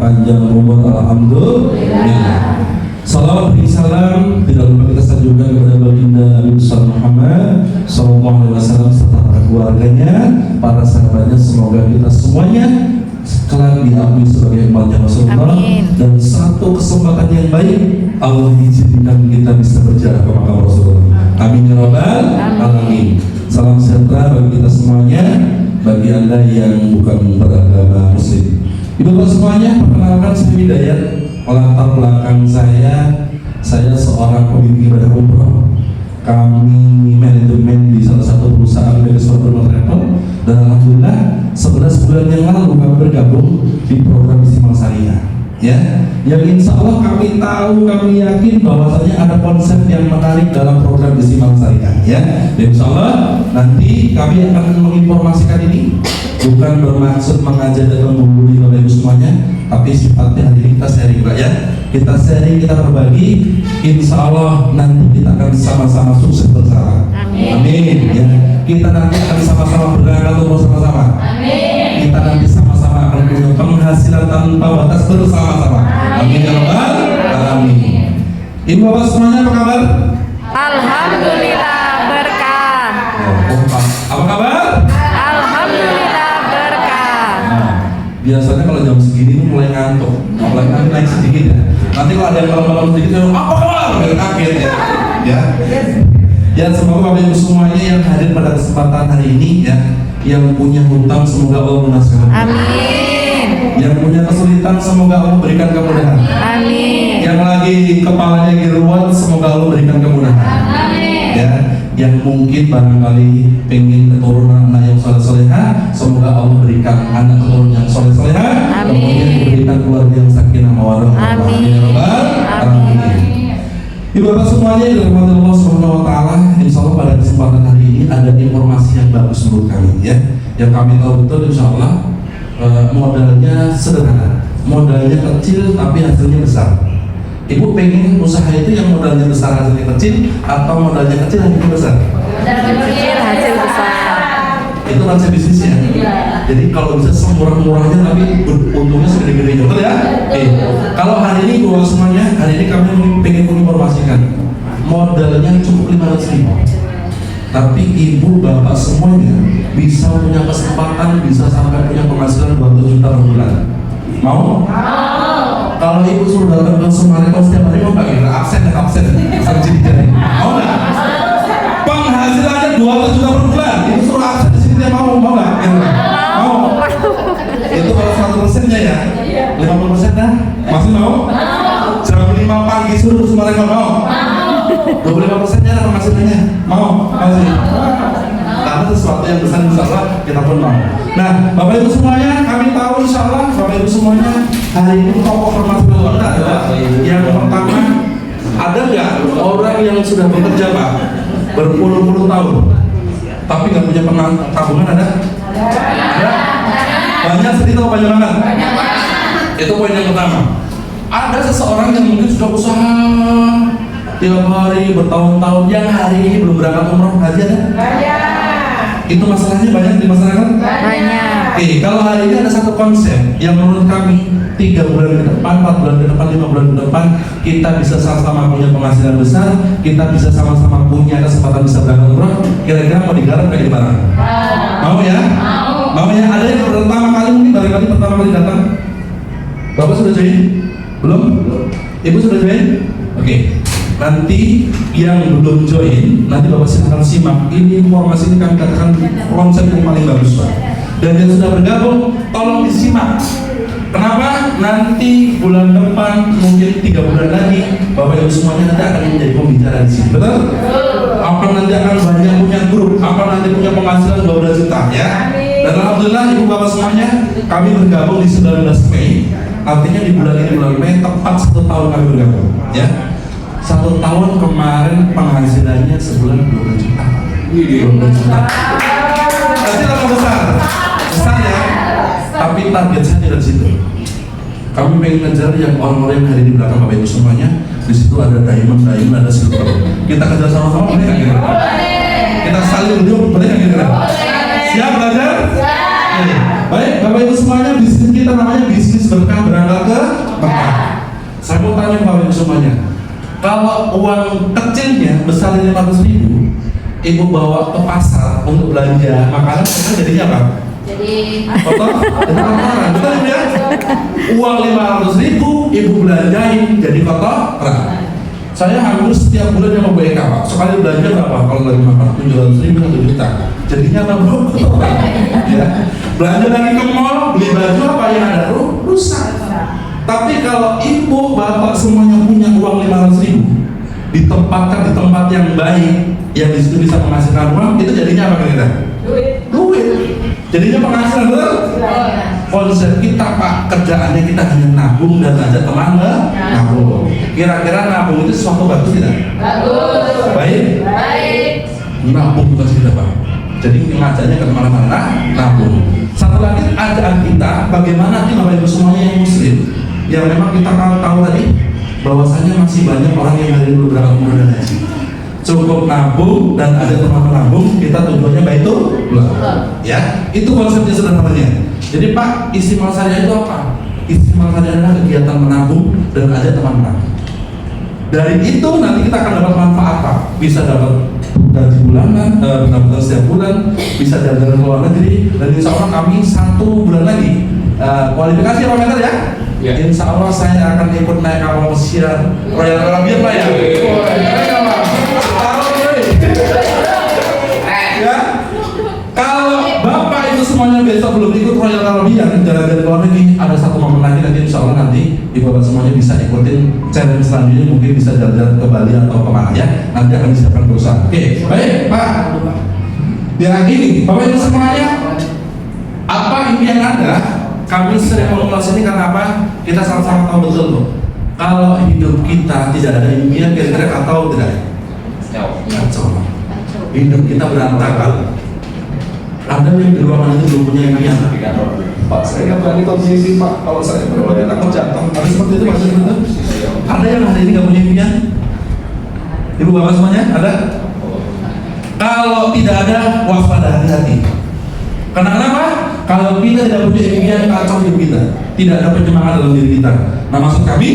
panjang umur, alhamdulillah. Salawat beri salam tidak lupa kita sanjungkan kepada baginda Nabi Muhammad sallallahu alaihi wasallam serta para keluarganya, para sahabatnya. Semoga kita semuanya kelak diakui sebagai umatnya Rasulullah. Dan satu kesempatan yang baik Allah izinkan kita bisa berjarak ke makam Rasulullah. Amin ya rabbal alamin. Salam sejahtera bagi kita semuanya, bagi Anda yang bukan beragama Muslim. Ibu bapak semuanya, perkenalkan saya Hidayat. Latar belakang saya seorang pemimpin ibadah umroh. Kami manajemen di salah satu perusahaan manajemen travel, dan alhamdulillah 11 bulan yang lalu kami bergabung di program Istiqomah Syariah. Ya, yang insya Allah kami tahu, kami yakin bahwasanya ada konsep yang menarik dalam program Istiqomah Syariah. Ya, dan insya Allah nanti kami akan menginformasikan ini, bukan bermaksud mengajak dan membuli Bapak Ibu semuanya, tapi sifatnya hari ini kita sharing, Pak ya. Kita sharing, kita berbagi. Insya Allah nanti kita akan sama-sama sukses bersama. Amin. Amin. Ya, kita nanti akan sama-sama berangkat umroh sama-sama. Amin. Kita nanti sama-sama akan punya penghasilan tanpa batas bersama-sama. Amin ya rabbal alamin. Ibu bapak semuanya apa kabar? Alhamdulillah berkah. Apa kabar? Alhamdulillah berkah. Biasanya kalau jam segini tuh mulai ngantuk, mulai naik sedikit ya. Nanti kalau ada yang malam-malam sedikit, apa kabar? Kaget ya. Ya semoga Bapak Ibu semuanya yang hadir pada kesempatan hari ini ya, yang punya hutang semoga Allah lunaskan. Amin. Yang punya kesulitan semoga Allah berikan kemudahan. Amin. Yang lagi kepalanya giruan semoga Allah berikan kemudahan. Amin. Ya, yang mungkin barangkali pengen keturunan anak yang soleh-soleha, semoga Allah berikan anak keturunan yang soleh-soleha. Kemudian diberikan keluarga yang sakinah mawaddah. Amin. Ya rabbal alamin. Ibu bapak semuanya yang dirahmati Allah Subhanahu wa taala, insya Allah pada kesempatan hari ini ada informasi yang bagus menurut kami ya. Yang kami tahu betul insya Allah modalnya sederhana, modalnya kecil tapi hasilnya besar. Ibu pengen usaha itu yang modalnya besar hasilnya kecil, atau modalnya kecil hasilnya besar? Kecil hasil besar. Itu konsep bisnisnya. Jadi kalau bisa semurah-murahnya tapi untungnya segede-gedenya, betul ya? Kalau hari ini bapak semuanya, hari ini kami pengen menginformasikan modalnya cukup 500.000, tapi ibu bapak semuanya bisa punya kesempatan, bisa sampai punya penghasilan 200 juta per bulan. Mau? Kalau ibu suruh datang ke Sumarekon setiap hari, mau nggak? Absen jadi mau nggak? Penghasilannya 200 juta per bulan, ibu suruh absen di sini, dia mau nggak? Mau? Itu kalau 100%-nya ya, 50% dah, masih mau? Jam 5 pagi suruh ke Sumarekon, mau? 25%-nya ada penghasilannya, mau? Masih? Karena sesuatu yang besar insya Allah kita pun mau. Nah, Bapak Ibu semuanya, kami tahu insya Allah Bapak Ibu semuanya hari ini tokoh permasalahan adalah yang pertama, ada nggak orang yang sudah bekerja Pak berpuluh-puluh tahun tapi nggak punya tabungan? Ada? Banyak, sedikit atau banyak banget? Itu poin yang pertama. Ada seseorang yang mungkin sudah usaha tiap hari bertahun-tahun, yang hari ini belum berangkat umroh haji ada? Itu masalahnya banyak di masyarakat? Banyak. Kalau hari ini ada satu konsep yang menurut kami 3 bulan ke depan, 4 bulan ke depan, 5 bulan ke depan kita bisa sama-sama punya penghasilan besar, kita bisa sama-sama punya kesempatan bisa berangkat umroh. Kira-kira mau digarap kayak gimana? Mau ya? Mau ya? Ada yang pertama kali, mungkin barangkali pertama kali datang. Bapak sudah join? Belum? Ibu sudah join? Oke. Nanti yang belum join, nanti Bapak silahkan simak. Ini informasi ini kami katakan konsep yang paling bagus Pak. Dan yang sudah bergabung, tolong disimak. Kenapa? Nanti bulan depan, mungkin 3 bulan lagi, Bapak Ibu semuanya nanti akan menjadi pembicara di sini, betul? Apa nanti akan banyak punya grup, apa nanti punya penghasilan 12 juta ya? Dan alhamdulillah Ibu Bapak semuanya, kami bergabung di 19 Mei. Artinya di bulan ini, bulan Mei, tepat 1 tahun kami bergabung ya. 1 tahun kemarin penghasilannya sebulan 20 juta. 20 juta. Kecil atau besar? Besar ya. Tapi target saya tidak di situ. Kami pengen ngejar yang orang-orang yang hari di belakang Bapak Ibu semuanya. Di situ ada diamond, ada silver. Kita kejar sama-sama, boleh nggak kira-kira? Kita saling dulu, boleh nggak kira-kira? Siap belajar? Siap. Baik, Bapak Ibu semuanya, bisnis kita namanya bisnis bisnis berkah berangkat ke Mekah. Saya mau tanya Bapak Ibu semuanya, kalau uang kecilnya besar 500.000, ibu bawa ke pasar untuk belanja makanan, jadinya apa? Jadi Kotor? Kotoran, betul Ibu ya? Uang 500.000 ibu belanjain jadi kotoran. Saya hampir setiap bulan yang mau BK Pak, sekali belanja berapa? Kalau lagi makan 700.000 1 juta, jadinya apa bro? Ya. Belanja lagi ke mall, beli baju apa yang ada rusak. Tapi kalau ibu bapak semuanya punya uang 500.000, ditempatkan di tempat yang baik, yang disitu bisa menghasilkan uang, itu jadinya apa kira-kira? Duit. Jadinya penghasilan, betul? Konsep kita Pak, kerjaannya kita hanya nabung dan ngajak teman nabung. Kira-kira nabung itu sesuatu bagus tidak? bagus. Baik? Baik. Nabung bukan tidak Pak. Jadi ngajaknya ke kemana-mana, nabung. Satu lagi ajaan kita, bagaimana kita Bapak Ibu semuanya yang muslim, yang memang kita tahu tadi, bahwasanya masih banyak orang yang hari ini beberapa umroh dan haji. Cukup nabung dan ada teman menabung, kita tujuannya baik itu, ya, itu konsepnya sederhananya. Jadi Pak, istimewa saya itu apa? Istimewa saya adalah kegiatan menabung dan ada teman menabung. Dari itu nanti kita akan dapat manfaat Pak. Bisa dapat gaji bulanan, pendapatan setiap bulan, bisa jalan-jalan ke luar negeri, dan insya Allah kami 1 bulan lagi kualifikasi Pak Mentor ya. Ya. Insya Allah saya akan ikut naik kapal pesiar Royal Caribbean Pak ya. Ya. Kalau Bapak itu semuanya besok belum ikut Royal Caribbean jalan-jalan ke luar negeri, ada 1 momen lagi nanti insya Allah nanti Ibu Bapak semuanya bisa ikutin challenge selanjutnya, mungkin bisa jalan-jalan ke Bali atau kemana ya. Nanti akan disiapkan perusahaan. Oke, baik Pak. Ya ini Bapak Ibu semuanya, apa impian Anda? Kami sering mengulas ini karena apa? Kita sama-sama tahu betul loh. Kalau hidup kita tidak ada impian, kira-kira kacau tidak? Kacau. Hidup kita berantakan. Ada yang di ruangan itu belum punya impian. Pak, saya nggak berani konsumsi Pak. Kalau saya berani takut jatuh. Ada seperti itu maksudnya itu? Ada yang hari ini nggak punya impian? Ibu bapak semuanya ada? Kalau tidak ada, waspada, hati-hati. Kenapa? Kalau kita tidak punya impian, kacau hidup kita. Tidak ada penyemangat dalam diri kita. Nah maksud kami,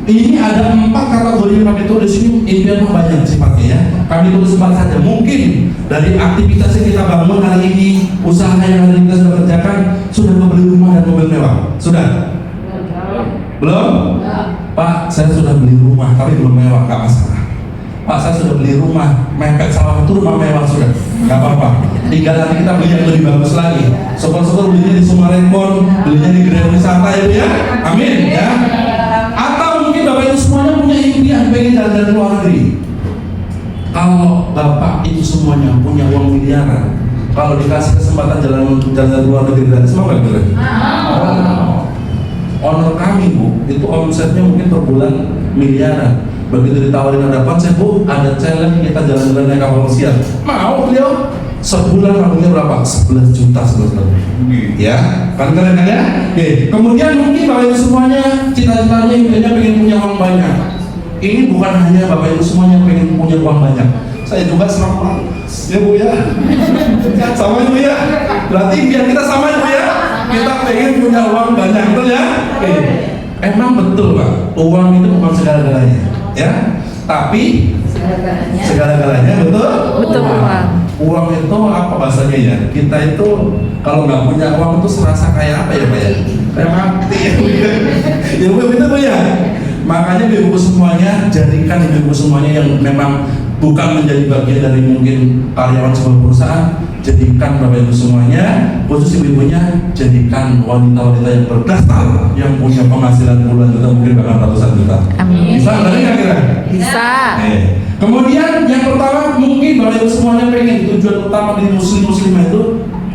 ini ada 4 kategori yang kami tulis ini. Impian banyak sifatnya ya. Kami tulis 4 saja. Mungkin dari aktivitas yang kita bangun hari ini, usaha yang hari ini kita sudah kerjakan, sudah membeli rumah dan mobil mewah. Sudah? Belum? Pak, saya sudah beli rumah, tapi belum mewah, gak masalah. Pak, saya sudah beli rumah, mepet sawah itu rumah mewah sudah, nggak apa-apa. Tinggal nanti kita beli yang lebih bagus lagi. Syukur-syukur belinya di Sumarekon, belinya di Grand Wisata ya, amin ya. Atau mungkin Bapak itu semuanya punya impian pengen jalan-jalan ke luar negeri. Kalau Bapak itu semuanya punya uang miliaran, kalau dikasih kesempatan jalan-jalan ke luar negeri dan semua nggak boleh. Honor kami Bu, itu omsetnya mungkin per bulan miliaran. Begitu ditawarin ada konsep Bu, ada challenge kita jalan-jalan naik kapal pesiar, mau beliau. Sebulan harganya berapa? 11 juta sebulan. Ya, kan keren kan ya? Oke. Kemudian mungkin Bapak Ibu semuanya cita-citanya impiannya pengen punya uang banyak. Ini bukan hanya Bapak Ibu semuanya pengen punya uang banyak. Saya juga sama, ya Bu ya. Sama Bu ya. Berarti impian kita sama Bu ya. Kita pengen punya uang banyak, betul ya? Oke. Emang betul Pak, uang itu bukan segala-galanya, ya. Tapi segala-galanya betul? Betul Pak. Uang itu apa bahasanya ya? Kita itu kalau nggak punya uang itu serasa kayak apa ya Pak ya? Kayak mati ya Bu ya. Ya Bu, betul Bu ya? Makanya ibu semuanya, jadikan ibu semuanya yang memang bukan menjadi bagian dari mungkin karyawan sebuah perusahaan, jadikan Bapak Ibu semuanya, khusus ibu-ibunya, jadikan wanita-wanita yang berdasar, yang punya penghasilan puluhan juta, mungkin bahkan ratusan juta. Amin. Bisa nggak kira-kira? Bisa. Kemudian yang pertama mungkin Bapak Ibu semuanya pengen tujuan utama dari muslim-muslimah itu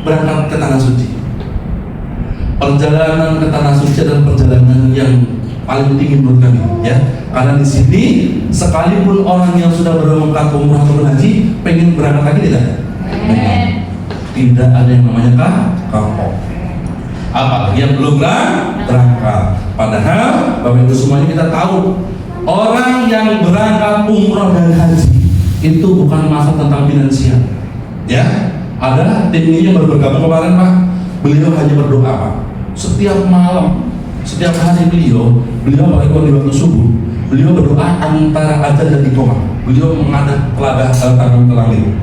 berangkat ke tanah suci. Perjalanan ke tanah suci adalah perjalanan yang paling tinggi menurut kami, ya. Karena di sini sekalipun orang yang sudah berangkat umrah atau haji pengen berangkat lagi tidak? Tidak ada yang namanya kapok. Apalagi yang belum berangkat. Padahal Bapak Ibu semuanya kita tahu orang yang berangkat umrah dan haji itu bukan masalah tentang finansial, ya. Ada tim ini yang baru bergabung kemarin Pak. Beliau hanya berdoa Pak. Setiap malam setiap hari beliau apalagi kalau di waktu subuh, beliau berdoa antara azan dan iqamah. Beliau menghadap tangan ke langit.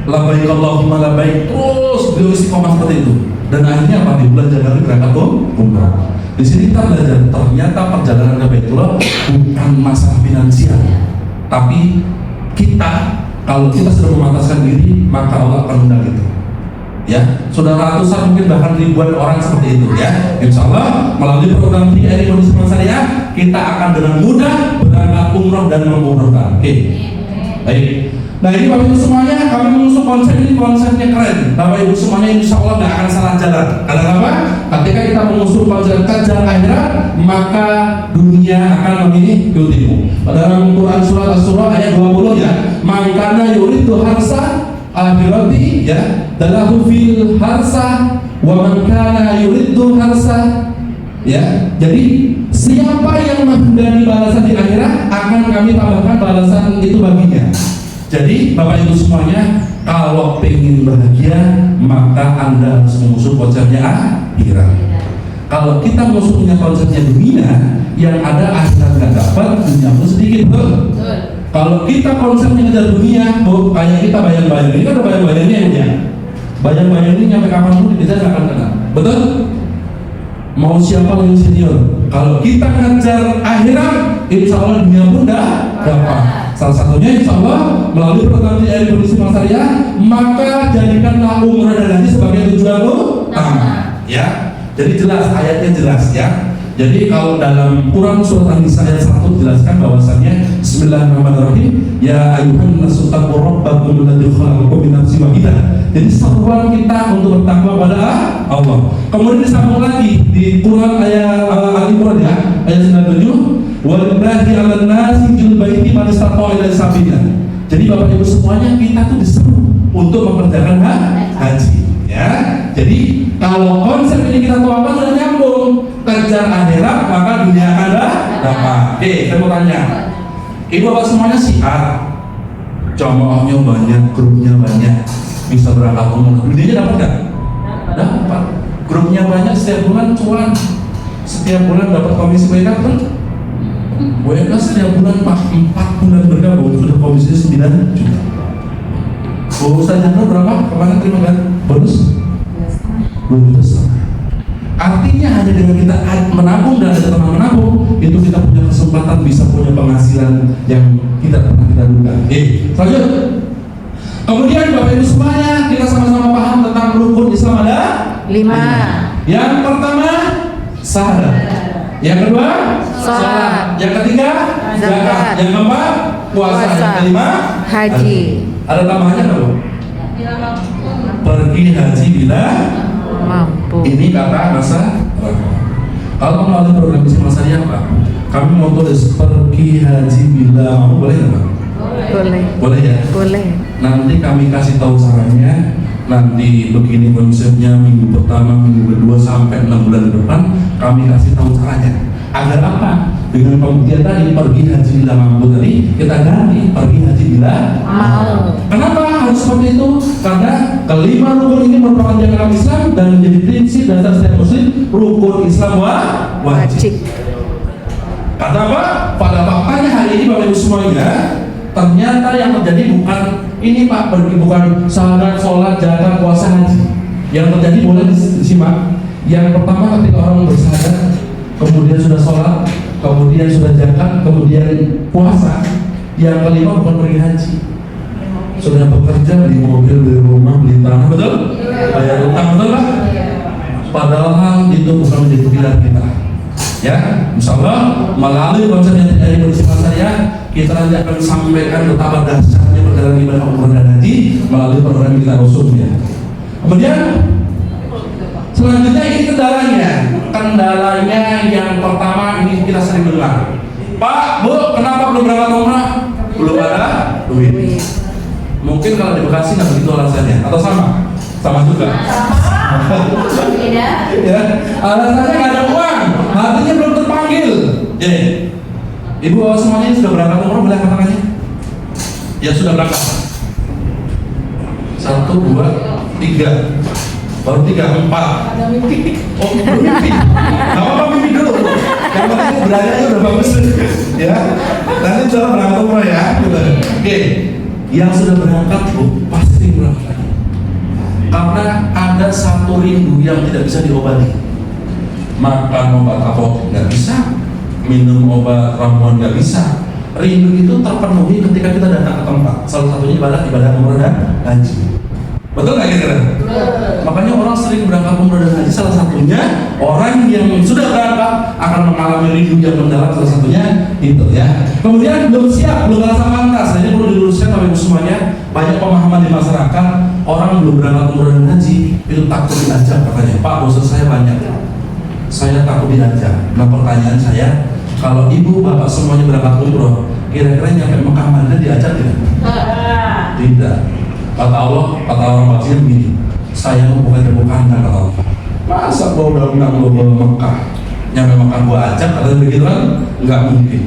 Labbaik Allahumma labbaik, terus beliau istiqomah seperti itu. Dan akhirnya apa? Di bulan Januari berangkat umrah. Di sini kita belajar ternyata perjalanan ke Baitullah bukan masalah finansial, tapi kalau kita sudah memantaskan diri, maka Allah akan undang itu. Ya, sudah ratusan mungkin bahkan ribuan orang seperti itu ya. Insya Allah melalui program TRI Kondisi Syariah kita akan dengan mudah berangkat umroh dan mengumrohkan. Oke, baik. Nah ini Bapak Ibu semuanya, kami mengusung konsep ini, konsepnya keren. Bapak Ibu semuanya insya Allah nggak akan salah jalan. Karena apa? Ketika kita mengusung konsep kejar akhirat, maka dunia akan mengikutimu. Dalam Quran surat As-Surah ayat 20 ya, makana yuridu harsa akhirati ya, dalahu fil harsa wa man kana yuridu harsa ya. Jadi siapa yang menghendaki balasan di akhirat akan kami tambahkan balasan itu baginya. Jadi Bapak Ibu semuanya, kalau pengen bahagia maka Anda harus mengusung konsepnya akhirat. Kalau kita mengusungnya konsepnya dunia, yang ada akhirat nggak dapat, dunia pun sedikit, betul? Kalau kita konsepnya ngejar dunia, kayak kita bayang-bayang, ini kan ada bayang-bayangnya ya. Bayang-bayang ini nyampe kapan pun kita nggak akan kena, betul? Mau siapa yang senior? Kalau kita ngejar akhirat, insya Allah dunia pun dapat. Salah satunya insya Allah melalui program TRI Kondisi Syariah, maka jadikanlah umrah dan haji sebagai tujuan utama. Ya, jadi jelas ayatnya jelas ya. Jadi kalau dalam Quran surat An-Nisa ayat 1 dijelaskan bahwasannya Bismillahirrahmanirrahim, ya ayyuhan nasu taqu rabbakum alladzi khalaqakum min nafsin wahidah. Jadi seruan kita untuk bertakwa pada Allah. Kemudian disambung lagi di Quran ayat Al-Imran ya, ayat 97, walillahi 'alan nasi hijjul baiti man istata'a ilaihi sabila. Jadi Bapak Ibu semuanya, kita tuh disuruh untuk mengerjakan haji ya. Jadi kalau konsep ini kita tuangkan sudah nyambung, kejar akhirat maka dunia akan dapat. Oke, saya mau tanya, Ibu Bapak semuanya siar, jamaahnya banyak, grupnya banyak, bisa berangkat umroh, dunianya dapat nggak? Dapat. Grupnya banyak, setiap bulan cuan, setiap bulan dapat komisi mereka pun. WK setiap bulan 4 bulan bergabung sudah komisinya 9 juta. Ustaz Jandro berapa? Kemarin terima kan? Bonus? 2 juta setengah. Artinya hanya dengan kita menabung dan ada teman menabung, itu kita punya kesempatan bisa punya penghasilan yang tidak pernah kita duga. Selanjut. Kemudian Bapak Ibu semuanya, kita sama-sama paham tentang rukun Islam ada 5. Yang pertama syahadat. Yang kedua sholat. Yang ketiga zakat. Yang keempat puasa. Yang kelima haji. Ada tambahannya nggak Bu? Pergi haji bila mampu. Ini kata masa. Kalau melalui program Kondisi Syariah Pak, kami mau tulis pergi haji bila mampu, boleh nggak Pak? Boleh. Boleh ya? Boleh. Nanti kami kasih tahu caranya. Nanti begini konsepnya, minggu pertama, minggu kedua sampai 6 bulan ke depan kami kasih tahu caranya. Agar apa? Dengan pembuktian tadi pergi haji bila mampu tadi, kita ganti pergi haji bila mau. Kenapa harus seperti itu? Karena kelima rukun ini merupakan piagam Islam dan menjadi prinsip dasar setiap muslim. Rukun Islam wajib. Kata apa? Pada faktanya hari ini Bapak Ibu semuanya, ternyata yang terjadi bukan ini Pak, bukan syahadat, sholat, zakat, puasa, haji. Yang terjadi boleh disimak. Yang pertama ketika orang bersyahadat, kemudian sudah sholat, kemudian sudah zakat, kemudian puasa. Yang kelima bukan pergi haji, sudah bekerja, beli mobil, beli rumah, beli tanah, betul? Bayar utang, betul Pak? Padahal itu bukan menjadi pilar kita. Ya, insya Allah melalui konsep yang dari Kondisi Syariah, kita nanti akan sampaikan betapa dahsyatnya perjalanan ibadah umroh dan haji melalui program kita usungnya. Kemudian selanjutnya ini kendalanya yang pertama ini kita sering dengar, Pak, Bu, kenapa belum berangkat umrah? Belum ada duit. Mungkin kalau di Bekasi nggak begitu alasannya, atau sama juga. Ya, alasannya nggak ada uang, hatinya belum terpanggil. Ibu bawa semuanya sudah berangkat umroh, boleh angkat tangannya? Ya sudah berangkat. 1, 2, 3. baru 3, 4. Ada mimpi. Oh, belum mimpi. Gak apa-apa mimpi dulu. Yang penting berangkatnya udah bagus. Ya. Nanti coba berangkat umroh ya. Gitu. Oke. Yang sudah berangkat Bu, pasti berangkat. Karena ada satu rindu yang tidak bisa diobati. Makan obat apotek nggak bisa, minum obat ramuan nggak bisa. Rindu itu terpenuhi ketika kita datang ke tempat. Salah satunya ibadah umroh dan haji. Betul nggak kira-kira? Makanya orang sering berangkat umroh dan haji. Salah satunya orang yang sudah berangkat akan mengalami rindu yang mendalam. Salah satunya itu ya. Kemudian belum siap, belum rasa pantas. Ini perlu diluruskan oleh semuanya. Banyak pemahaman di masyarakat. Orang belum berangkat umroh dan haji itu takut diajak katanya. Pak, dosa saya banyak. Saya takut diajak. Nah pertanyaan saya, kalau ibu bapak semuanya berangkat umroh, kira-kira nyampe Mekah Madinah diajak tidak? Tidak. Kata Allah, kata orang Madinah begini, saya mau bukan kandang kata Allah. Masa gua udah bawa Mekah, nyampe Mekah gua ajak, katanya begitu kan? Nggak mungkin.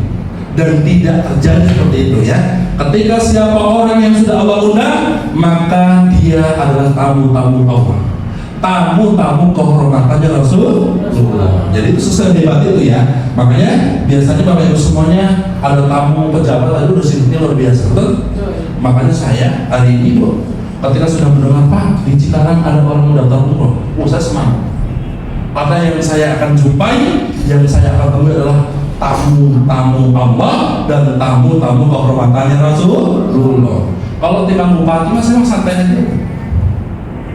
Dan tidak terjadi seperti itu ya. Ketika siapa orang yang sudah Allah undang, maka dia adalah tamu-tamu Allah, tamu-tamu kehormatannya Rasulullah. Jadi itu sesuai debat itu ya. Makanya biasanya Bapak Ibu semuanya ada tamu pejabat lalu udah sibuknya luar biasa, betul? Makanya saya hari ini Bu, ketika sudah mendengar Pak di Cikarang ada orang mendaftar umroh, saya semangat. Karena yang saya akan jumpai, yang saya akan temui adalah tamu-tamu Allah dan tamu-tamu kehormatannya Rasulullah. Kalau tinggal bupati masih santai aja.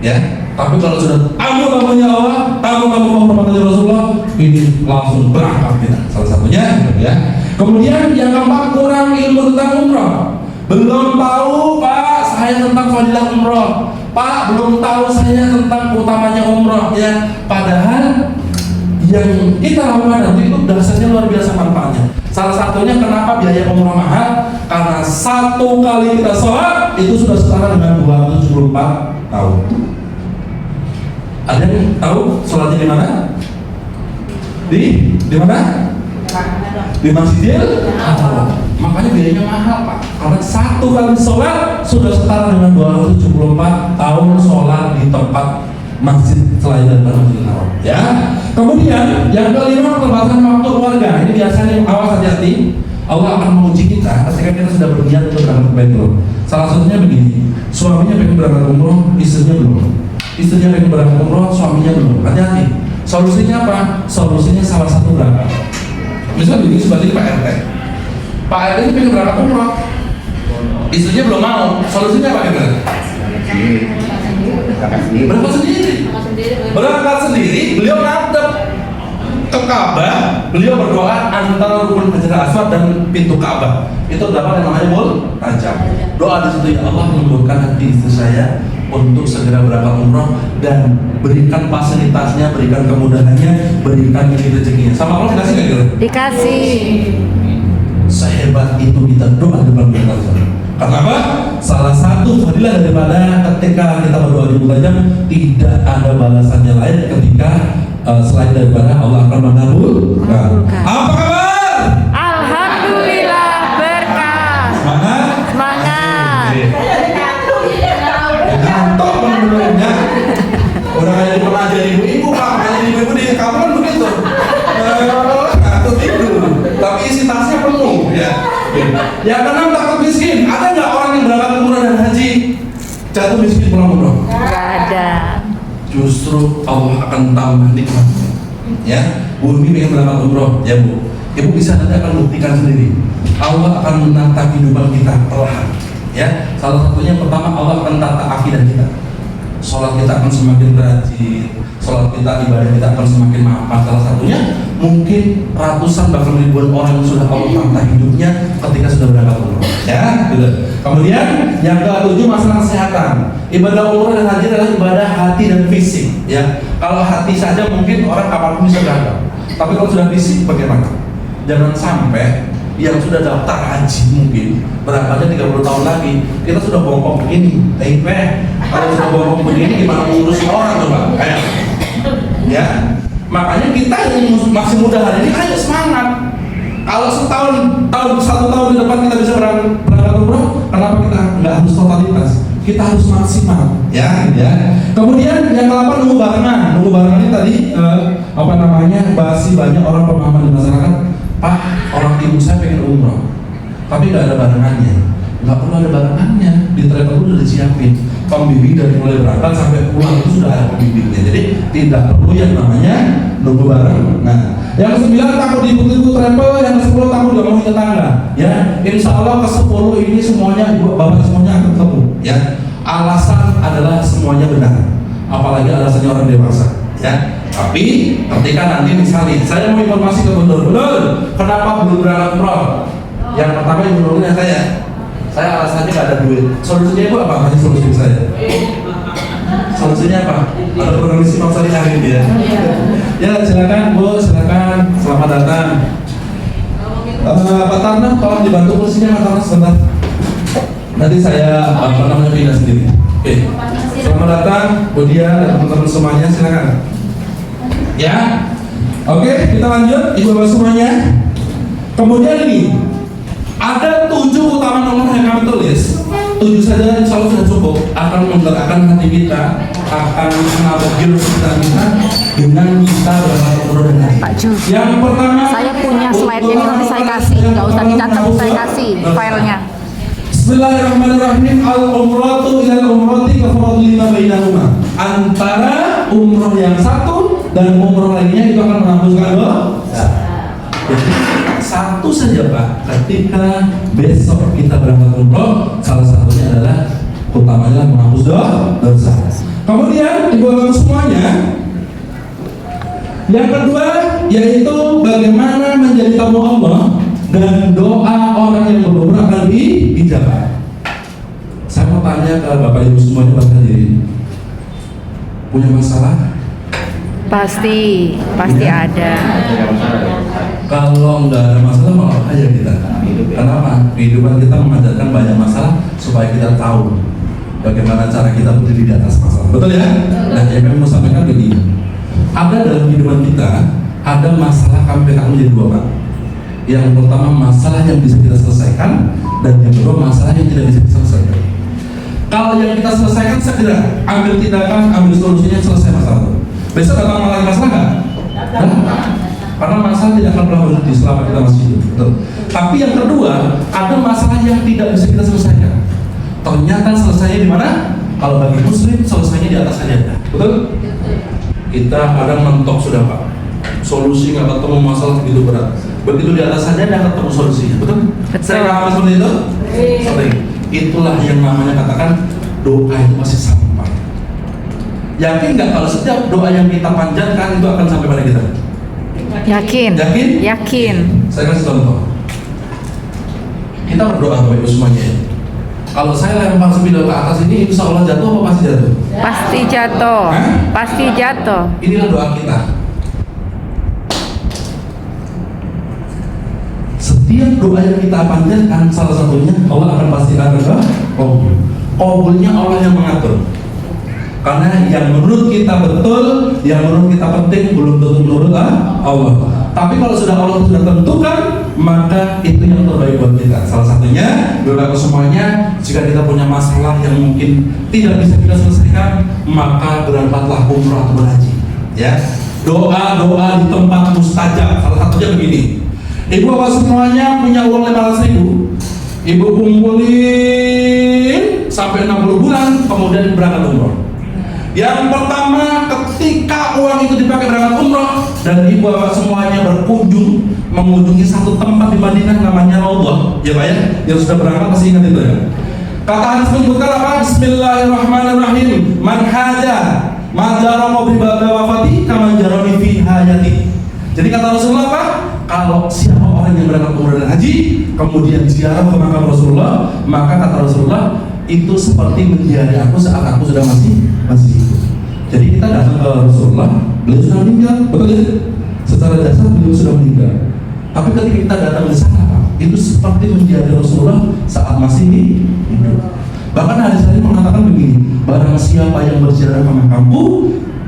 Ya, tapi kalau sudah tamu-tamunya Allah, tamu-tamu kehormatannya Rasulullah, ini langsung berangkat kita. Salah satunya ya. Kemudian yang keempat, kurang ilmu tentang umroh. Belum tahu Pak saya tentang fadilah umroh. Pak belum tahu saya tentang utamanya umroh ya. Padahal yang kita lakukan nanti itu dasarnya luar biasa manfaatnya. Salah satunya kenapa biaya umroh mahal? Karena satu kali kita sholat itu sudah setara dengan 274 tahun. Ada yang tahu sholatnya di mana? Di mana? Di Masjidil Haram. Makanya biayanya mahal Pak. Karena satu kali sholat sudah setara dengan 274 tahun sholat di tempat masjid selain daripada Masjidil Haram. Ya. Kemudian yang kelima, keterbatasan waktu keluarga. Ini biasanya awas hati-hati. Allah akan menguji kita ketika kita sudah berniat untuk berangkat ke Baitul. Salah satunya begini, suaminya pengen berangkat umroh, istrinya belum. Istrinya pengen berangkat umroh, suaminya belum. Hati-hati. Solusinya apa? Solusinya salah satu berangkat. Misalnya begini, sebagai Pak RT. Pak RT ini pengen berangkat umroh, istrinya belum mau. Solusinya apa kira-kira? Berangkat sendiri. Berangkat sendiri, beliau ngadep ke Ka'bah, beliau berdoa antara rukun Hajar Aswad dan pintu Ka'bah. Itu dapat yang namanya tajam. Doa di situ, ya Allah lembutkan hati istri saya untuk segera berangkat umroh dan berikan fasilitasnya, berikan kemudahannya, berikan rezekinya. Sama Allah dikasih nggak kira? Dikasih. Sehebat itu kita doa di depan Allah. Karena apa? Salah satu fadilah daripada ketika kita berdoa di mustajab, tidak ada balasannya lain ketika selain daripada Allah akan mengabulkan. Apa kabar? Alhamdulillah berkah. Semangat. Semangat. Kantor menurutnya. Udah kayak pernah jadi ibu-ibu Pak, kayak ibu-ibu di kamu kan begitu. Atau tidur, tapi isi tasnya penuh ya. Yang keenam, takut miskin. Ada nggak orang yang berangkat umroh dan haji jatuh miskin pulang umroh? Nggak ada. Justru Allah akan tambah nikmat. Ya, Bu Umi pengen berangkat umroh, ya Bu. Ibu bisa nanti akan buktikan sendiri. Allah akan menata kehidupan kita perlahan. Ya, salah satunya pertama Allah akan tata akidah kita. Sholat kita akan semakin rajin, sholat kita, ibadah kita akan semakin mapan. Salah satunya mungkin ratusan bahkan ribuan orang yang sudah Allah tata hidupnya ketika sudah berangkat umroh. Ya, gitu. Kemudian yang ketujuh, masalah kesehatan. Ibadah umroh dan haji adalah ibadah hati dan fisik. Ya, kalau hati saja mungkin orang kapanpun bisa berangkat. Tapi kalau sudah fisik bagaimana? Jangan sampai yang sudah daftar haji mungkin berangkatnya 30 tahun lagi kita sudah bongkok begini, kalau sudah bongkok begini gimana mengurusin orang coba? Kayak, ya, makanya kita yang masih muda hari ini ayo semangat. Kalau satu tahun ke depan kita bisa berangkat umroh, kenapa kita nggak harus totalitas? kita harus maksimal, ya. Kemudian yang ke-8 nunggu barengan. Nunggu barengan ini tadi masih banyak orang pemahaman di masyarakat. Pak, orang ibu saya pengen umroh, tapi nggak ada barengannya. Nggak perlu ada barengannya, di travel udah disiapin pembimbing dari mulai berangkat sampai pulang itu sudah ada pembimbingnya. Jadi tidak perlu yang namanya nunggu bareng. Nah, yang ke-9 takut diikut-ikut travel, yang ke-10 takut diomongin tetangga. Ya, insya Allah ke-10 ini semuanya ibu bapak semuanya akan ketemu. Ya, alasan adalah semuanya benar, apalagi alasannya orang dewasa. Ya, tapi ketika nanti misalnya saya mau informasi ke Bundul, kenapa belum berangkat umroh? Yang pertama ibu nurulnya saya alasannya nggak ada duit. Solusinya ibu apa? Kasih solusi saya. Solusinya apa? Ada ekonomi sih maksa dicari dia. Ya silakan Bu, silakan. Selamat datang. Pak Tarna, tolong dibantu kursinya Pak Tarna sebentar. Nanti saya pindah sendiri. Oke. Selamat datang, Bu Dia dan teman-teman semuanya, silakan. Ya. Oke, kita lanjut ibu bapak semuanya. Kemudian ini ada 7 utama nomor yang kami tulis. 7 saja insya Allah sudah cukup, akan menggerakkan hati kita, akan menabrak kita dengan kita berangkat umroh dan haji. Pak Ju, Yang pertama, saya punya slide-nya ini nanti saya kasih, nggak usah dicatat, saya kasih filenya. Bismillahirrahmanirrahim. Al-umratu ilal umrati kafaratu lima bainahuma. Antara umroh yang satu dan umroh lainnya itu akan menghapuskan dosa. Jadi satu saja Pak, ketika besok kita berangkat umroh, salah satunya adalah utamanya menghapus dosa. Kemudian ibu bapak semuanya, yang kedua yaitu bagaimana menjadi tamu Allah dan doa orang yang berumrah akan diijabah. Saya mau tanya ke bapak ibu semuanya, Pak hadirin, punya masalah? Pasti ada. Kalau nggak ada masalah malah aja kita. Kenapa? Kehidupan kita mengajarkan banyak masalah supaya kita tahu bagaimana cara kita berdiri di atas masalah. Betul ya? Nah, yang kami mau sampaikan begini. Ada dalam kehidupan kita ada masalah kami pegang menjadi 2 Pak. Yang pertama masalah yang bisa kita selesaikan, dan yang kedua masalah yang tidak bisa kita selesaikan. Kalau yang kita selesaikan segera ambil tindakan, ambil solusinya, selesai masalah itu. Besok datang lagi masalah nggak? Karena masalah tidak akan pernah berhenti selama kita masih hidup. Betul. Tapi yang kedua, ada masalah yang tidak bisa kita selesaikan. Ternyata selesainya di mana? Kalau bagi muslim selesainya di atas sajadah. Betul? Kita kadang mentok sudah Pak. Solusi nggak ketemu, masalah begitu berat. Begitu di atas sajadah ketemu solusinya. Betul? Saya paham seperti itu? Sering. Itulah yang namanya katakan doa itu masih sampai. Yakin nggak kalau setiap doa yang kita panjatkan itu akan sampai pada kita? Yakin. Saya kasih contoh. Kita berdoa Bapak Ibu semuanya. Kalau saya lempar spidol ke atas ini, insya Allah jatuh apa pasti jatuh? Pasti jatuh. Inilah doa kita. Setiap doa yang kita panjatkan, salah satunya Allah akan pasti akan kabul. Kabulnya Allah yang mengatur. Karena yang menurut kita betul, yang menurut kita penting belum tentu menurut Allah. Tapi kalau sudah Allah sudah tentukan, maka itu yang terbaik buat kita. Salah satunya, doa semuanya, jika kita punya masalah yang mungkin tidak bisa kita selesaikan, maka berangkatlah umrah atau berhaji. Ya, doa di tempat mustajab. Salah satunya begini. Ibu bapak semuanya punya uang 500.000, ibu kumpulin sampai 60 bulan, kemudian berangkat umroh. Yang pertama, ketika uang itu dipakai berangkat umroh dan ibu bapak semuanya berkunjung mengunjungi satu tempat di Madinah namanya Raudhah, ya Pak ya, yang sudah berangkat pasti ingat itu ya. Kata hadis menyebutkan apa? Bismillahirrahmanirrahim. Man haja majara qabri ba'da wafati kama jarani fi hayati. Jadi kata Rasulullah apa? Kalau siapa orang yang berangkat umroh dan haji kemudian ziarah ke makam Rasulullah, maka kata Rasulullah itu seperti menziarahi aku saat aku sudah masih hidup. Jadi kita datang ke Rasulullah, beliau sudah meninggal, betul ya? Secara dasar beliau sudah meninggal. Tapi ketika kita datang di sana, Pak, itu seperti menziarahi Rasulullah saat masih hidup. Bahkan hadis ini mengatakan begini, barang siapa yang berziarah ke makamku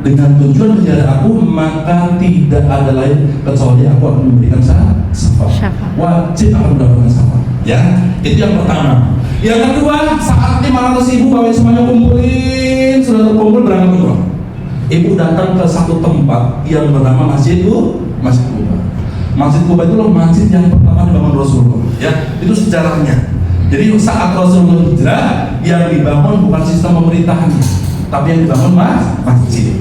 dengan tujuan menziarah aku, maka tidak ada lain kecuali aku akan memberikan syafaat. Wajib akan mendapatkan syafaat. Ya, itu yang pertama. Yang kedua, saat 500.000 Bapak semuanya kumpulin, sudah terkumpul berangkat umroh. Ibu datang ke satu tempat yang bernama Masjid Kuba. Masjid Kuba itu loh masjid yang pertama dibangun Rasulullah. Ya, itu sejarahnya. Jadi saat Rasulullah hijrah, yang dibangun bukan sistem pemerintahannya, tapi yang dibangun masjid.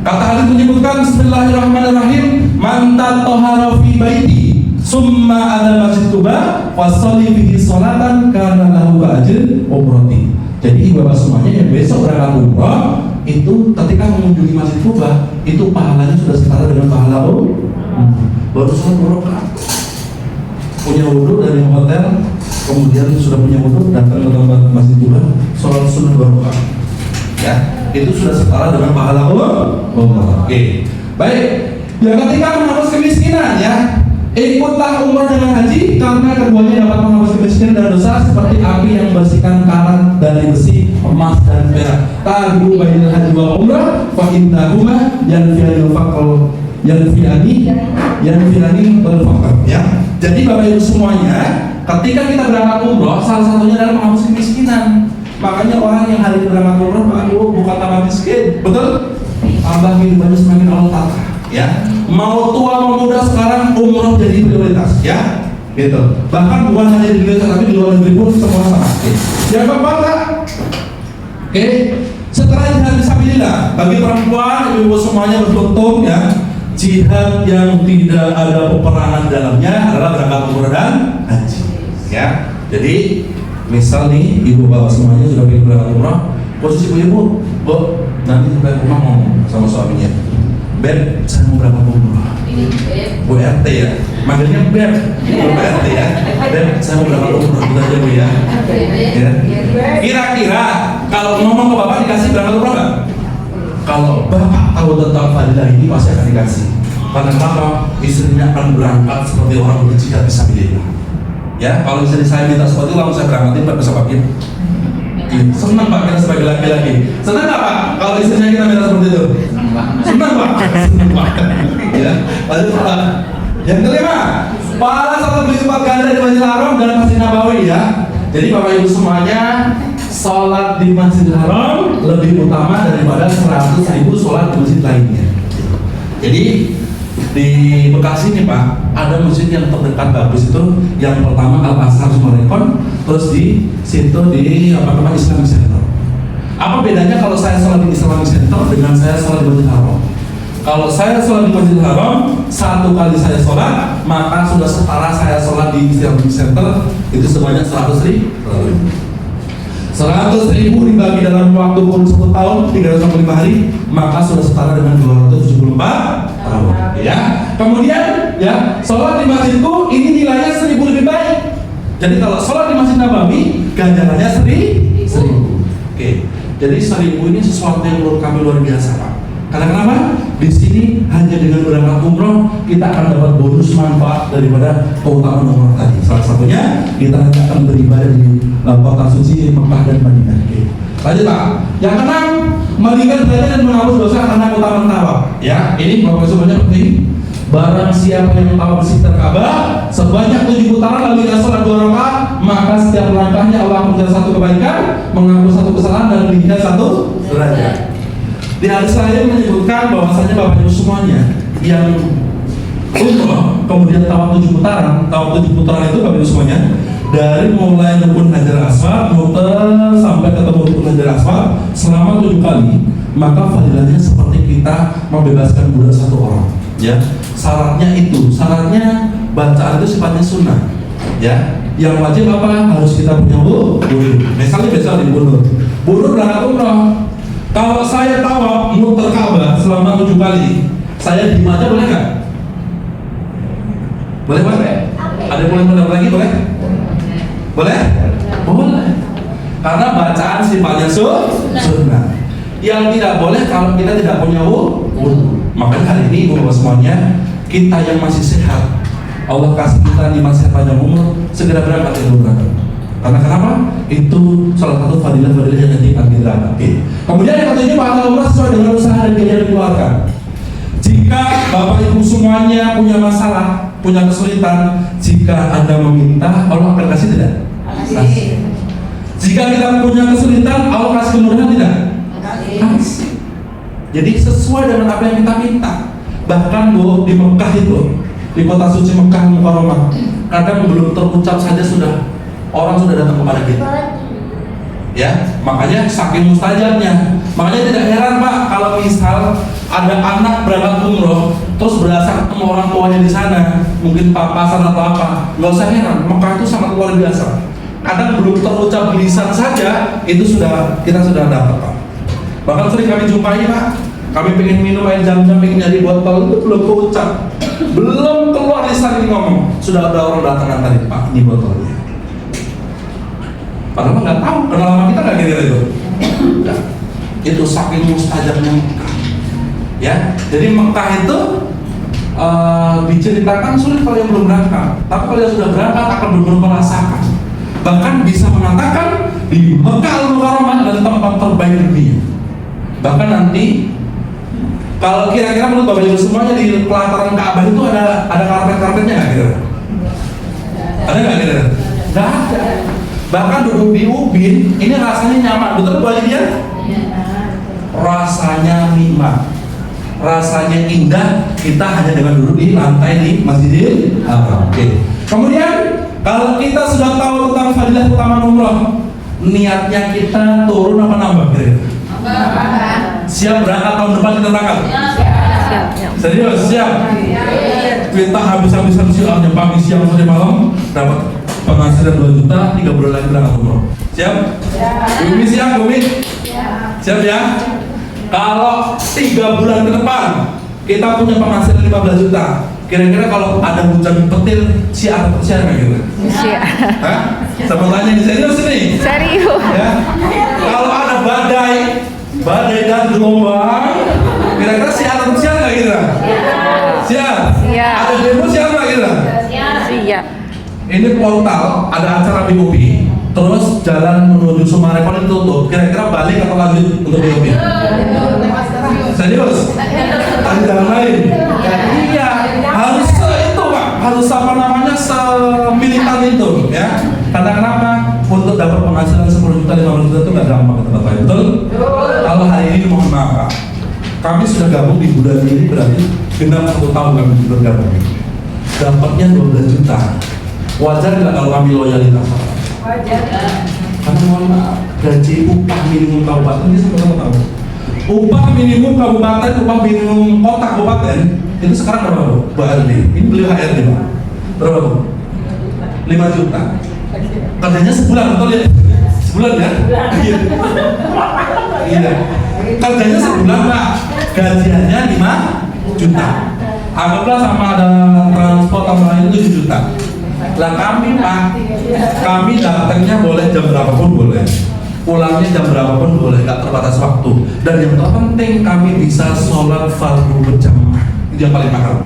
Kata hadis menyebutkan Bismillahirrahmanirrahim, man tatahhara fi baiti summa ala Masjid Kuba fasalli bihi sholatan kana lahu ajr umrati. Jadi Bapak semuanya yang besok berangkat umrah itu ketika mengunjungi Masjid Kuba itu pahalanya sudah setara dengan pahala baru sholat 2 rakaat. Punya wudhu dari hotel, kemudian sudah punya wudhu datang ke tempat Masjid Kuba sholat sunnah 2 rakaat. Ya, itu sudah setara dengan pahala umrah. Oke. Baik. Ya ketika menghapus kemiskinan ya, ikutlah umrah dengan haji karena keduanya dapat menghapus kemiskinan dan dosa seperti api yang membersihkan karat dari besi, emas dan perak. Tabi'u bainal haji wal umrah fa innahuma yanfi'anil faqr yanfi'ani wal faqr ya. Jadi Bapak Ibu semuanya, ketika kita berangkat umrah salah satunya adalah menghapus kemiskinan. Makanya orang yang hari ini berangkat umrah bukan tambah miskin, betul? Tambah kehidupannya semakin Allah Ta'ala ya. Mau tua mau muda sekarang umroh jadi prioritas ya, gitu. Bahkan bukan hanya di Indonesia tapi di luar negeri pun semua sama. Ya Bapak. Oke. Setelah jihad fisabilillah bagi perempuan ibu semuanya beruntung ya. Jihad yang tidak ada peperangan dalamnya adalah berangkat umroh dan haji ya. Jadi misal nih ibu bapak semuanya sudah ingin berangkat umroh, posisi ibu, bu nanti sampai rumah ngomong sama suaminya, Beb, saya mau berangkat umroh. Bu RT ya, manggilnya Beb, Bu RT ya. Beb, saya mau berangkat umroh, kita aja Bu ya. Ya. Kira-kira kalau ngomong ke bapak dikasih berangkat umroh nggak? Kalau bapak tahu tentang fadilah ini pasti akan dikasih. Karena kenapa? Istrinya akan berangkat seperti orang berjihad fisabilillah. Ya, kalau istri saya minta seperti itu langsung saya berangkatin, Pak bisa pakai. Senang Pak kita sebagai laki-laki. Senang nggak Pak kalau istrinya kita minta seperti itu? Senang Pak. Senang Pak. Ya. Lalu Pak. Yang kelima, pahala satu berlipat ganda di Masjidil Haram dan Masjid Nabawi ya. Jadi Bapak Ibu semuanya, sholat di Masjidil Haram lebih utama daripada 100.000 sholat di masjid lainnya. Jadi di Bekasi nih Pak, ada masjid yang terdekat bagus itu, yang pertama Al-Azhar Sumarekon, terus di situ di Islamic Center. Apa bedanya kalau saya sholat di Islamic Center dengan saya sholat di Masjidil Haram? Kalau saya sholat di Masjidil Haram, 1 kali saya sholat, maka sudah setara saya sholat di Islamic Center itu sebanyak 100.000. 100.000 dibagi dalam waktu kurun 1 tahun 365 hari, maka sudah setara dengan 274 tahun ya. Kemudian ya, sholat di masjidku ini nilainya 1.000 lebih baik. Jadi kalau sholat di Masjid Nabawi ganjarannya 1.000. Oke. Jadi 1.000 ini sesuatu yang menurut kami luar biasa Pak. Karena kenapa? Di sini hanya dengan berangkat umroh kita akan dapat bonus manfaat daripada keutamaan umroh tadi. Salah satunya kita akan beribadah di kota suci Mekah dan Madinah. Oke. Lanjut Pak. Yang keenam, meninggal derajat dan menghapus dosa karena keutamaan tawaf. Ya, ini Bapak semuanya penting. Barang siapa yang tawaf di sekitar Ka'bah sebanyak 7 putaran lalu ia sholat 2 rakaat, maka setiap langkahnya Allah mencatat 1 kebaikan, menghapus 1 kesalahan dan meninggal 1 derajat. Di hadis lain menyebutkan bahwasanya Bapak Ibu semuanya yang umroh kemudian tawaf 7 putaran, tawaf 7 putaran itu Bapak Ibu semuanya dari mulai rukun Hajar Aswad muter sampai ketemu rukun Hajar Aswad selama 7 kali, maka fadilahnya seperti kita membebaskan budak 1 orang. Ya, syaratnya syaratnya bacaan itu sifatnya sunnah. Ya, yang wajib apa? Harus kita punya wudhu. Misalnya besok di bunur berangkat umroh. Kalau saya tawaf muter Ka'bah selama 7 kali, saya diem aja boleh nggak? Boleh Pak? Ada yang boleh menambah lagi boleh? Boleh? Boleh. Karena bacaan sifatnya sunnah. Yang tidak boleh kalau kita tidak punya wudhu. Makanya hari ini Bapak semuanya, kita yang masih sehat, Allah kasih kita di masa panjang umur, segera berangkat itu berangkat. Karena kenapa? Itu salah satu fadilah-fadilah yang nanti akan dirapati. Kemudian yang ketujuh, pahala umrah sesuai dengan usaha dan kerja yang dikeluarkan. Jika Bapak Ibu semuanya punya masalah, punya kesulitan, jika Anda meminta, Allah akan kasih tidak? Kasih. Jika kita punya kesulitan, Allah kasih kemudahan tidak? Kasih. Jadi sesuai dengan apa yang kita minta. Bahkan Bu, di Mekah itu, di kota suci Mekah Mukarramah, kadang belum terucap saja orang sudah datang kepada kita. Ya, makanya saking mustajabnya. Makanya tidak heran Pak kalau misal ada anak berangkat umroh terus berasa ketemu orang tuanya di sana, mungkin papasan atau apa, nggak usah heran. Mekah itu sangat luar biasa. Kadang belum terucap lisan saja itu kita sudah dapat Pak. Bahkan sering kami jumpai Pak, kami pengen minum air jam-jam, pengen nyari botol itu belum terucap, belum keluar lisan ini ngomong, sudah ada orang datang tadi Pak, ini botolnya. Padahal nggak tahu, kenal sama kita nggak kira itu. Itu saking mustajabnya Mekah. Ya, jadi Mekah itu diceritakan sulit kalau yang belum berangkat, tapi kalau yang sudah berangkat akan benar-benar merasakan. Bahkan bisa mengatakan di Mekah Al-Mukarramah adalah tempat terbaik dunia. Bahkan nanti kalau kira-kira menurut Bapak Ibu semuanya di pelataran Ka'bah itu ada karpet-karpetnya nggak kira? Ada nggak kira? Nggak ada. Bahkan duduk di ubin, ini rasanya nyaman, betul Bu dia? Rasanya nikmat, rasanya indah. Kita hanya dengan duduk di lantai di Masjidil Haram. Oke. Kemudian kalau kita sudah tahu tentang fadilah utama umroh, niatnya kita turun apa nambah? Siap berangkat tahun depan kita berangkat? Siap. Serius siap? Kita habis-habisan siangnya pagi siang sore malam dapat penghasilan 2 juta, 3 bulan lagi berangkat umroh. Siap? Bumi siap, Bumi? Siap ya? Kalau 3 bulan ke depan kita punya penghasilan 15 juta, kira-kira kalau ada hujan petir, siap nggak gitu? Siap. Hah? Sama tanya ini serius ini? Serius. Ya? Kalau ada badai dan gelombang, kira-kira siap nggak gitu? Siap. Ada demo siap nggak gitu? Siap. Ini portal, ada acara BOP, terus jalan menuju Sumarekon itu tutup. Kira-kira balik atau lanjut untuk BOP? Serius? Ada jalan lain? Iya, harus itu Pak, harus apa namanya semilitan itu ya. Karena kenapa? Untuk dapat penghasilan 10 juta, 15 juta itu nggak gampang ke tempat lain, betul? Kalau hari ini mohon maaf Pak, kami sudah gabung di bulan ini berarti genap 1 tahun kami bergabung. Dapatnya 12 juta. Wajar nggak kalau kami loyalitas? Wajar. Karena mohon maaf, gaji upah minimum kabupaten ini sama tahu. Upah minimum kabupaten, upah minimum kota kabupaten itu sekarang berapa Bu? Bu HRD. Ini beliau HRD Pak. Berapa Bu? 5 juta. Kerjanya sebulan, betul ya? Sebulan ya? Iya. Kerjanya sebulan Pak. Gajiannya 5 juta. Anggaplah sama ada transport sama lain 7 juta. Lah kami Pak, kami datangnya boleh jam berapapun boleh, pulangnya jam berapapun boleh, nggak terbatas waktu. Dan yang terpenting kami bisa sholat fardu berjamaah, itu yang paling mahal.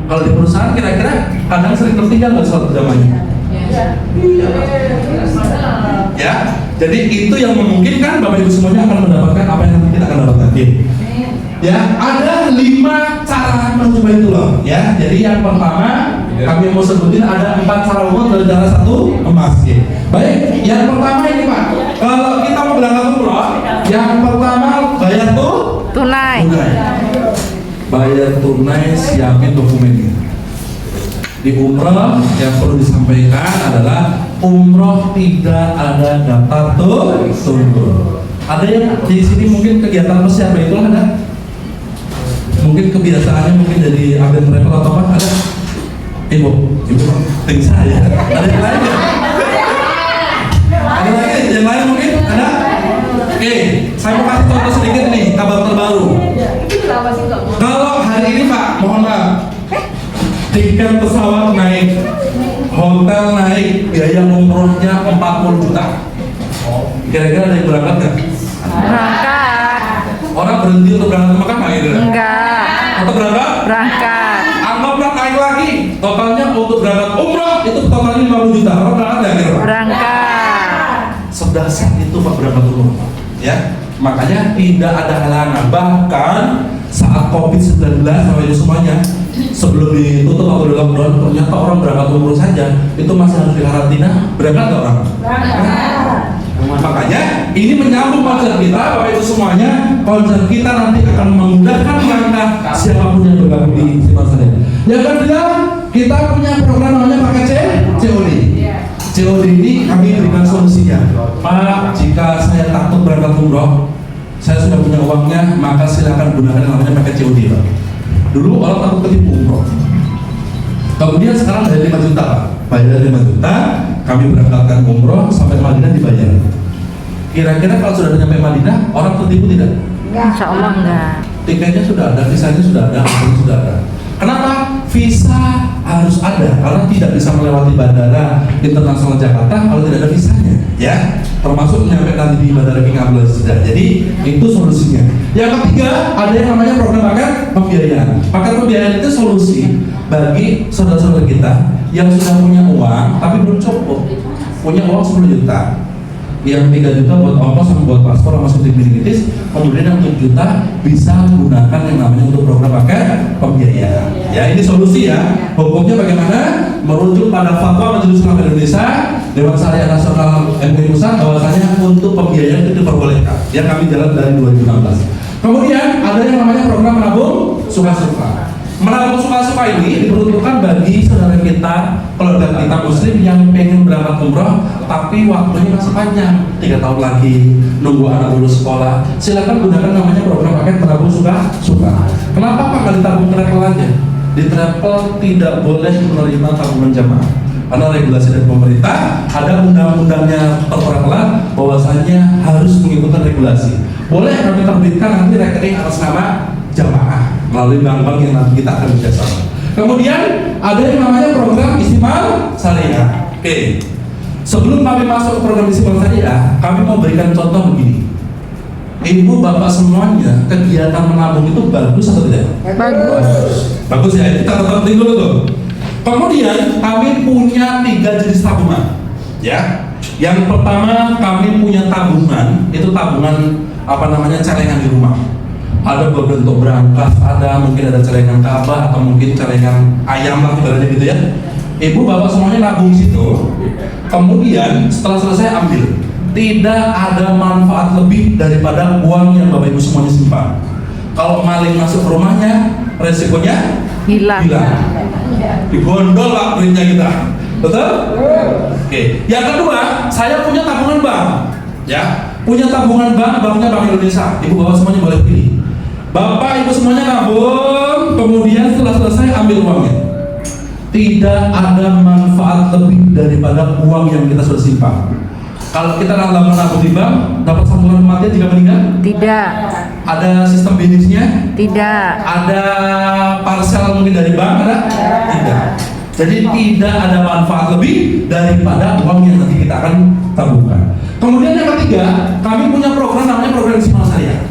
Kalau di perusahaan kira-kira kadang sering tertinggal nggak sholat berjamaahnya? Iya. Ya, jadi itu yang memungkinkan Bapak Ibu semuanya akan mendapatkan apa yang nanti kita akan dapatkan. Ya, ada 5 cara menuju Baitullah. Ya, jadi yang pertama kami mau sebutin ada 4 cara umum dari cara 1 emas. Ya. Baik, yang pertama ini Pak, kalau kita mau berangkat umroh, yang pertama bayar Tunai. Bayar tunai, siapin dokumennya. Di umroh yang perlu disampaikan adalah umroh tidak ada daftar tunggu. Ada yang di sini mungkin kegiatan persiapan itu ada? Mungkin kebiasaannya mungkin jadi agen travel atau apa? Ada? Ibu ting saya. Ada yang lain ya? Ada lagi? Yang lain mungkin? Ada? Oke, saya mau kasih contoh sedikit nih, kabar terbaru. Kalau hari ini Pak, mohon maaf, tiket pesawat naik, hotel naik, biaya umrohnya 40 juta. Kira-kira ada yang berangkat nggak? Berangkat. Orang berhenti untuk berangkat ke Mekah nggak gitu? Enggak. Atau berangkat? Berangkat. Anggaplah naik lagi, totalnya untuk berangkat umroh itu totalnya 50 juta. Orang berangkat nggak kira? Berangkat. Sedasar itu Pak berangkat umroh. Ya, makanya tidak ada halangan. Bahkan saat COVID-19 sama itu semuanya, sebelum ditutup atau di lockdown, ternyata orang berangkat umroh saja itu masih harus dikarantina. Berangkat nggak orang? Berangkat. Makanya ini menyambung konsep kita, Bapak Ibu semuanya. Konsep kita nanti akan memudahkan langkah siapapun yang bergabung di Istimewa Syariah. Yang kedua, kita punya program namanya paket COD. COD ini kami berikan solusinya. Pak, jika saya takut berangkat umroh, saya sudah punya uangnya, maka silakan gunakan yang namanya paket COD, Pak. Dulu orang takut ketipu umroh. Kemudian sekarang dari 5 juta, Pak. Bayar 5 juta, kami berangkatkan umroh sampai Madinah dibayar. Kira-kira kalau sudah nyampe Madinah, orang tertipu tidak? Insya Allah enggak. Tiketnya sudah ada, visanya sudah ada, akunnya sudah ada. Kenapa? Visa harus ada, karena tidak bisa melewati bandara internasional Jakarta kalau tidak ada visanya, ya. Termasuk nyampe nanti di bandara King Abdul Aziz Jeddah. Jadi itu solusinya. Yang ketiga, ada yang namanya program paket pembiayaan. Paket pembiayaan itu solusi bagi saudara-saudara kita yang sudah punya uang tapi belum cukup. Punya uang 10 juta. Yang 3 juta buat ongkos sama buat paspor sama suntik meningitis, kemudian yang 7 juta bisa gunakan yang namanya untuk program paket pembiayaan. Ya, ini solusi ya. Hukumnya bagaimana? Merujuk pada fatwa Majelis Ulama Indonesia, Dewan Syariah Nasional MUI Pusat, bahwasanya untuk pembiayaan itu diperbolehkan. Yang kami jalan dari 2016. Kemudian ada yang namanya program menabung suka-suka. Menabung suka-suka ini diperuntukkan bagi saudara kita, keluarga kita muslim yang pengen berangkat umroh tapi waktunya masih panjang, 3 tahun lagi nunggu anak lulus sekolah. Silakan gunakan namanya program paket menabung suka-suka. Kenapa Pak nggak ditabung travel aja? Di travel tidak boleh menerima tabungan jamaah karena regulasi dari pemerintah, ada undang-undangnya pertravelan bahwasanya harus mengikuti regulasi. Boleh kami terbitkan nanti rekening atas nama jamaah melalui bank-bank yang nanti kita akan bekerjasama. Kemudian ada yang namanya program Istimewa Syariah. Oke. Sebelum kami masuk ke program Istimewa Syariah, kami mau berikan contoh begini. Ibu bapak semuanya, kegiatan menabung itu bagus atau tidak? Bagus. Bagus ya, kita tetap dulu tuh. Kemudian kami punya 3 jenis tabungan. Ya. Yang pertama kami punya tabungan, itu tabungan celengan di rumah. Ada berbentuk berangkas, ada mungkin ada celengan Ka'bah atau mungkin celengan ayam lah ibaratnya gitu ya. Ibu bapak semuanya nabung situ. Kemudian setelah selesai ambil. Tidak ada manfaat lebih daripada uang yang bapak ibu semuanya simpan. Kalau maling masuk ke rumahnya, resikonya Hilang. Digondol lah duitnya kita. Betul? Oke. Yang kedua, saya punya tabungan bank. Ya, punya tabungan bank, banknya Bank Indonesia. Ibu bapak semuanya boleh pilih. Bapak ibu semuanya nabung, kemudian setelah selesai ambil uangnya. Tidak ada manfaat lebih daripada uang yang kita sudah simpan. Kalau kita lama menabung di bank, dapat santunan kematian jika meninggal? Tidak. Ada sistem bonusnya? Tidak. Ada parsel mungkin dari bank? Ada? Tidak. Jadi tidak ada manfaat lebih daripada uang yang nanti kita akan tabungkan. Kemudian yang ketiga, kami punya program namanya program Istimewa Syariah.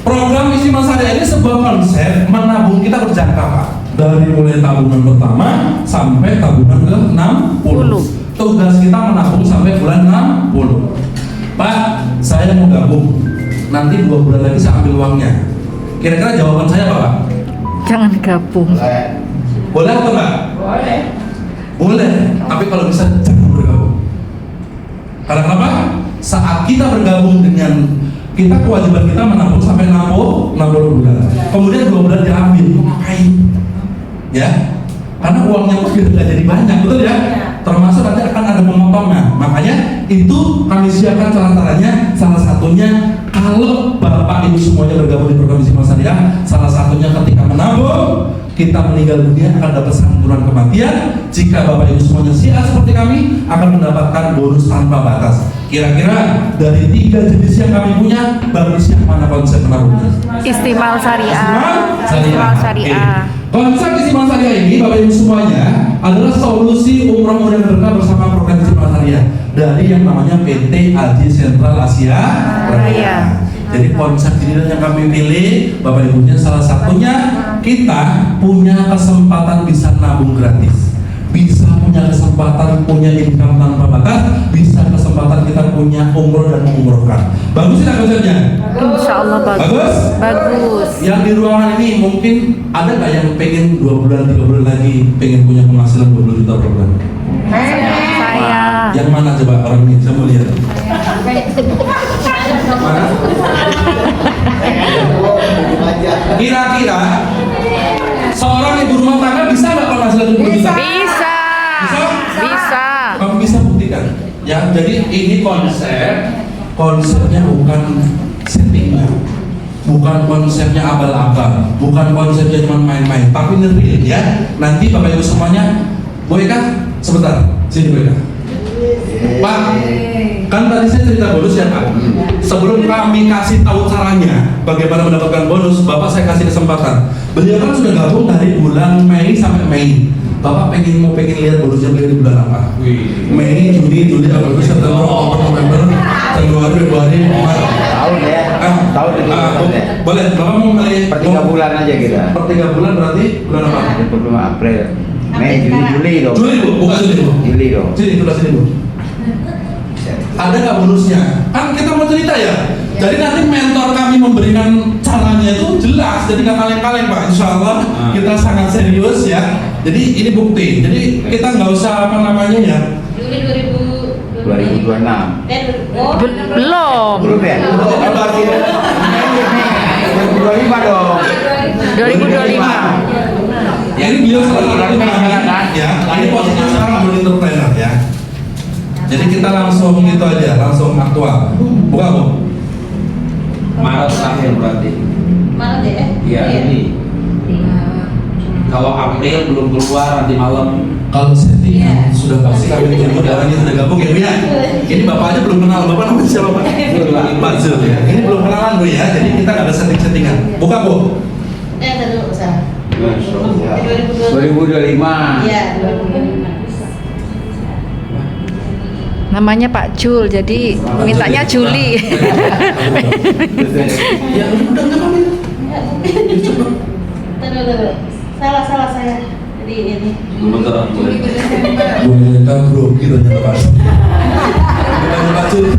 Program Istimewa Syariah ini sebuah konsep menabung kita berjangka, Pak. Dari mulai tabungan pertama sampai tabungan ke-60. Tugas kita menabung sampai bulan 60. Pak, saya mau gabung. Nanti 2 bulan lagi saya ambil uangnya. Kira-kira jawaban saya apa, Pak? Jangan gabung. Boleh atau enggak? Boleh. Boleh, tapi kalau bisa jangan bergabung. Karena kenapa? Saat kita bergabung dengan kita, kewajiban kita menabung sampai 60 bulan. Kemudian 2 bulan diambil, ngapain? Ya, karena uangnya pun tidak jadi banyak, betul ya? Termasuk nanti akan ada pemotongan. Makanya itu kami siapkan cara-caranya. Salah satunya kalau bapak ibu semuanya bergabung di program Istimewa Syariah, salah satunya ketika menabung, kita meninggal dunia akan dapat santunan kematian. Jika bapak ibu semuanya siap seperti kami, akan mendapatkan bonus tanpa batas. Kira-kira dari 3 jenis yang kami punya, bagus yang mana konsep menabungnya? Istimewa Syariah. Istimewa Syariah. Konsep Istimewa Syariah ini bapak ibu semuanya adalah solusi umroh mudah berkah bersama program Istimewa Syariah dari yang namanya PT Haji Sentral Asia Raya. Jadi konsep ini yang kami pilih, bapak ibunya salah satunya kita punya kesempatan bisa nabung gratis, bisa punya kesempatan punya income tanpa batas, bisa kesempatan kita punya umroh dan mengumrohkan. Bagus tidak konsepnya? Insya Allah bagus. Bagus? Bagus. Yang di ruangan ini mungkin ada nggak yang pengen 2 bulan, 3 bulan lagi pengen punya penghasilan 20 juta per bulan? Saya. Yang mana coba orang ini? Saya mau lihat. Mana? Kira-kira seorang ibu rumah tangga bisa nggak kalau hasilnya 20 juta? Bisa. Bisa? Bisa. Kamu bisa buktikan. Ya, jadi ini konsepnya bukan setting, bukan konsepnya abal-abal, bukan konsepnya cuma main-main, tapi ini real ya. Nanti Bapak Ibu semuanya, Bu Eka, sebentar, sini Bu Eka. Pak, kan tadi saya cerita bonus ya Pak. Sebelum kami kasih tahu caranya bagaimana mendapatkan bonus, Bapak saya kasih kesempatan. Beliau kan sudah gabung dari bulan Mei sampai Mei. Bapak pengen lihat bonusnya beliau di bulan apa? Mei, Juni, Agustus, September, Oktober, November, Februari, Maret. Tahun ya. Tahun itu ya. Boleh, Bapak mau milih Per 3 bulan aja kita. Per 3 bulan berarti bulan apa? 25 April. Mei, Juni, Juli dong. Juli Bu, bukan Juli Bu. Juli dong. Sini, sebelah sini Bu. Ada nggak bonusnya? Kan kita mau cerita ya. Jadi nanti mentor kami memberikan caranya itu jelas, jadi nggak kaleng-kaleng Pak. Insya Allah kita sangat serius ya. Jadi ini bukti. Jadi kita nggak usah apa namanya ya. Juli 2026. Belum. Belum ya? Oh, baru. 2025 dong. 2025. Ya ini beliau salah satu kami ya. Ini posisinya sekarang belum entrepreneur ya. Jadi kita langsung gitu aja, langsung aktual. Buka Bu. Maret akhir berarti. Maret ya? Iya ini. Kalau April belum keluar nanti malam. Kalau settingan sudah pasti kami tunggu darahnya sudah gabung ya Bu ya. Ini Bapaknya belum kenal, Bapak namanya siapa Pak? Pak Zul ya. Ini belum kenalan Bu ya, jadi kita nggak ada settingan. Buka Bu. Dulu usaha. 2025. Iya, 2025. Namanya Pak Jul, jadi mintanya Juli. Ya udah nggak apa-apa. Dulu. Salah saya. Jadi ini. Bentar. Boleh kan bro, gitu ternyata Pak. Bukan Pak Zul.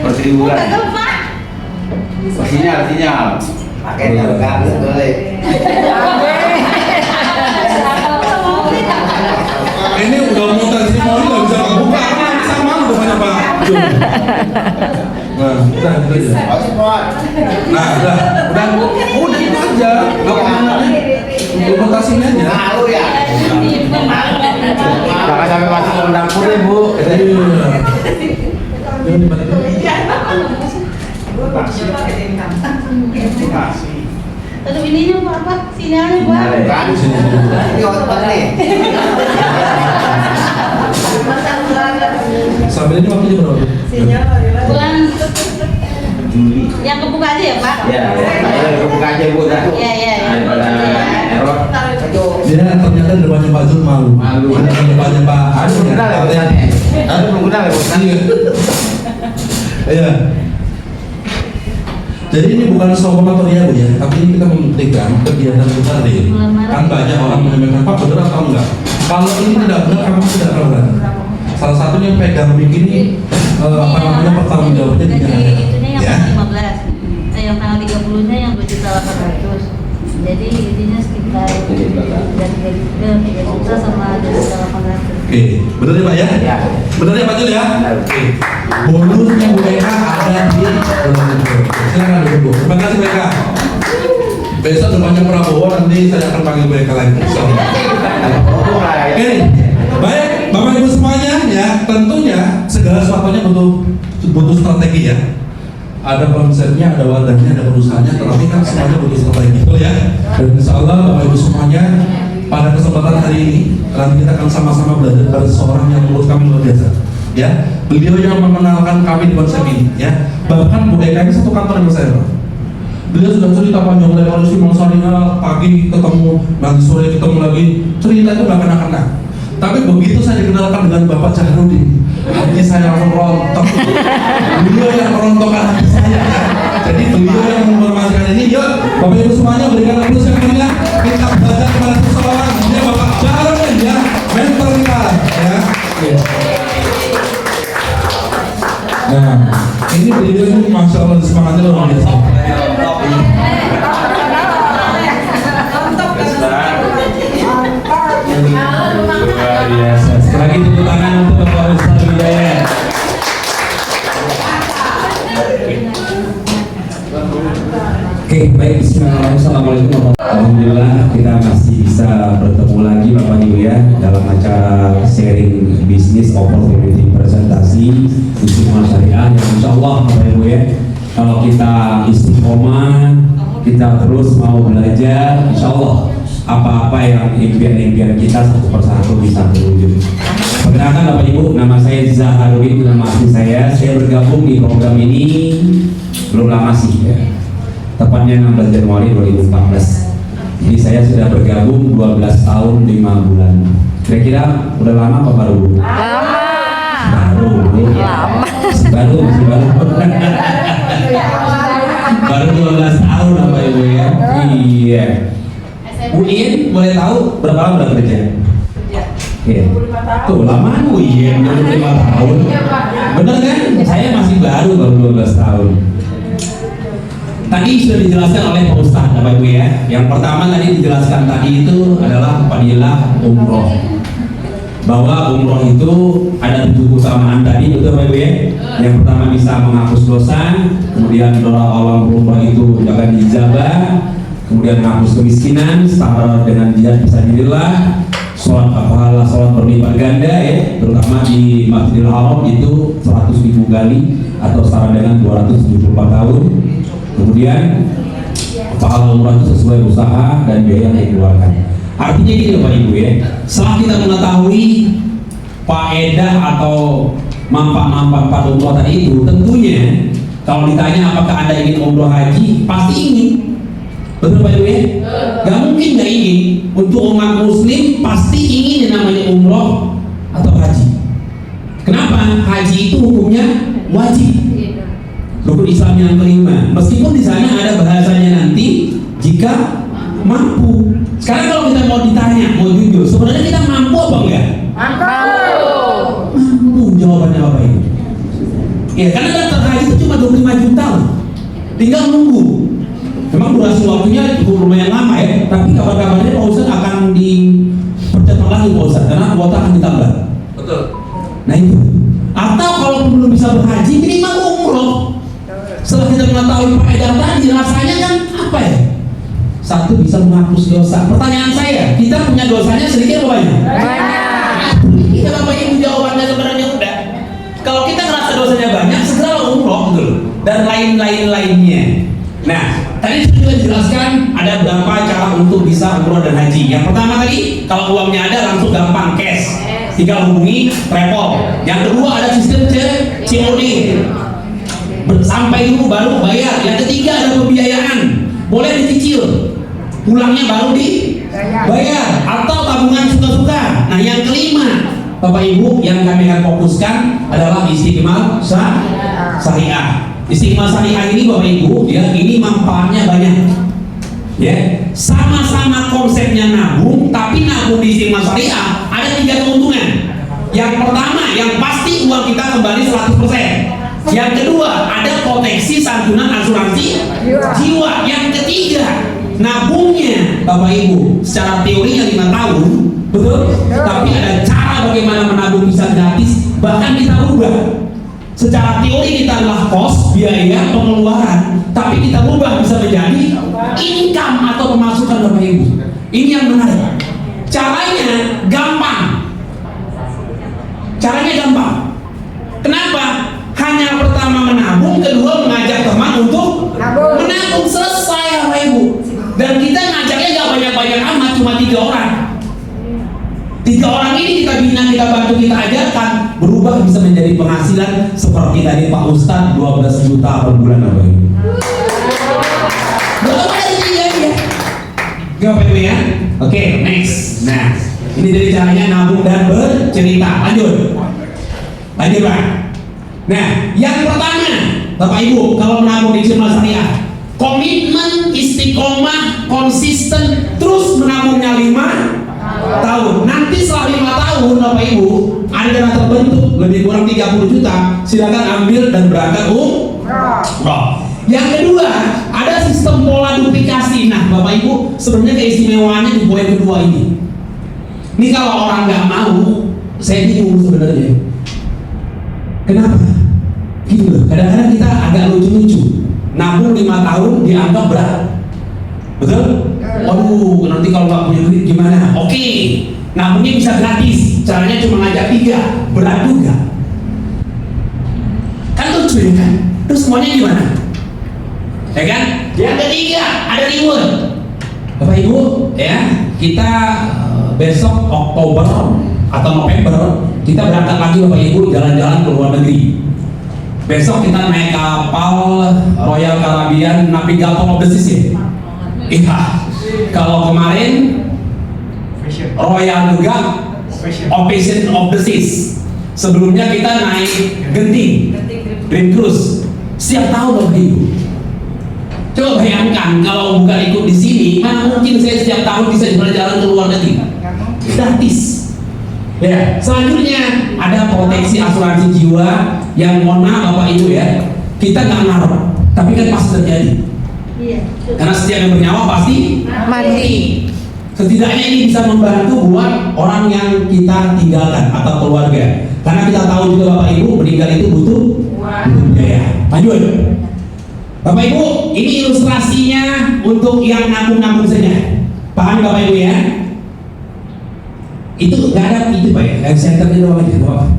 Per 1.000 bulan. Sinyal. Pakai kan boleh. Ini udah mau testimoni nggak bisa buka, sama lu depannya Pak Jul. Nah, udah gitu aja. Nah, udah itu aja. Nggak apa-apa. Dokumentasinya aja. Malu ya. Jangan sampai masuk ke dapur ya Bu. Iya. Jangan dibalik. Terus ininya apa? Sinyalnya Pak. Kan Sini. ini otot nih. Sampai ini waktunya berapa? Bulan Juli. yang kebuka aja ya Pak? Ya, ayo buka aja Bu dah. Iya. Daripada error. Dia ternyata di depannya Pak Zul malu. Di depannya Pak Aduh, kenal ya Bu ya. tadi. Aduh, belum kenal ya Bu. Iya. Jadi ini bukan sombong atau ya Bu ya, tapi ini kita membuktikan kegiatan kita real. Kan banyak orang menyampaikan Pak benar atau enggak. Kalau ini tidak benar, kamu tidak berani. Salah satunya yang pegang mic ini apa namanya pertanggung jawabnya di Jadi itunya yang ya. tanggal 15. Yang tanggal 30-nya yang 2.800.000. Jadi intinya sekitar 3 juta sama 2.800.000. Oke, benar ya Pak ya? Ya. Benar ya Pak Jul ya? Oke. Bonusnya Bu Eka ada di dalam itu. Silakan duduk Bu. Terima kasih Bu Eka. Besok depannya Prabowo nanti saya akan panggil Bu Eka lagi. Oke, baik Bapak Ibu semuanya ya, tentunya segala sesuatunya butuh strategi ya. Ada konsepnya, ada wadahnya, ada perusahaannya, tetapi kan semuanya butuh strategi, betul ya? Dan insya Allah Bapak Ibu semuanya pada kesempatan hari ini nanti kita akan sama-sama belajar dari seorang yang menurut kami luar biasa. Ya, beliau yang mengenalkan kami di konsep ini. Ya, bahkan Bu Eka ini satu kantor dengan saya. Pak. Beliau sudah cerita panjang revolusi masa pagi ketemu, nanti sore ketemu lagi, cerita itu nggak kena-kena. Tapi begitu saya dikenalkan dengan Bapak Jahrudin, hati saya langsung rontok. Beliau yang merontokkan hati saya. Jadi beliau yang menginformasikan ini. Yuk, Bapak Ibu semuanya berikan aplaus yang meriah. Kita belajar kepada seseorang. Dia Bapak Jahrudin ya, mentor kita. Ya. Nah, ini beliau ini masya Allah semangatnya luar biasa. Oke, baik. Bismillahirrahmanirrahim. Assalamualaikum warahmatullahi wabarakatuh. Alhamdulillah kita masih bisa bertemu lagi Bapak Ibu ya dalam acara sharing bisnis opportunity presentasi Istiqomah Syariah yang insya Allah Bapak Ibu ya, kalau kita istiqomah, kita terus mau belajar, insya Allah apa-apa yang impian-impian kita satu persatu bisa terwujud. Perkenalkan Bapak Ibu, nama saya Zaharuddin, nama asli saya bergabung di program ini belum lama sih ya, tepatnya 16 Januari 2014. Jadi saya sudah bergabung 12 tahun 5 bulan. Kira-kira udah lama apa baru? Lama. Baru. Lama. Masih baru. Baru 12 tahun Bapak Ibu ya. Iya. Bu In, boleh tahu berapa lama udah kerja? Iya. Tuh lama Bu In, 25 tahun. Bener kan? Saya masih baru 12 tahun. Tadi sudah dijelaskan oleh Pak Ustadz Bapak Ibu ya. Yang pertama tadi dijelaskan tadi itu adalah fadilah umroh. Bahwa umroh itu ada 7 keutamaan tadi, betul Bapak Ibu ya. Yang pertama bisa menghapus dosa, kemudian doa awal umroh itu akan dijabah, kemudian menghapus kemiskinan, setara dengan jihad fisabilillah, sholat pahala sholat berlipat ganda ya, terutama di Masjidil Haram itu 100.000 kali atau setara dengan 274 tahun. Kemudian pahala umrah itu sesuai usaha dan biaya yang dikeluarkan. Artinya gini Bapak Ibu ya, setelah kita mengetahui faedah atau manfaat-manfaat umrah tadi itu, tentunya kalau ditanya apakah Anda ingin umrah haji, pasti ingin. Betul Pak Ibu ya? Gak mungkin gak ingin. Untuk umat muslim pasti ingin yang namanya umroh atau haji. Kenapa? Haji itu hukumnya wajib, rukun Islam yang kelima. Meskipun di sana ada bahasanya nanti jika mampu. Sekarang kalau kita mau ditanya, mau jujur, sebenarnya kita mampu apa enggak? Mampu jawabannya Bapak Ibu. Ya, karena daftar haji itu cuma 25 juta, tinggal nunggu. Memang durasi waktunya cukup lumayan lama ya, tapi kabar-kabarnya Pak Ustadz akan dipercepat lagi Pak Ustadz, karena kuota akan ditambah. Betul. Nah itu. Atau kalau belum bisa berhaji, minimal umroh. Setelah kita mengetahui faedah tadi, rasanya kan apa ya? Satu, bisa menghapus dosa. Pertanyaan saya, kita punya dosanya sedikit apa banyak? Banyak. Iya Bapak Ibu, jawabannya sebenarnya udah. Kalau kita ngerasa dosanya banyak, segera umroh gitu, dan lain-lainnya. Nah, tadi sudah dijelaskan ada berapa cara untuk bisa umroh dan haji. Yang pertama tadi, kalau uangnya ada langsung gampang, cash, tinggal hubungi travel. Yang kedua ada sistem COD, sampai dulu baru bayar. Yang ketiga ada pembiayaan, boleh dicicil, pulangnya baru dibayar, atau tabungan suka-suka. Nah yang kelima Bapak Ibu yang kami akan fokuskan adalah Istiqomah Syariah. Istiqomah Syariah ini Bapak Ibu ya, ini manfaatnya banyak ya, sama-sama konsepnya nabung, tapi nabung di Istiqomah Syariah ada 3 keuntungan. Yang pertama, yang pasti uang kita kembali 100%. Yang kedua, ada proteksi santunan asuransi jiwa. Yang ketiga, nabungnya Bapak Ibu secara teorinya 5 tahun, betul? Tapi ada cara bagaimana menabung bisa gratis, bahkan kita rubah. Secara teori kita adalah kos, biaya, pengeluaran, tapi kita rubah bisa menjadi income atau pemasukan Bapak Ibu. Ini yang menarik. Caranya gampang. Kenapa? Hanya pertama menabung, kedua mengajak teman untuk menabung, selesai Bapak Ibu. Dan kita ngajaknya gak banyak-banyak amat, cuma 3 orang. 3 orang ini kita bina, kita bantu, kita ajarkan, berubah bisa menjadi penghasilan seperti tadi Pak Ustadz 12 juta per bulan Bapak Ibu. Berapa dari 3 ya? Gak Bapak Ibu ya? Oke, next. Nah, ini dari caranya nabung dan bercerita. Lanjut Pak. Nah, yang pertama Bapak Ibu, kalau menabung di Istiqomah Syariah, komitmen istiqomah, konsisten, terus menabungnya 5 tahun. Nanti setelah 5 tahun Bapak Ibu ada dana terbentuk lebih kurang 30 juta, silakan ambil dan berangkat umroh. Yang kedua, ada sistem pola duplikasi. Nah Bapak Ibu, sebenarnya keistimewaannya di poin kedua ini. Ini kalau orang nggak mau, saya bingung sebenarnya. Kenapa? Gitu loh. Kadang-kadang kita agak lucu-lucu. nabung 5 tahun dianggap berat. Betul? Waduh, nanti kalau nggak punya duit gimana? Oke, nabungnya bisa gratis. Caranya cuma ngajak 3, berat juga. Kan lucu ya kan? Terus semuanya gimana? Ya kan? Yang ketiga ada reward. Bapak Ibu, ya kita besok Oktober atau November kita berangkat lagi Bapak Ibu jalan-jalan ke luar negeri. Besok kita naik kapal Royal Caribbean Navigator of the Seas ya? Iya. Kalau kemarin Royal Nugget Ocean of the Seas. Sebelumnya kita naik Genting Dream Cruise. Setiap tahun Bapak Ibu. Coba bayangkan kalau bukan ikut di sini, mana mungkin saya setiap tahun bisa jalan-jalan ke luar negeri? Gratis. Ya, selanjutnya ada proteksi asuransi jiwa yang mohon maaf Bapak Ibu ya, kita nggak naruh, tapi kan pasti terjadi. Iya. Karena setiap yang bernyawa pasti Mati. Setidaknya ini bisa membantu buat orang yang kita tinggalkan atau keluarga. Karena kita tahu juga Bapak Ibu meninggal itu butuh biaya. Lanjut. Bapak Ibu, ini ilustrasinya untuk yang nabung-nabung saja. Paham Bapak Ibu ya? Itu nggak ada itu Pak ya? Senternya doang aja, doang.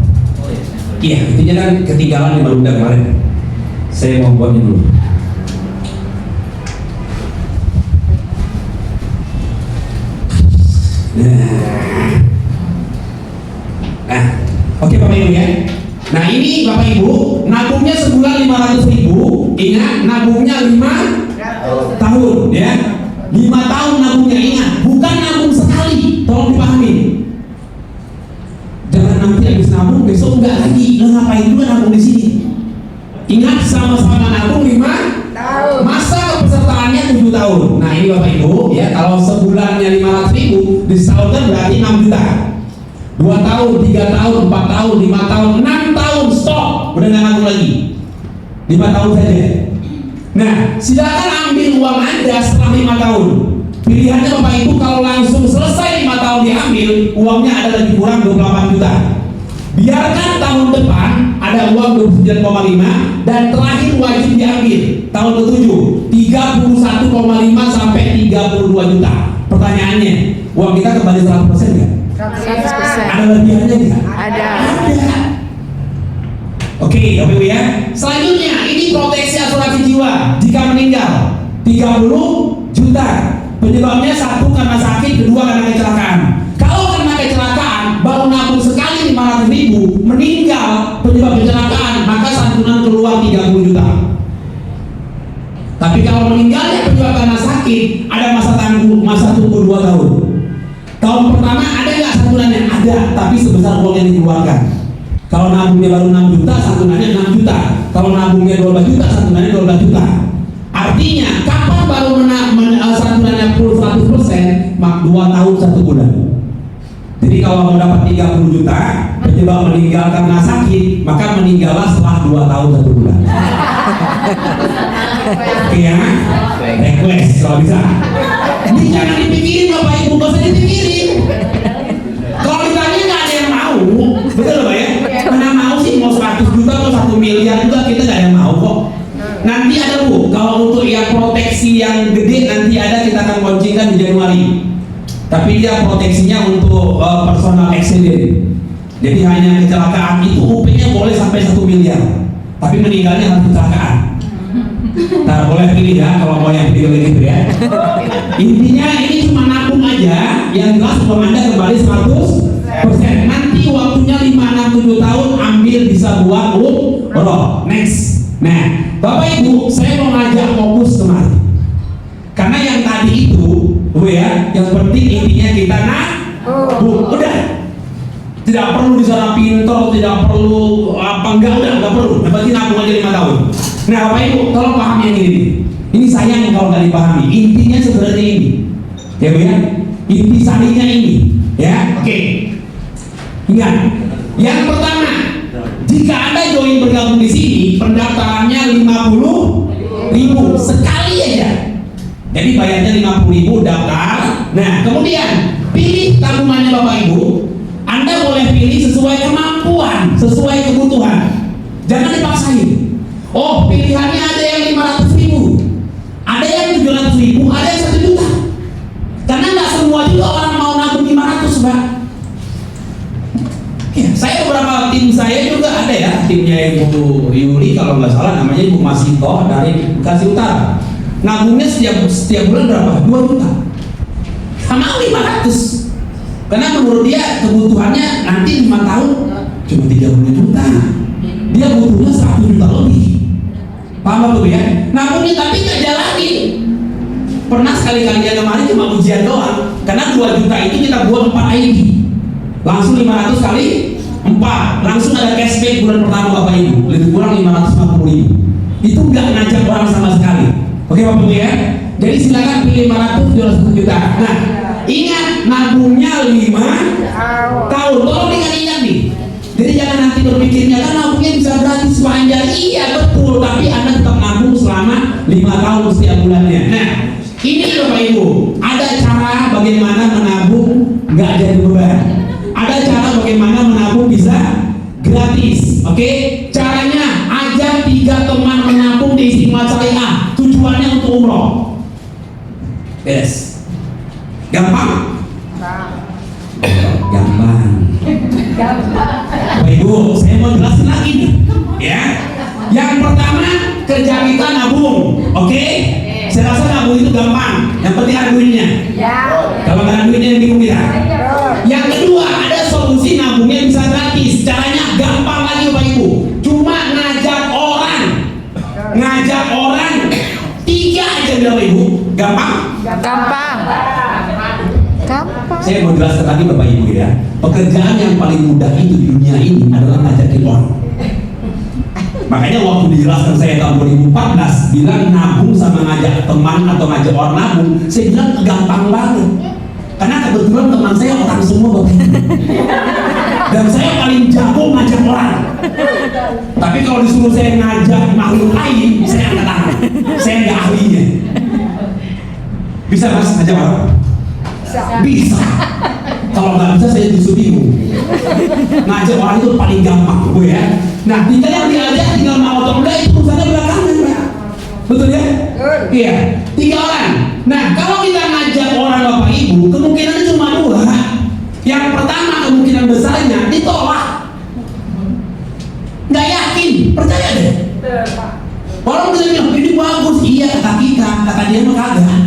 Iya, intinya kan ketinggalan di Marunda kemarin. Saya mau buatnya dulu. Nah, oke Bapak Ibu ya. Nah ini Bapak Ibu, nabungnya sebulan 500.000. Ingat, nabungnya 5 tahun ya. 5 tahun nabungnya, ingat, bukan nabung sekali. Tolong dipahami. Jangan nanti habis nabung besok enggak lagi. Lah ngapain juga nabung di sini? Ingat, sama-sama nabung 5 tahun. Masa kepesertaannya 7 tahun. Nah ini Bapak Ibu ya, kalau sebulannya 500.000 disetahunkan berarti 6 juta. 2 tahun, 3 tahun, 4 tahun, 5 tahun, 6 tahun, stop. Udah nggak nabung lagi. 5 tahun saja. Nah, silakan ambil uang Anda setelah 5 tahun. Pilihannya Bapak Ibu, kalau langsung selesai 5 tahun diambil, uangnya ada lebih kurang 28 juta. Biarkan tahun depan ada uang 29,5 dan terakhir wajib diambil tahun ke-7 31,5 sampai 32 juta. Pertanyaannya, uang kita kembali 100% nggak? 100%. Ada lebihannya nggak? Ada. Oke, Bapak Ibu ya. Selanjutnya, ini proteksi asuransi jiwa jika meninggal 30 juta. Penyebabnya 1 karena sakit, 2 karena kecelakaan. Kalau karena kecelakaan baru nabung sekali 500.000, meninggal penyebab kecelakaan, maka santunan keluar 30 juta. Tapi kalau meninggalnya penyebab karena sakit, ada masa tunggu 2 tahun. Tahun pertama ada nggak santunannya? Ada, tapi sebesar uang yang dikeluarkan. Kalau nabungnya baru 6 juta, santunannya 6 juta. Kalau nabungnya 12 juta, santunannya 12 juta. Artinya, kapan baru santunannya full 100%? 2 tahun 1 bulan. Jadi kalau mau dapat 30 juta, penyebab meninggal karena sakit, maka meninggallah setelah 2 tahun 1 bulan. Oke ya? Request kalau bisa. Ini jangan dipikirin Bapak Ibu, nggak usah dipikirin. Kalau ditanya nggak ada yang mau, betul Pak ya? Mana mau sih, mau 100 juta atau 1 miliar juga kita nggak ada yang mau kok. Nanti ada Bu, kalau untuk yang proteksi yang gede nanti ada, kita akan launchingkan di Januari. Tapi dia proteksinya untuk personal accident. Jadi hanya kecelakaan itu UP-nya boleh sampai 1 miliar. Tapi meninggalnya harus kecelakaan. Nah, boleh pilih ya kalau mau yang pilih gitu ya. Intinya ini cuma nabung aja, yang jelas uang Anda kembali 100%. Nanti waktunya 5, 6, 7 tahun ambil bisa buat umroh. Next. Nah, Bapak Ibu, saya mau ngajak fokus kemari. Karena yang tadi itu, Bu ya, yang penting intinya kita udah. Tidak perlu di sana pintar, tidak perlu enggak perlu. Yang penting nabung aja 5 tahun. Nah, Bapak Ibu, tolong pahami yang ini. Ini sayang kalau nggak dipahami. Intinya sebenarnya ini, ya Bu ya. Inti sarinya ini, ya. Oke. Ingat, yang pertama, jika Anda join bergabung di sini, pendaftarannya 50.000 sekali aja. Jadi bayarnya 50.000 daftar. Nah, kemudian pilih tabungannya Bapak Ibu. Anda boleh pilih sesuai kemampuan, sesuai kebutuhan. Jangan dipaksain. Oh, pilihannya ada yang 500.000, Ada yang 700.000, ada yang 1 juta. Karena nggak semua juga orang mau nabung 500, Pak. Ya, saya beberapa tim saya juga ada ya, timnya Ibu Yuli kalau nggak salah, namanya Ibu Masito dari Bekasi Utara. Nabungnya setiap bulan berapa? 2 juta. Sama 500. Karena menurut dia kebutuhannya nanti 5 tahun cuma 30 juta. Dia butuhnya 100 juta lebih. Paham tuh ya? Nabungnya tapi nggak jalanin. Pernah sekali-kali yang kemarin cuma ujian doang. Karena 2 juta itu kita buat 4 ID. Langsung 500 kali 4, langsung ada cashback bulan pertama Bapak Ibu, lebih kurang 550.000. Itu nggak ngajak orang sama sekali. Oke Bapak Ibu ya. Jadi silakan pilih 500 210 juta. Nah, ingat nabungnya 5 tahun. Tolong ingat nih. Jadi jangan nanti berpikirnya kan nabungnya bisa gratis panjang. Iya betul, tapi Anda tetap nabung selama 5 tahun setiap bulannya. Nah, ini Bapak Ibu, ada cara bagaimana menabung nggak jadi beban. Ada cara bagaimana menabung bisa gratis. Oke? Caranya ajak 3 teman menabung di Istiqomah Syariah. Tujuannya untuk umroh. Yes. Gampang? Gampang. Bapak Ibu, saya mau jelasin lagi nih. Ya. Yang pertama, kerja kita nabung. Oke? Saya rasa nabung itu gampang. Yang penting ada duitnya. Kalau nggak ada duitnya yang bingung kita. Yang kedua, ada solusi nabungnya bisa gratis. Caranya gampang lagi Bapak Ibu. Cuma ngajak orang 3 aja Bapak Ibu. Gampang? Gampang. Saya mau jelaskan lagi Bapak Ibu ya. Pekerjaan yang paling mudah itu di dunia ini adalah ngajakin orang. Makanya waktu dijelaskan saya tahun 2014 bilang nabung sama ngajak teman atau ngajak orang nabung, saya bilang gampang banget. Karena kebetulan teman saya orang semua Bapak Ibu. Dan saya paling jago ngajak orang. Tapi kalau disuruh saya ngajak makhluk lain, saya angkat tangan. Saya nggak ahlinya. Bisa Mas ngajak orang? Bisa. Kalau nggak bisa saya justru bingung. Ngajak orang itu paling gampang, Bu ya. Nah, tinggal yang diajak tinggal mau atau enggak itu urusannya belakangan, Pak. Betul ya? Iya. 3 orang. Nah, kalau kita ngajak orang Bapak Ibu, kemungkinannya cuma 2. Yang pertama kemungkinan besarnya ditolak. Nggak yakin, percaya deh. Orang bisa bilang ini bagus, iya kata kita, kata dia mah kagak.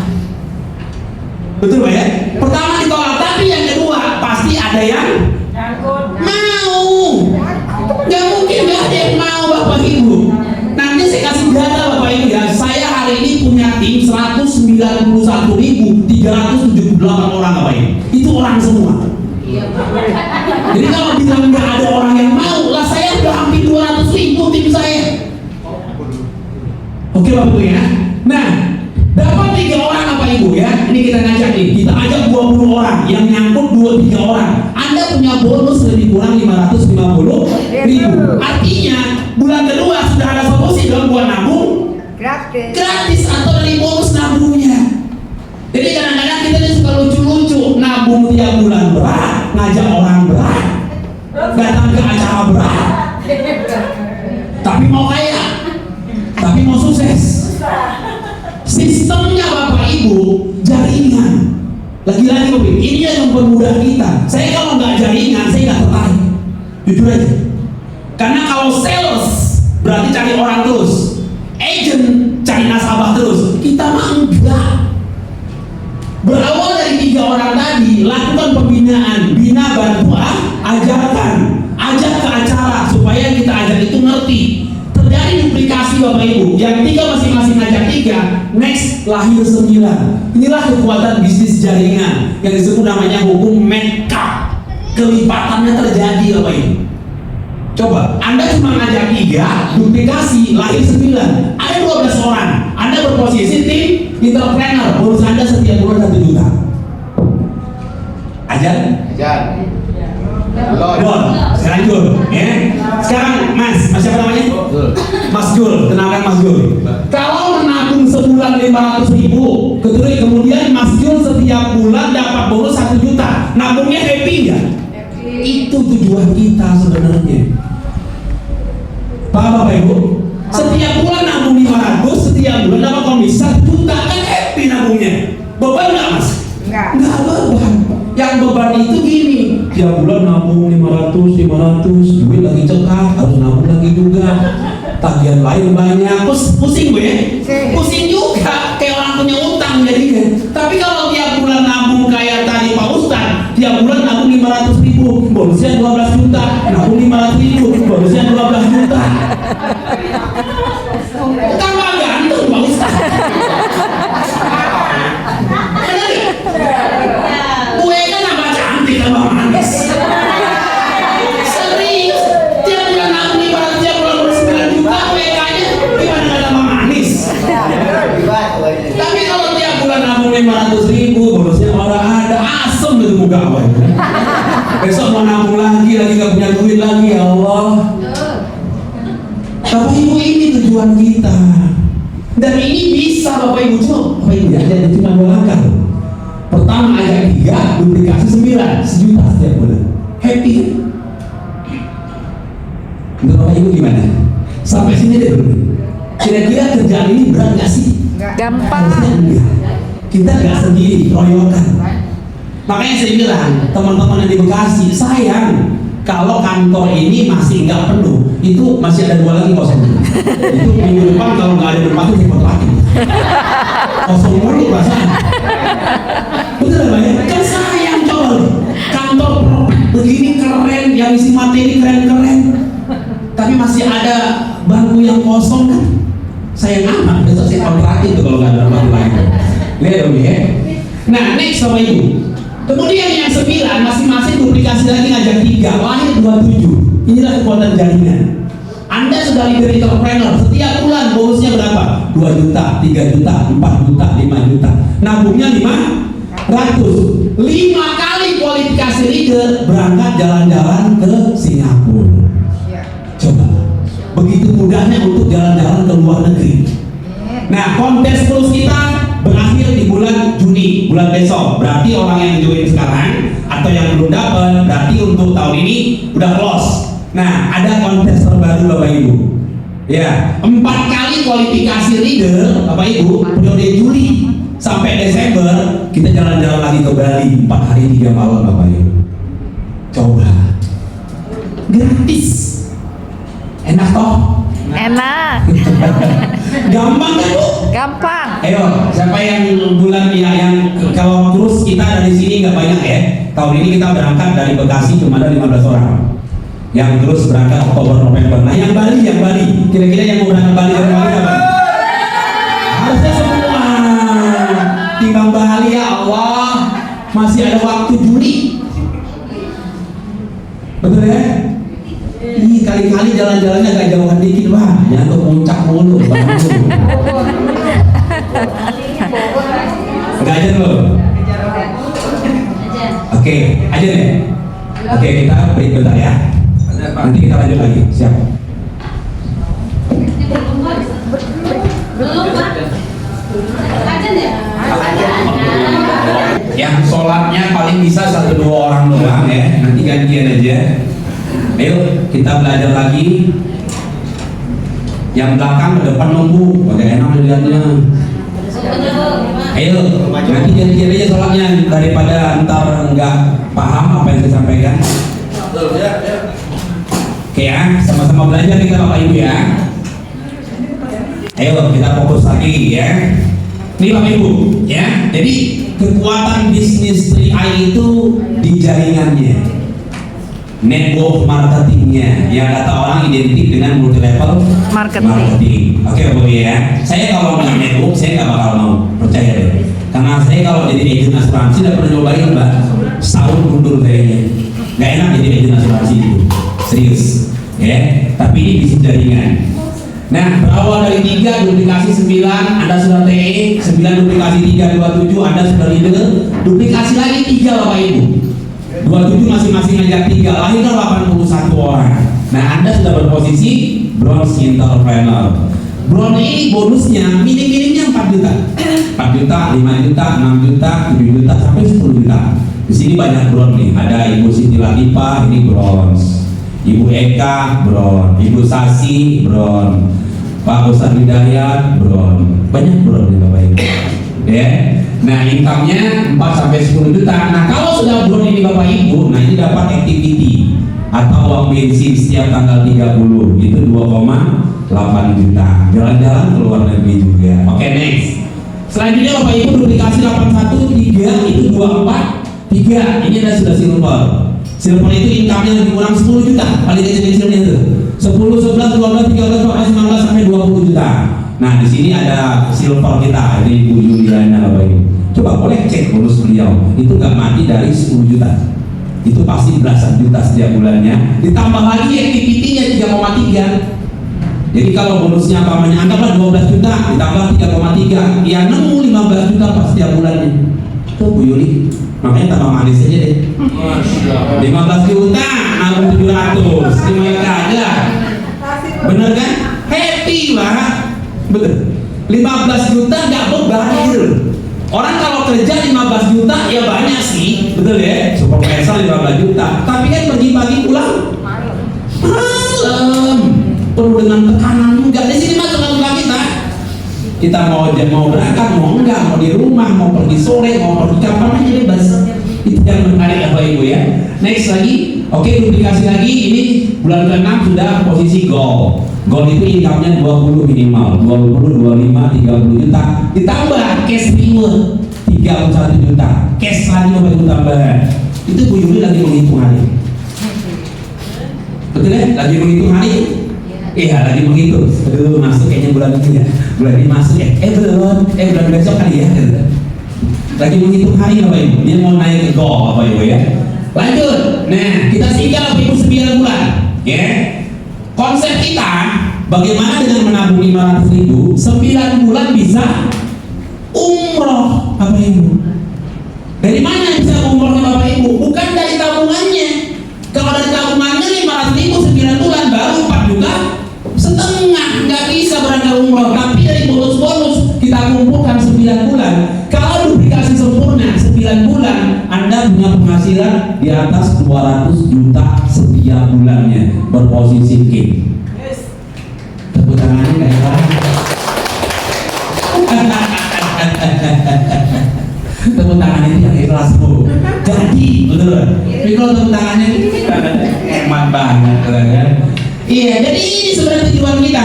Betul Pak ya? Pertama ditolak, tapi yang kedua pasti ada yang mau. Gak mungkin gak ada yang mau Bapak Ibu. Nanti saya kasih data Bapak Ibu ya. Saya hari ini punya tim 191.378 orang Bapak Ibu. Itu orang semua. Jadi kalau bilang gak ada orang yang mau, lah saya udah hampir 200.000 tim saya. Oke Bapak Ibu ya. Nah, dapat 3 orang Bapak Ibu ya. Ini kita ngajak nih. Kita ajak 20 orang yang nyangkut 2-3 orang. Anda punya bonus lebih kurang 550.000. Artinya bulan kedua sudah ada solusi dong buat nabung gratis atau dari bonus nabungnya. Jadi kadang-kadang kita ini suka lucu-lucu, nabung tiap bulan berat, ngajak orang berat, datang ke acara berat, tapi mau kaya, tapi mau sukses. Sistemnya Bapak Ibu jaringan. Lagi-lagi Bapak Ibu, ini yang mempermudah kita. Saya kalau nggak jaringan, saya nggak tertarik. Jujur aja. Karena kalau sales berarti cari orang terus, agent cari nasabah terus. Kita mah enggak. Berawal dari 3 orang tadi, lakukan pembinaan, bina bantu ajarkan, ajak ke acara supaya kita ajak itu ngerti. Terjadi duplikasi Bapak Ibu, yang 3 masing-masing ngajak 3, next lahir 9. Inilah kekuatan bisnis jaringan yang disebut namanya hukum Metcalfe. Kelipatannya terjadi Bapak Ibu. Coba, Anda cuma ngajak 3, duplikasi, lahir 9. Ada 12 orang. Anda berposisi tim entrepreneur, bonus Anda setiap bulan 1 juta. Ajar? Bon, saya lanjut ya. Sekarang Mas siapa namanya? Mas Jul, kenalkan Mas Jul. Kalau menabung sebulan 500.000, kemudian Mas Jul setiap bulan dapat bonus 1 juta, nabungnya happy nggak? Itu tujuan kita sebenarnya. Paham Bapak Ibu? Setiap bulan nabung 500, setiap bulan dapat komisi 1 juta. tiap bulan nabung 500, duit lagi cekak, harus nabung lagi juga. Tagihan lain banyak, pusing gue ya? Pusing juga, kayak orang punya utang jadinya. Tapi kalau tiap bulan nabung kayak tadi Pak Ustadz, tiap bulan nabung 500.000, bonusnya 12 juta, nabung 500.000, bonusnya 12 juta. Tambah gantung Pak Ustadz. Bener ya? Gue kan tambah cantik, tambah manis. Serius, tiap bulan nabung 500, tiap bulan bonus 9 juta, WK-nya gimana gak tambah manis? Tapi kalau tiap bulan nabung 500.000, bonusnya orang ada, asem gitu muka gue. Besok mau nabung lagi gak punya duit lagi, ya Allah. Bapak Ibu, ini tujuan kita. Dan ini bisa Bapak Ibu coba. Bapak Ibu ya, jadi cuma 2 langkah. Pertama ajak 3, duplikasi 9, 1 juta setiap bulan. Happy kan? Untuk Bapak Ibu gimana? Sampai sini deh dulu. Kira-kira kerjaan ini berat gak sih? Gampang. Harusnya enggak. Kita gak sendiri, royokan. Makanya saya bilang, teman-teman yang di Bekasi, sayang kalau kantor ini masih nggak penuh, itu masih ada 2 lagi kosong. Itu minggu depan kalau nggak ada tempat itu repot lagi. Kosong mulu perasaan. Betul nggak ya? Kan sayang coba kantor begini keren, yang isi materi keren-keren, tapi masih ada bangku yang kosong kan? Sayang amat. Besok saya kontrakin tuh kalau nggak ada tempat lain. Lihat dong ya. Nah, next Bapak Ibu. Kemudian yang 9, masing-masing duplikasi lagi ngajak 3, lahir 27. Inilah kekuatan jaringan. Anda sudah leader entrepreneur, setiap bulan bonusnya berapa? 2 juta, 3 juta, 4 juta, 5 juta. Nabungnya 500. 5 kali kualifikasi leader berangkat jalan-jalan ke Singapura. Coba, begitu mudahnya untuk jalan-jalan ke luar negeri. Nah, kontes plus kita berakhir di bulan Juni, bulan besok. Berarti orang yang join sekarang atau yang belum dapat, berarti untuk tahun ini udah close. Nah, ada kontes terbaru Bapak Ibu. Ya, 4 kali kualifikasi leader Bapak Ibu, periode Juli sampai Desember kita jalan-jalan lagi ke Bali 4 hari 3 malam Bapak Ibu. Coba, gratis, enak toh? Enak. Gampang kan Bu? Gampang. Ayo, siapa yang bulan ya, yang kalau terus kita dari sini nggak banyak ya. Tahun ini kita berangkat dari Bekasi cuma ada 15 orang. Yang terus berangkat Oktober November. Nah, yang Bali. Kira-kira yang mau berangkat Bali dari Bali apa? Harusnya semua. Timbang Bali ya Allah. Masih ada waktu Juli. Betul ya? Ini kali-kali jalan-jalannya agak jauhan dikit Pak. Jangan ke puncak mulu. Enggak aja dulu. Oke, aja deh. Oke, kita break bentar ya. Nanti kita lanjut lagi. Siap. Yang sholatnya paling bisa 1-2 orang doang ya. Nanti gantian aja. Ayo kita belajar lagi. Yang belakang ke depan nunggu, agak enak dilihatnya. Ayo, nanti gantian aja sholatnya daripada ntar nggak paham apa yang saya sampaikan. Oke ya, sama-sama belajar kita Bapak Ibu ya. Ayo kita fokus lagi ya. Ini Bapak Ibu ya. Jadi kekuatan bisnis 3i itu di jaringannya, network marketingnya, yang kata orang identik dengan multi level marketing. Oke Bapak Ibu ya. Saya kalau punya network saya nggak bakal mau, percaya deh. Karena saya kalau jadi agent asuransi udah pernah nyobain Mbak, setahun mundur kayaknya. Nggak enak jadi agent asuransi itu, serius ya. Tapi ini bisnis jaringan. Nah, berawal dari 3 duplikasi 9, Anda sudah TE, 9 duplikasi 3, 27, Anda sudah leader, duplikasi lagi 3 Bapak Ibu. 27 masing-masing ngajak 3, lahirkan 81 orang. Nah, Anda sudah berposisi bronze entrepreneur. Bronze ini bonusnya minim-minimnya 4 juta. 4 juta, 5 juta, 6 juta, 7 juta, sampai 10 juta. Di sini banyak bronze nih. Ada Ibu Siti Latifah, ini bronze. Ibu Eka, bronze. Ibu Sasi, bronze. Pak Ustadz Hidayat, bronze. Banyak bronze nih Bapak Ibu. Ya. Nah, income-nya 4 sampai 10 juta. Nah, kalau sudah bronze ini Bapak Ibu, nah ini dapat uang bensin setiap tanggal 30 itu 2,8 juta. Jalan-jalan ke luar negeri juga. Oke, next. Selanjutnya Bapak Ibu duplikasi 81 3 itu 24 3. Ini ada sudah silver. Silver itu income-nya lebih kurang 10 juta. Paling kecil-kecilnya itu 10, 11, 12, 13, 14, 15 sampai 20 juta. Nah, di sini ada silver kita, ini Ibu Juliana Bapak Ibu. Coba boleh cek bonus beliau. Itu nggak mati dari 10 juta. Itu pasti belasan juta setiap bulannya. Ditambah lagi activity-nya 3,3. Jadi kalau bonusnya pamannya anggaplah 12 juta ditambah 3,3, ya nemu 15 juta pas setiap bulannya. Tuh Bu Yuli, makanya tambah manis aja deh. 15 juta nabung 700, gimana kagak? Bener kan? Happy lah, betul. 15 juta nggak bebanir. Orang kalau kerja 15 juta ya banyak sih, betul ya? Supervisor 15 juta, tapi kan pagi-pagi pulang malam, perlu dengan tekanan juga. Di sini mah tengah kita. Kita mau berangkat, mau enggak, mau di rumah, mau pergi sore, mau pergi kapan aja bebas. Itu yang menarik Bapak Ibu ya. Next lagi, oke, duplikasi lagi. Ini bulan ke-6 sudah posisi gold. Gold itu income-nya 20 minimal, 20, 25, 30 juta. Ditambah cash reward 31 juta. Cash lagi Bapak Ibu tambahan. Itu Bu Yuli lagi menghitung hari. Betul ya? Lagi menghitung hari. Iya, lagi menghitung. Aduh, masuk kayaknya bulan ini ya. Bulan ini masuk ya. Belum. Bulan besok kali ya. Lagi menghitung hari Bapak Ibu. Dia mau naik ke gold Bapak Ibu ya. Lanjut. Nah, kita singgah Bapak Ibu 9 bulan. Ya. Konsep kita bagaimana dengan menabung 500.000 9 bulan bisa umroh Bapak Ibu. Dari mana bisa umrohnya Bapak Ibu? Bukan dari tabungannya. Kalau dari tabungannya 500.000 9 bulan baru 4 juta setengah, nggak bisa berangkat umroh. Tapi dari bonus-bonus kita kumpulkan 9 bulan. Kalau duplikasi sempurna 9 bulan, Anda punya penghasilan di atas 200 juta setiap bulannya, berposisi king. Tepuk tangannya kayak apa? Tepuk tangannya itu yang ikhlas Bu. Jadi, betul. Tapi kalau tepuk tangannya ini hemat banget kan? Iya, jadi ini sebenarnya tujuan kita.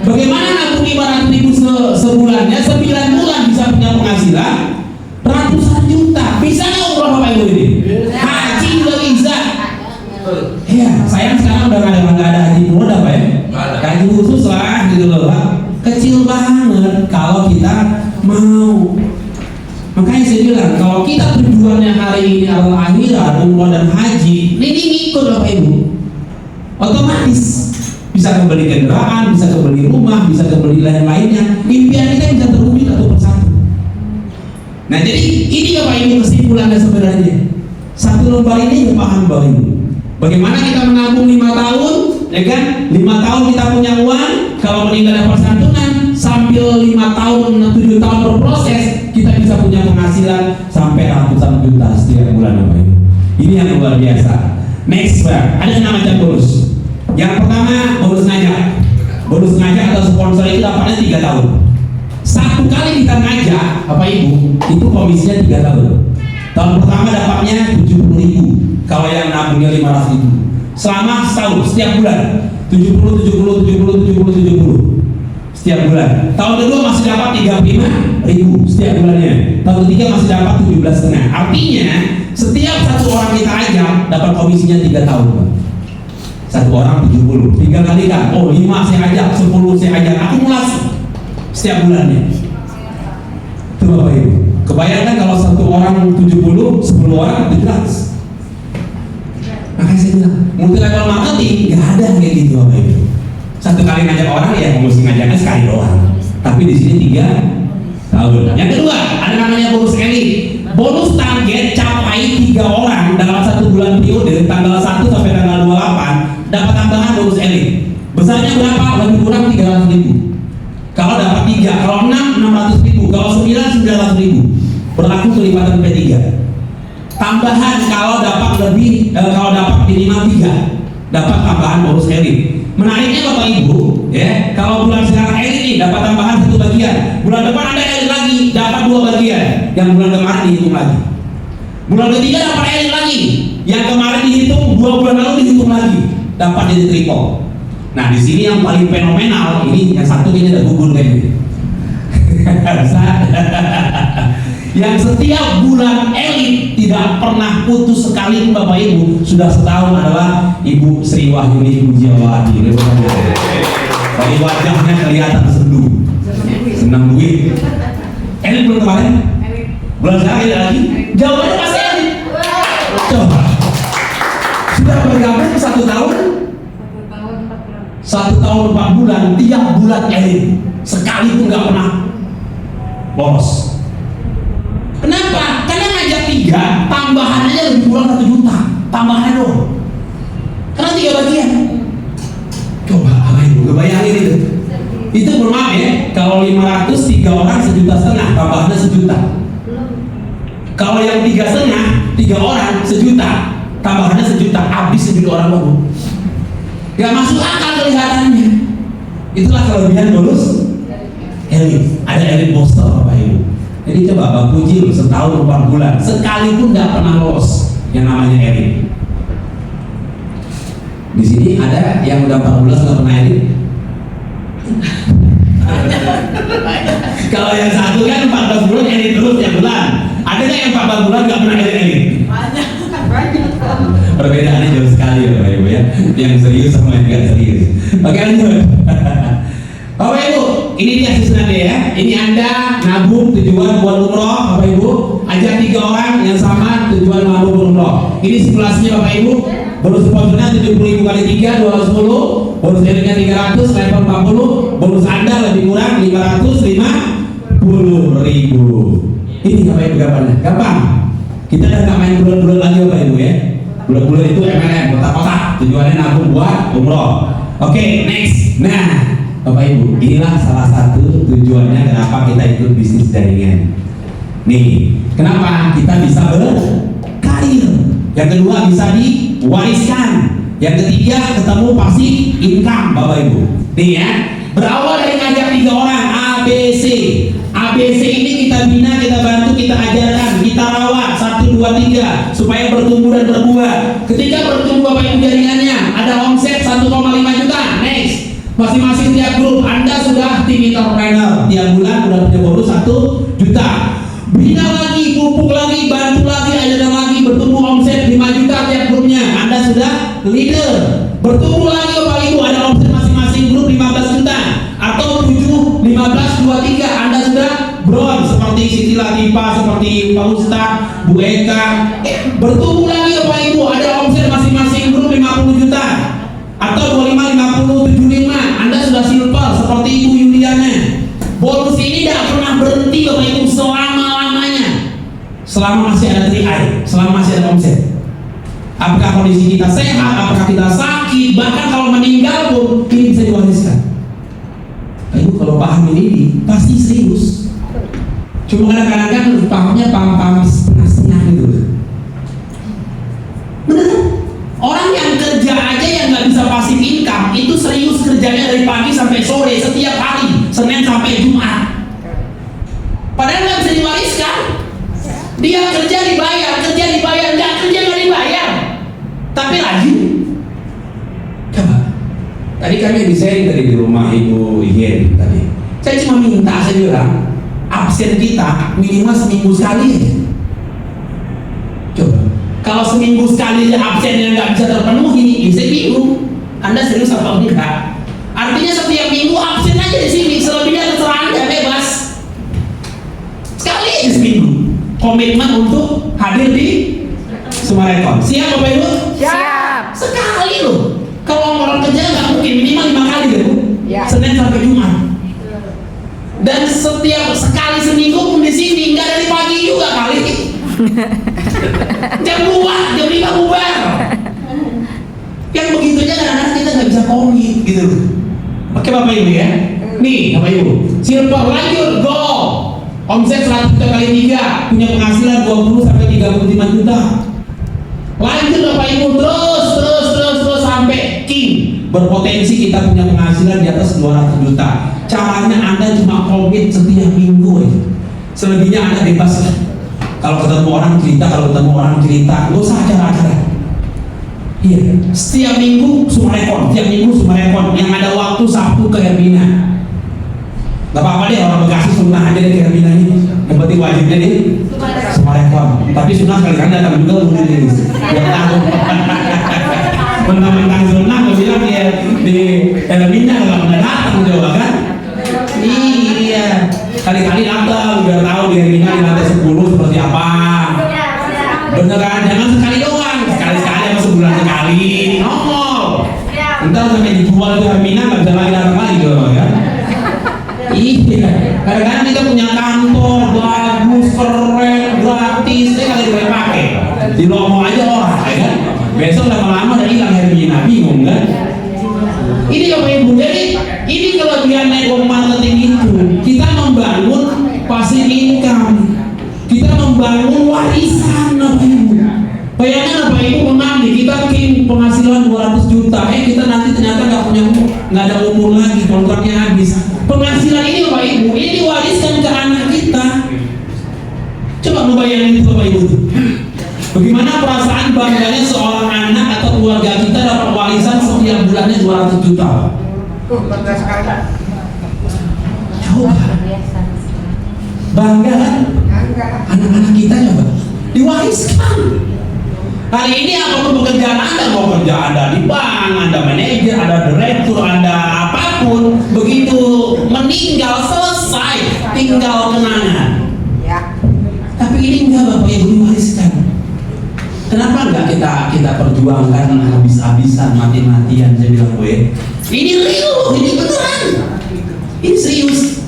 Bagaimana nabung 500.000 sebulannya, 9 bulan bisa punya penghasilan ratusan juta. Bisa nggak umroh Bapak Ibu ini? Haji juga bisa. Iya, sayang sekarang udah nggak ada haji muda Pak ya. Haji khusus lah gitu loh Pak. Kecil banget kalau kita mau. Makanya saya bilang kalau kita tujuannya hari ini adalah akhirat, umroh dan haji, ini ngikut Bapak Ibu. Otomatis bisa kembali kendaraan, bisa kembali rumah, bisa kembali lain-lainnya. Impian kita bisa terwujud satu persatu. Nah jadi ini Bapak Ibu kesimpulannya sebenarnya. Satu lembar ini paham Bapak Ibu. Bagaimana kita menabung 5 tahun, ya kan? 5 tahun kita punya uang, kalau meninggal dapat santunan, sambil 5 tahun, 7 tahun berproses, kita bisa punya penghasilan sampai ratusan juta setiap bulan Bapak Ibu. Ini yang luar biasa. Next Pak, ada yang namanya bonus. Yang pertama bonus ngajak. Bonus ngajak atau sponsor itu dapatnya 3 tahun. Satu kali kita ngajak Bapak Ibu, itu komisinya 3 tahun. Tahun pertama dapatnya 70.000. Kalau yang nabungnya 500.000. Selama setahun, setiap bulan 70 setiap bulan. Tahun kedua masih dapat 35.000 setiap bulannya. Tahun ketiga masih dapat 17,5. Artinya setiap satu orang kita ajak dapat komisinya 3 tahun Pak. Satu orang 70, 3 kali kan, oh 5 saya ajak, 10 saya ajak, akumulasi setiap bulannya. Itu Bapak Ibu. Kebayangkan kalau satu orang 70, 10 orang 17. Makanya saya bilang, multi level marketing nggak ada kayak gitu Bapak Ibu. Satu kali ngajak orang ya mesti ngajaknya sekali doang. Tapi di sini 3 tahun. Yang kedua ada namanya bonus elit. Bonus target capai 3 orang dalam 1 bulan periode tanggal 1 sampai tanggal 28 dapat tambahan bonus elit. Besarnya berapa? Lebih kurang 300.000. Kalau dapat 3, kalau 6 600.000, kalau 9 900.000. Berlaku kelipatan P3. Tambahan kalau dapat lebih, kalau dapat minimal 3, dapat tambahan bonus elit. Menariknya Bapak Ibu, ya, kalau bulan sekarang elit nih dapat tambahan 1 bagian, bulan depan ada elit lagi dapat 2 bagian, yang bulan kemarin dihitung lagi. Bulan ketiga dapat elit lagi, yang kemarin dihitung 2 bulan lalu dihitung lagi. dapat jadi triple. Nah di sini yang paling fenomenal ini yang satu ini ada gugur kayaknya. Yang setiap bulan elit tidak pernah putus sekalipun Bapak Ibu sudah setahun adalah Ibu Sri Wahyuni Pujiawati. Dari wajahnya kelihatan sendu, senang duit. Elit belum kemarin? Bulan sekarang tidak lagi? Jawabannya pasti elit. Coba. Sudah bergabung 1 tahun? 1 tahun 4 bulan, tiap bulan elit. Sekali pun nggak pernah boros. Kenapa? Karena ngajak 3, tambahannya lebih kurang 1 juta. Tambahannya dong. Karena 3 bagian. Coba apa Ibu? Kebayangin itu. Itu bermaaf ya. Kalau 500 3 orang 1,5 juta, tambahannya 1 juta. Kalau yang 3,5 3 orang 1 juta, tambahannya 1 juta. Habis 1 juta orang baru. Gak masuk akal kelihatannya. Itulah kelebihan bonus elit. Ada elit booster Bapak Ibu. Jadi coba Bapak puji loh, setahun 4 bulan sekalipun nggak pernah lolos yang namanya elit. Di sini ada yang udah 14 nggak pernah elit. Kalau yang satu kan 14 bulan elit terus tiap bulan. Ada nggak yang 14 bulan nggak pernah elit? Perbedaannya jauh sekali ya Bapak Ibu ya. Yang serius sama yang nggak serius. Oke lanjut. Bapak Ibu, ini dia sistemnya ya. Ini Anda nabung tujuan buat umroh, Bapak Ibu. Ajak 3 orang yang sama tujuan nabung umroh. Ini simulasinya Bapak Ibu. Bonus sponsornya 70.000 kali 3 210. Bonus elitnya 300 level 40. Bonus Anda lebih kurang 550.000. Ini Bapak Ibu gambarnya. Gampang. Kita udah nggak main bulan-bulan lagi Bapak Ibu ya. Bulan-bulan itu MLM, kotak-kotak. Tujuannya nabung buat umroh. Oke, next. Nah, Bapak Ibu, inilah salah satu tujuannya kenapa kita ikut bisnis jaringan. Nih, kenapa kita bisa berkarir. Yang kedua bisa diwariskan. Yang ketiga ketemu pasti income Bapak Ibu. Nih ya, berawal dari ngajak 3 orang ABC. ABC ini kita bina, kita bantu, kita ajarkan, kita rawat 1, 2, 3 supaya bertumbuh dan berbuah. Ketika bertumbuh Bapak Ibu jaringannya ada omset 1,5 juta. Next. Masing-masing tiap grup Anda sudah tim entrepreneur, tiap bulan udah punya bonus 1 juta. Bina lagi, pupuk lagi, bantu lagi, ajaran lagi, bertumbuh omset 5 juta tiap grupnya. Anda sudah leader. Bertumbuh lagi Bapak Ibu, ada omset masing-masing grup 15 juta atau 7, 15, 23. Anda sudah bronze seperti Siti Latifah, seperti Pak Ustadz, Bu Eka. Bertumbuh lagi Bapak Ibu, ada omset masing-masing grup 50 juta atau 25, 50, 75. Anda sudah silver seperti Ibu Yuliana. Bonus ini tidak pernah berhenti Bapak Ibu selama-lamanya. Selama masih ada TI, selama masih ada omset. Apakah kondisi kita sehat, apakah kita sakit, bahkan kalau meninggal pun ini bisa diwariskan. Bapak Ibu kalau paham ini pasti serius. Cuma kadang-kadang pahamnya paham setengah-setengah gitu. Bener kan? Orang yang kerja aja yang nggak bisa pasif income itu serius kerjanya dari pagi sampai sore setiap hari, Senin sampai Jumat. Padahal nggak bisa diwariskan. Dia kerja dibayar, nggak kerja nggak dibayar. Tapi rajin. Coba. Tadi kami habis sharing tadi di rumah Ibu Yen tadi. Saya cuma minta, saya bilang absen kita minimal seminggu sekali. Coba. Kalau seminggu sekali absennya nggak bisa terpenuhi, saya bingung. Anda serius atau enggak? Artinya setiap minggu absen aja di sini, selebihnya terserah Anda, bebas. Sekali aja seminggu. Komitmen untuk hadir di Sumarekon. Siap Bapak Ibu? Siap. Sekali loh. Kalau orang kerja nggak mungkin minimal 5 kali ya Bu. Ya. Senin sampai Jumat. Dan setiap sekali seminggu pun di sini nggak dari pagi juga kali. Jam 2, jam 5 bubar. Yang begitunya kadang-kadang kita nggak bisa komit gitu. Oke Bapak Ibu ya. Nih Bapak Ibu, silver lanjut go. Omset 100 juta kali 3, punya penghasilan 20 sampai 35 juta. Lanjut Bapak Ibu terus sampai king. Berpotensi kita punya penghasilan di atas 200 juta. Caranya Anda cuma komit setiap minggu aja. Selebihnya Anda bebas. Kalau ketemu orang cerita, nggak usah acara-acara. Iya, setiap minggu Sumarekon, yang ada waktu Sabtu ke Hermina. Gak apa-apa deh, orang Bekasi sunnah aja deh ke Hermina ini. Yang penting wajibnya deh Sumarekon. Tapi sunnah kali-kali datang juga mungkin ini. Yang tahu. Mentang-mentang sunnah, gue bilang ya di Hermina gak pernah datang coba kan? Iya, kali-kali datang biar tahu di Hermina di lantai 10 seperti apa. Bener kan? Jangan sekali doang, sekali-sekali sama sebulan sekali nongol. Entar sampai dijual di Hermina nggak bisa lagi datang lagi coba kan? Iya, kadang-kadang kita punya kantor bagus, keren, gratis, saya kali boleh pakai. Di lomo aja orang, ya kan? Besok lama-lama udah hilang Hermina, bingung kan? Ini Bapak Ibu, jadi ini kelebihan network marketing itu. Kita membangun passive income, kita membangun warisan Bapak Ibu. Bayangkan Bapak Ibu menang nih, kita king penghasilan 200 juta, kita nanti ternyata nggak ada umur lagi, kontraknya habis. Penghasilan ini Bapak Ibu, ini diwariskan ke anak kita. Coba ngebayangin itu Bapak Ibu. Bagaimana perasaan bangganya seorang anak atau keluarga kita dapat warisan setiap bulannya 200 juta? Coba bangga kan? Anak-anak kita coba diwariskan. Kali ini apapun pekerjaan Anda, mau kerja Anda di bank, Anda manajer, Anda direktur, Anda apapun, begitu meninggal selesai, tinggal kenangan. Tapi ini enggak Bapak Ibu diwariskan. Kenapa enggak kita perjuangkan habis-habisan, mati-matian? Saya bilang gue, ini real, ini beneran, ini serius.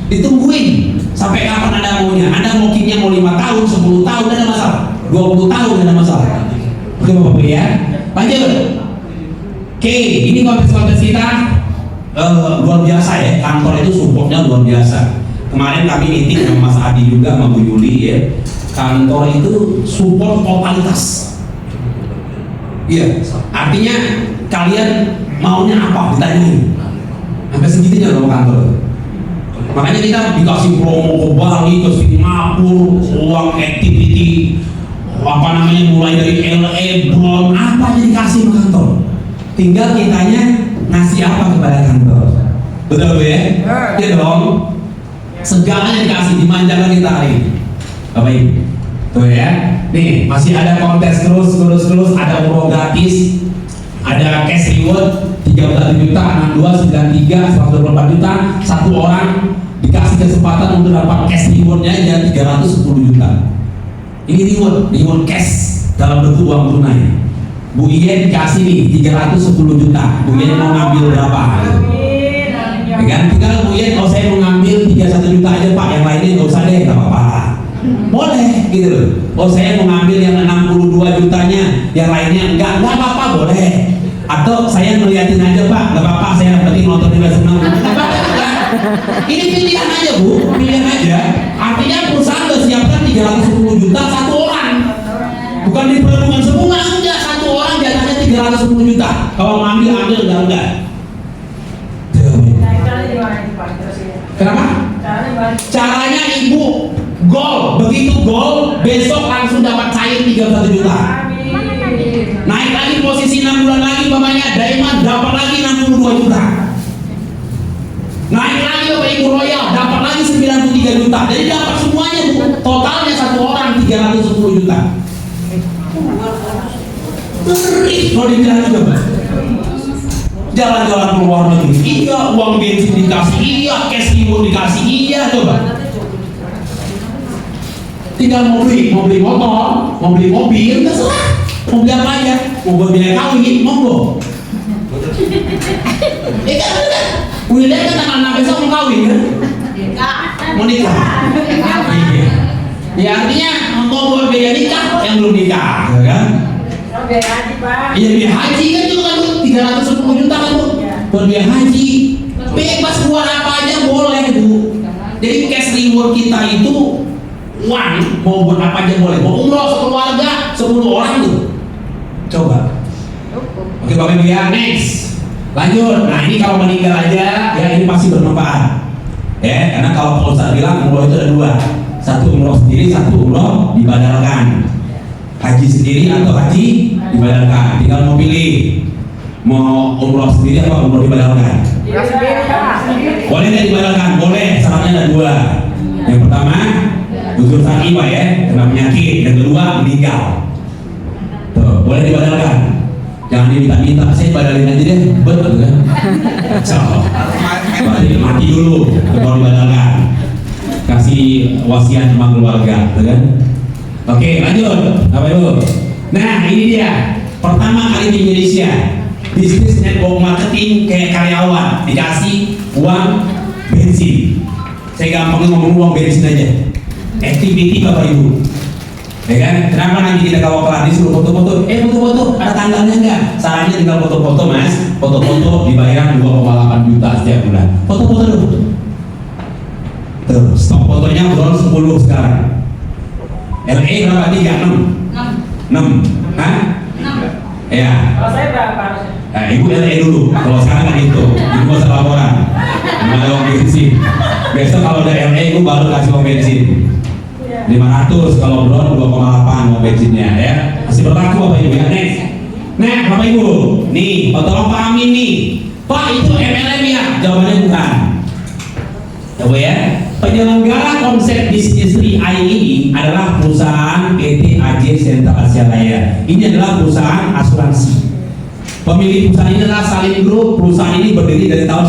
Ditungguin sampai kapan Anda maunya. Anda mau kingnya mau 5 tahun, 10 tahun, ada masalah. 20 tahun ada masalah. Oke Bapak Ibu ya. Lanjut. Oke, ini kontes-kontes kita luar biasa ya. Kantor itu supportnya luar biasa. Kemarin kami meeting sama Mas Adi juga sama Bu Yuli ya. Kantor itu support totalitas. Iya, artinya kalian maunya apa ditanyain. Sampai segitunya loh kantor. Makanya kita dikasih promo ke Bali, ke Singapura, uang activity, apa namanya mulai dari LA, Bron, apa aja dikasih ke kantor. Tinggal kitanya ngasih apa kepada kantor. Betul ya? Iya dong. Segalanya dikasih, dimanjakan kita hari ini. Bapak Ibu, tuh ya. Nih masih ada kontes terus, ada promo gratis, ada cash reward 31 juta, 62, 93, 124 juta, satu orang dikasih kesempatan untuk dapat cash rewardnya ya 310 juta. Ini reward cash dalam bentuk uang tunai. Bu Ien dikasih nih 310 juta. Bu Ien mau ngambil berapa? Ya kan? Tinggal Bu Ien, oh saya mau ngambil 31 juta aja Pak, yang lainnya nggak usah deh, nggak apa-apa. Boleh gitu loh. Oh saya mau ngambil yang 62 jutanya, yang lainnya nggak apa-apa, boleh. Atau saya ngeliatin aja Pak, nggak apa-apa, saya yang penting nonton juga senang. Ini pilihan aja Bu, pilihan aja. Artinya perusahaan udah siapkan 310 juta satu orang. Bukan diperlukan semua, enggak, satu orang jatahnya 310 juta. Kalau ngambil enggak. Kenapa? Caranya Ibu gol, begitu gol besok langsung dapat cair 31 juta. Naik lagi posisi 6 bulan lagi Bapaknya Diamond dapat lagi 62 juta. Naik lagi Bapak Ibu Royal dapat lagi 93 juta. Jadi dapat semuanya Bu. Totalnya satu orang 310 juta. Ngeri kalau dibilang coba. Jalan-jalan ke luar negeri, iya, uang bensin dikasih, iya, cash reward dikasih, iya, coba. Tinggal mau beli motor, mau beli mobil, terserah. Mau beli apa aja, mau buat biaya kawin, monggo. Kan, William kan tanggal 6 besok mau kawin kan? Mau nikah. Ya artinya mau buat biaya nikah yang belum nikah, kan? Iya biaya haji kan juga kan 310 juta kan Bu. Buat biaya haji bebas buat apa aja boleh Bu. Jadi cash reward kita itu uang mau buat apa aja boleh. Mau umroh sekeluarga 10 orang tuh. Coba. Oke Bapak Ibu ya, next. Lanjut. Nah ini kalau meninggal aja ya ini pasti bermanfaat. Ya karena kalau Pak Ustaz bilang umroh itu ada dua. Satu umroh sendiri, satu umroh dibadalkan. Haji sendiri atau haji dibadalkan. Tinggal mau pilih, mau umroh sendiri apa umroh dibadalkan. Boleh nggak dibadalkan? Boleh. Syaratnya ada dua. Yang pertama, uzur syar'i ya, kena penyakit. Yang kedua, meninggal. Tuh, boleh dibadalkan. Jangan diminta-minta, saya badalin aja deh, betul kan? So, berarti mati dulu, baru dibadalkan. Kasih wasiat sama keluarga, betul kan? Oke, lanjut, Bapak Ibu. Nah, ini dia. Pertama kali di Indonesia, bisnis network marketing kayak karyawan dikasih uang bensin. Saya gampang ngomong uang bensin aja. Activity Bapak Ibu. Ya kan? Kenapa nanti kita kalau kelar disuruh foto-foto? Foto-foto, ada tanggalnya enggak? Sarannya tinggal foto-foto Mas. Foto-foto dibayar 2,8 juta setiap bulan. Foto-foto dulu. Tuh, stok fotonya drone 10 sekarang. LA berapa? 3, 6? Hah? 6. Ya. Kalau saya berapa harusnya? Nah, Ibu LA dulu. Kalau sekarang kan itu. Ibu nggak usah laporan. Ada uang bensin. Besok kalau udah LA, Ibu baru kasih uang bensin. 500 kalau drone 2,8 uang bensinnya ya. Masih berlaku Bapak Ibu ya. Next. Nah, Bapak Ibu, nih, tolong pahamin nih. Pak, itu MLM ya? Jawabannya bukan. Coba ya. Penyelenggara konsep bisnis 3i ini adalah perusahaan PT AJ Sentral Asia Raya. Ini adalah perusahaan asuransi. Pemilik perusahaan ini adalah Salim Group. Perusahaan ini berdiri dari tahun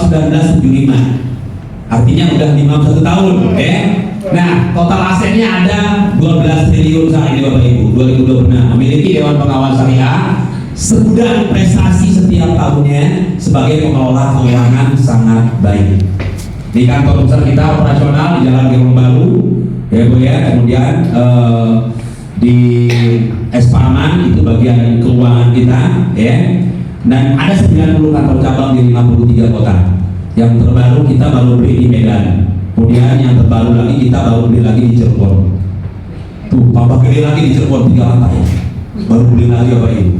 1975. Artinya udah 51 tahun, ya. Nah, total asetnya ada 12 triliun saat ini Bapak Ibu. 2026 memiliki Dewan Pengawas Syariah. Segudang prestasi setiap tahunnya sebagai pengelola keuangan sangat baik. Di kantor besar kita operasional di Jalan Gembong Baru, ya Bu ya. Kemudian di Espaman itu bagian keuangan kita, ya. Dan ada 90 kantor cabang di 53 kota. Yang terbaru kita baru beli di Medan. Kemudian yang terbaru lagi kita baru beli lagi di Cirebon. Tuh, tambah gede lagi di Cirebon 3 lantai. Baru beli lagi Bapak Ibu.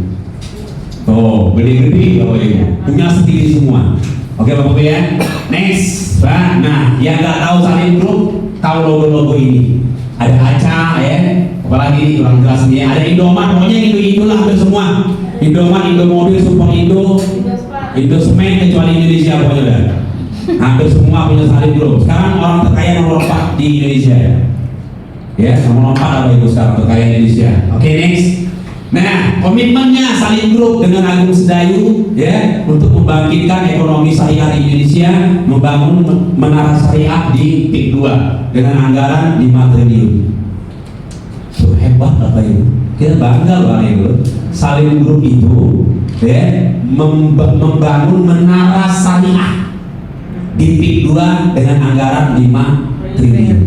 Tuh, gede-gede Bapak Ibu. Punya sendiri semua. Oke Bapak Ibu ya. Next. Nah, yang nggak tahu Salim Group, tahu logo-logo ini. Ada Aca ya, apalagi kurang jelas ini. Ada Indomaret, pokoknya Indo lah hampir semua. Indomaret, Indomobil, Super Indo, Indosemen kecuali Indonesia pokoknya udah. Hampir semua punya Salim Group. Sekarang orang terkaya nomor 4 di Indonesia. Ya, nomor 4 apa itu sekarang terkaya Indonesia. Oke, next. Nah, komitmennya Salim Group dengan Agung Sedayu ya untuk membangkitkan ekonomi syariah di Indonesia, membangun menara syariah di PIK 2 dengan anggaran 5 triliun. So, hebat Bapak Ibu. Kita bangga Bapak Ibu. Salim Group itu ya membangun menara syariah di PIK 2 dengan anggaran 5 triliun.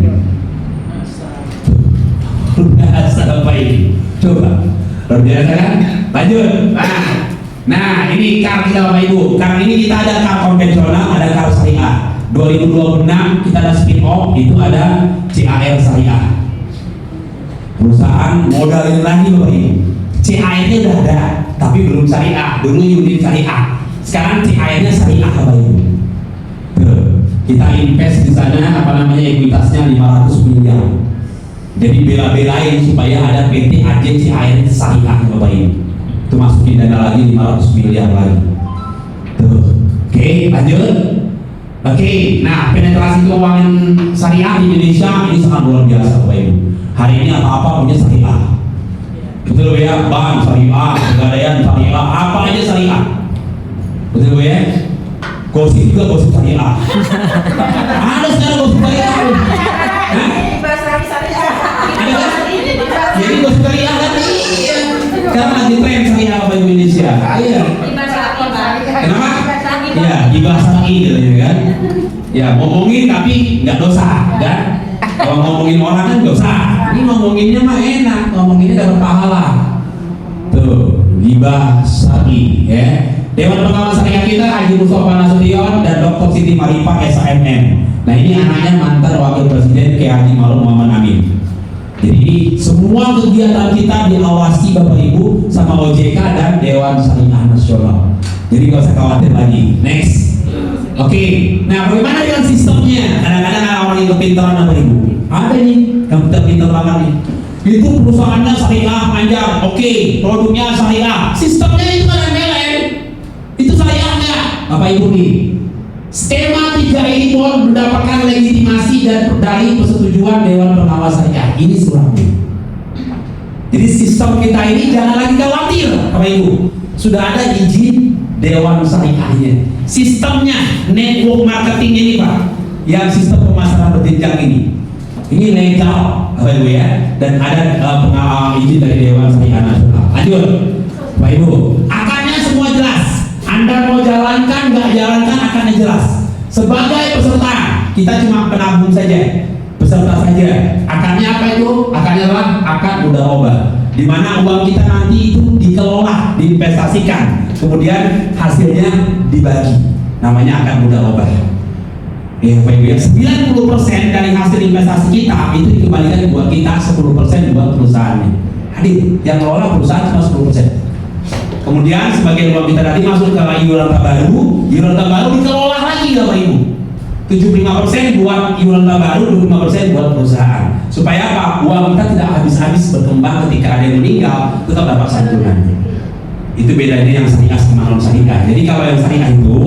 Biasa Bapak Ibu. Coba. Luar biasa kan? Lanjut. Nah, ini kar kita Bapak Ibu. Kar ini kita ada kar konvensional, ada kar syariah. 2026 kita ada spin off, itu ada CAR syariah. Perusahaan modalin lagi Bapak Ibu. CAR-nya udah ada, tapi belum syariah. Dulu unit syariah. Sekarang CAR-nya syariah Bapak Ibu. Tuh, kita invest di sana ekuitasnya 500 miliar. Jadi bela-belain supaya ada PT AJ CAR syariah Bapak Ibu. Itu masukin dana lagi 500 miliar lagi. Tuh. Oke, lanjut. Oke, nah penetrasi keuangan syariah di Indonesia ini sangat luar biasa Bapak Ibu. Hari ini apa-apa punya syariah. Betul ya, bank syariah, pegadaian syariah, apa aja syariah. Betul ya? Gosip juga gosip syariah. Ada sekarang gosip syariah. Jadi gosip syariah kan? Iya. Sekarang lagi tren syariah Bapak Ibu Indonesia. Iya. Kenapa? Ya, dibahas lagi gitu kan. Ya, ngomongin tapi nggak dosa, kan? Kalau ngomongin orang kan dosa. Ini ngomonginnya mah enak, ngomonginnya dapat pahala. Tuh, ghibah syar'i ya. Dewan Pengawas Syariah kita Haji Mustafa Nasution dan Dr. Siti Marifah SHMM. Nah, ini anaknya mantan Wakil Presiden Kiai Haji Ma'ruf Muhammad Amin. Jadi semua kegiatan kita diawasi Bapak Ibu sama OJK dan Dewan Syariah Nasional. Jadi nggak usah khawatir lagi. Next. Oke. Nah, bagaimana dengan sistemnya? Kadang-kadang ada orang yang kepintaran Bapak Ibu. Ada nih yang pintar banget nih. Itu perusahaannya syariah panjang, oke, produknya syariah, sistemnya itu kan MLM, itu syariah nggak? Bapak Ibu nih, skema 3 ini pun mendapatkan legitimasi dan dari persetujuan Dewan Pengawas Syariah. Ini suratnya. Jadi sistem kita ini jangan lagi khawatir, Bapak Ibu, sudah ada izin Dewan Syariahnya. Sistemnya, network marketing ini Pak, yang sistem pemasaran berjenjang ini legal, Bapak Ibu ya, dan ada izin dari Dewan Syariah Nasional. Lanjut, Bapak Ibu, akarnya semua jelas. Anda mau jalankan, nggak jalankan akarnya jelas. Sebagai peserta, kita cuma penabung saja, peserta saja. Akarnya apa itu? Akarnya adalah akar mudharabah, di mana uang kita nanti itu dikelola, diinvestasikan, kemudian hasilnya dibagi. Namanya akar mudharabah. Ya, Bapak Ibu ya, 90% dari hasil investasi kita itu dikembalikan buat kita, 10% buat perusahaannya. Hadir, yang kelola perusahaan cuma 10%. Kemudian sebagian uang kita tadi masuk ke iuran baru dikelola lagi Bapak Ibu. 75% buat iuran baru, 25% buat perusahaan. Supaya apa? Uang kita tidak habis-habis berkembang ketika ada yang meninggal, tetap dapat santunan. Itu bedanya yang syariah sama non syariah. Jadi kalau yang syariah itu,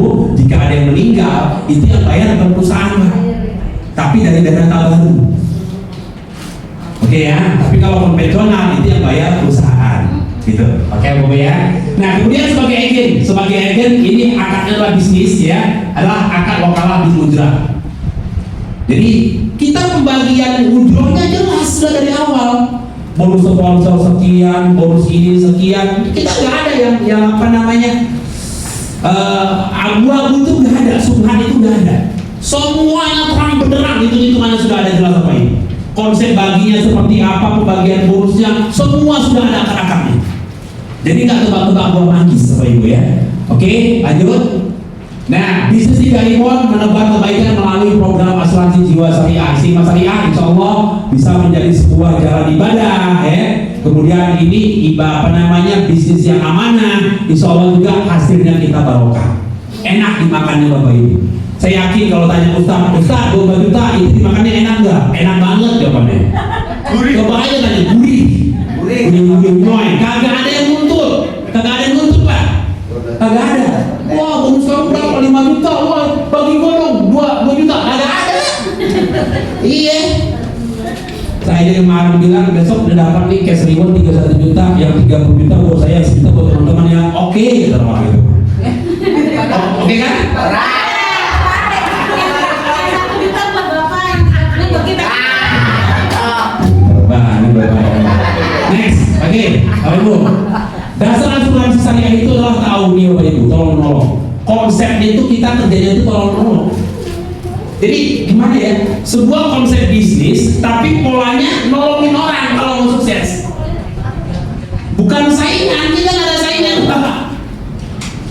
jika ada yang meninggal, itu yang bayar bukan perusahaan, tapi dari dana baru. Oke ya, tapi kalau konvensional itu yang bayar perusahaan. Gitu. Oke Bapak ya. Nah, kemudian sebagai agen ini akarnya adalah bisnis ya, adalah akar lokal di ujrah. Jadi kita pembagian ujrohnya jelas sudah dari awal. Bonus sponsor sekian, bonus ini sekian. Kita nggak ada yang apa namanya abu-abu itu nggak ada, subhan itu nggak ada. Semuanya terang benderang, hitungannya sudah ada jelas apa ini. Konsep baginya seperti apa, pembagian bonusnya, semua sudah ada akar-akarnya. Jadi nggak tebak-tebak buah manggis, Bapak Ibu ya. Oke, lanjut. Nah, bisnis di Karimun menebar kebaikan melalui program asuransi jiwa syariah. Istimewa syariah, insya Allah bisa menjadi sebuah jalan ibadah, ya. Kemudian ini bisnis yang amanah. Insya Allah juga hasilnya kita barokah. Enak dimakannya Bapak Ibu. Saya yakin kalau tanya Ustaz 2 juta itu dimakannya enak nggak? Enak banget jawabannya. Kebayang tanya gurih. Kagak ada yang nuntut Pak. Kagak ada. Wah, bonus kamu berapa? 5 juta. Wah, bagi gua dong 2 juta. Kagak ada. Iya. Saya jadi kemarin bilang besok udah dapat nih cash reward 31 juta, yang 30 juta buat saya, 1 juta buat teman-teman yang oke, gitu orang gitu. Oke kan? Next, oke, Bapak Ibu. Dasar asuransi syariah itu adalah tahu nih Bapak Ibu, tolong menolong. Konsepnya itu kita kerjanya itu tolong menolong. Jadi gimana ya? Sebuah konsep bisnis, tapi polanya nolongin orang kalau mau sukses. Bukan saingan, kita nggak ada saingan.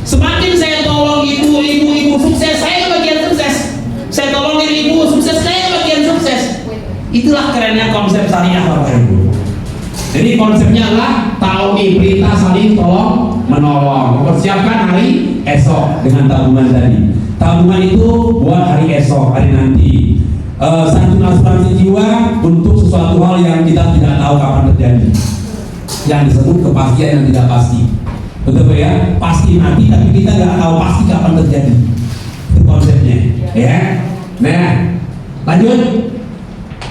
Semakin saya tolong ibu-ibu sukses, saya bagian sukses. Saya tolongin ibu sukses, saya bagian sukses. Itulah kerennya konsep syariah Bapak Ibu. Jadi konsepnya adalah tahu nih perintah saling tolong menolong, mempersiapkan hari esok dengan tabungan tadi. Tabungan itu buat hari esok, hari nanti. Santunan asuransi jiwa untuk sesuatu hal yang kita tidak tahu kapan terjadi, yang disebut kepastian yang tidak pasti. Betul ya? Pasti nanti, tapi kita nggak tahu pasti kapan terjadi. Itu konsepnya, ya. Nah, lanjut.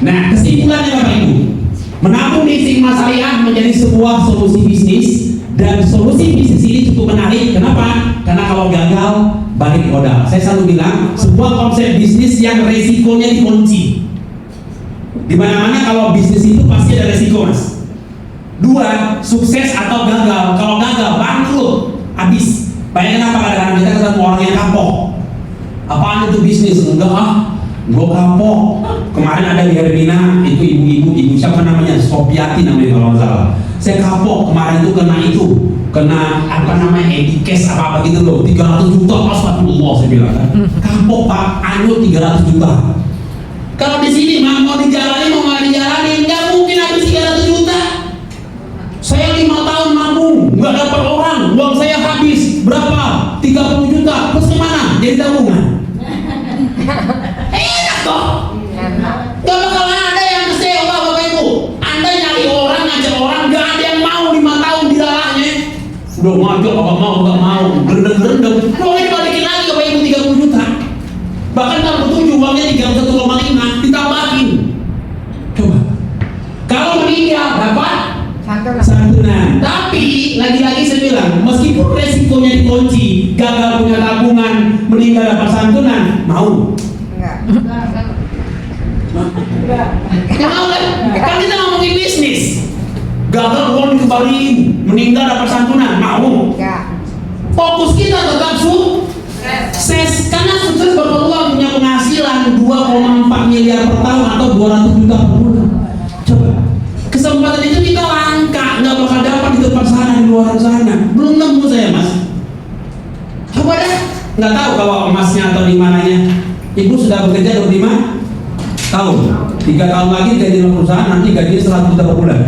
Nah, kesimpulannya Bapak Ibu, menabung di Istimewa Syariah menjadi sebuah solusi bisnis, dan solusi bisnis ini cukup menarik. Kenapa? Karena kalau gagal balik modal. Saya selalu bilang sebuah konsep bisnis yang resikonya dikunci. Di mana-mana kalau bisnis itu pasti ada resiko, Mas. 2, sukses atau gagal. Kalau gagal bangkrut, habis. Bayangkan apa kadang-kadang kita ketemu orang yang kapok. Apaan itu bisnis? Enggak gue kapok. Kemarin ada di Hermina itu ibu siapa namanya, Sopiati namanya kalau nggak salah. Saya kapok kemarin itu kena apa namanya edikes apa gitu loh, 300 juta. Astagfirullah saya bilang kan. Kapok Pak, anu 300 juta. Kalau di sini mau dijalani nggak mungkin habis 300 juta. Saya 5 tahun nabung nggak dapat orang, uang saya habis berapa? 30 juta. Terus kemana? Jadi tabungan. Enak toh? Gak bakal ada yang kecewa Bapak Ibu. Anda nyari orang Udah ngajak, nggak mau, gerendeng. Uangnya dibalikin lagi Bapak Ibu 30 juta. Bahkan kalau betul uangnya 31,5 ditambahin. Coba. Kalau meninggal dapat santunan. Tapi lagi-lagi saya bilang, meskipun resikonya dikunci, gagal punya tabungan, meninggal dapat santunan, mau? Nggak mau kan? Kan kita ngomongin bisnis. Gagal uang dikembaliin, meninggal dapat santunan, mau? Fokus kita tetap sukses, karena sukses berpeluang punya penghasilan 2,4 miliar per tahun atau 200 juta per bulan. Coba, kesempatan itu kita langka, nggak bakal dapat di tempat sana, di luar sana. Belum nemu saya mas. Coba deh, nggak tahu kalau emasnya atau di mananya. Ibu sudah bekerja 25 tahun, 3 tahun lagi gaji dalam perusahaan, nanti gajinya 100 juta per bulan.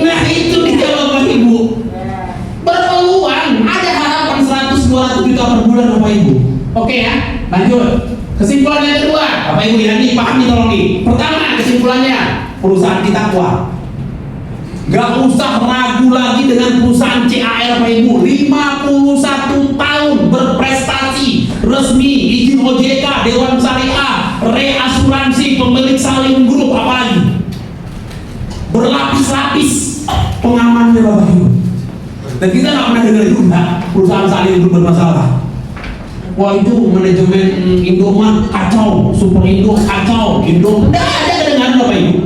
Nah itu dijawab Bapak Ibu. Berpeluang, ada harapan 100-200 juta per bulan Bapak Ibu. Oke ya, lanjut. Kesimpulan yang kedua, Bapak Ibu ya, nih paham nih tolong nih. Pertama kesimpulannya, perusahaan kita kuat. Gak usah ragu lagi dengan perusahaan CAR Bapak Ibu. 51 tahun berprestasi, resmi, izin OJK, Dewan Syariah, reasuransi, pemilik Salim Group, apalagi berlapis-lapis pengamannya Bapak Ibu. Dan kita gak pernah dengar juga perusahaan Salim Group bermasalah. Wah itu manajemen Indomaret kacau, Super Indo kacau, Indo nggak ada kedengaran Bapak Ibu.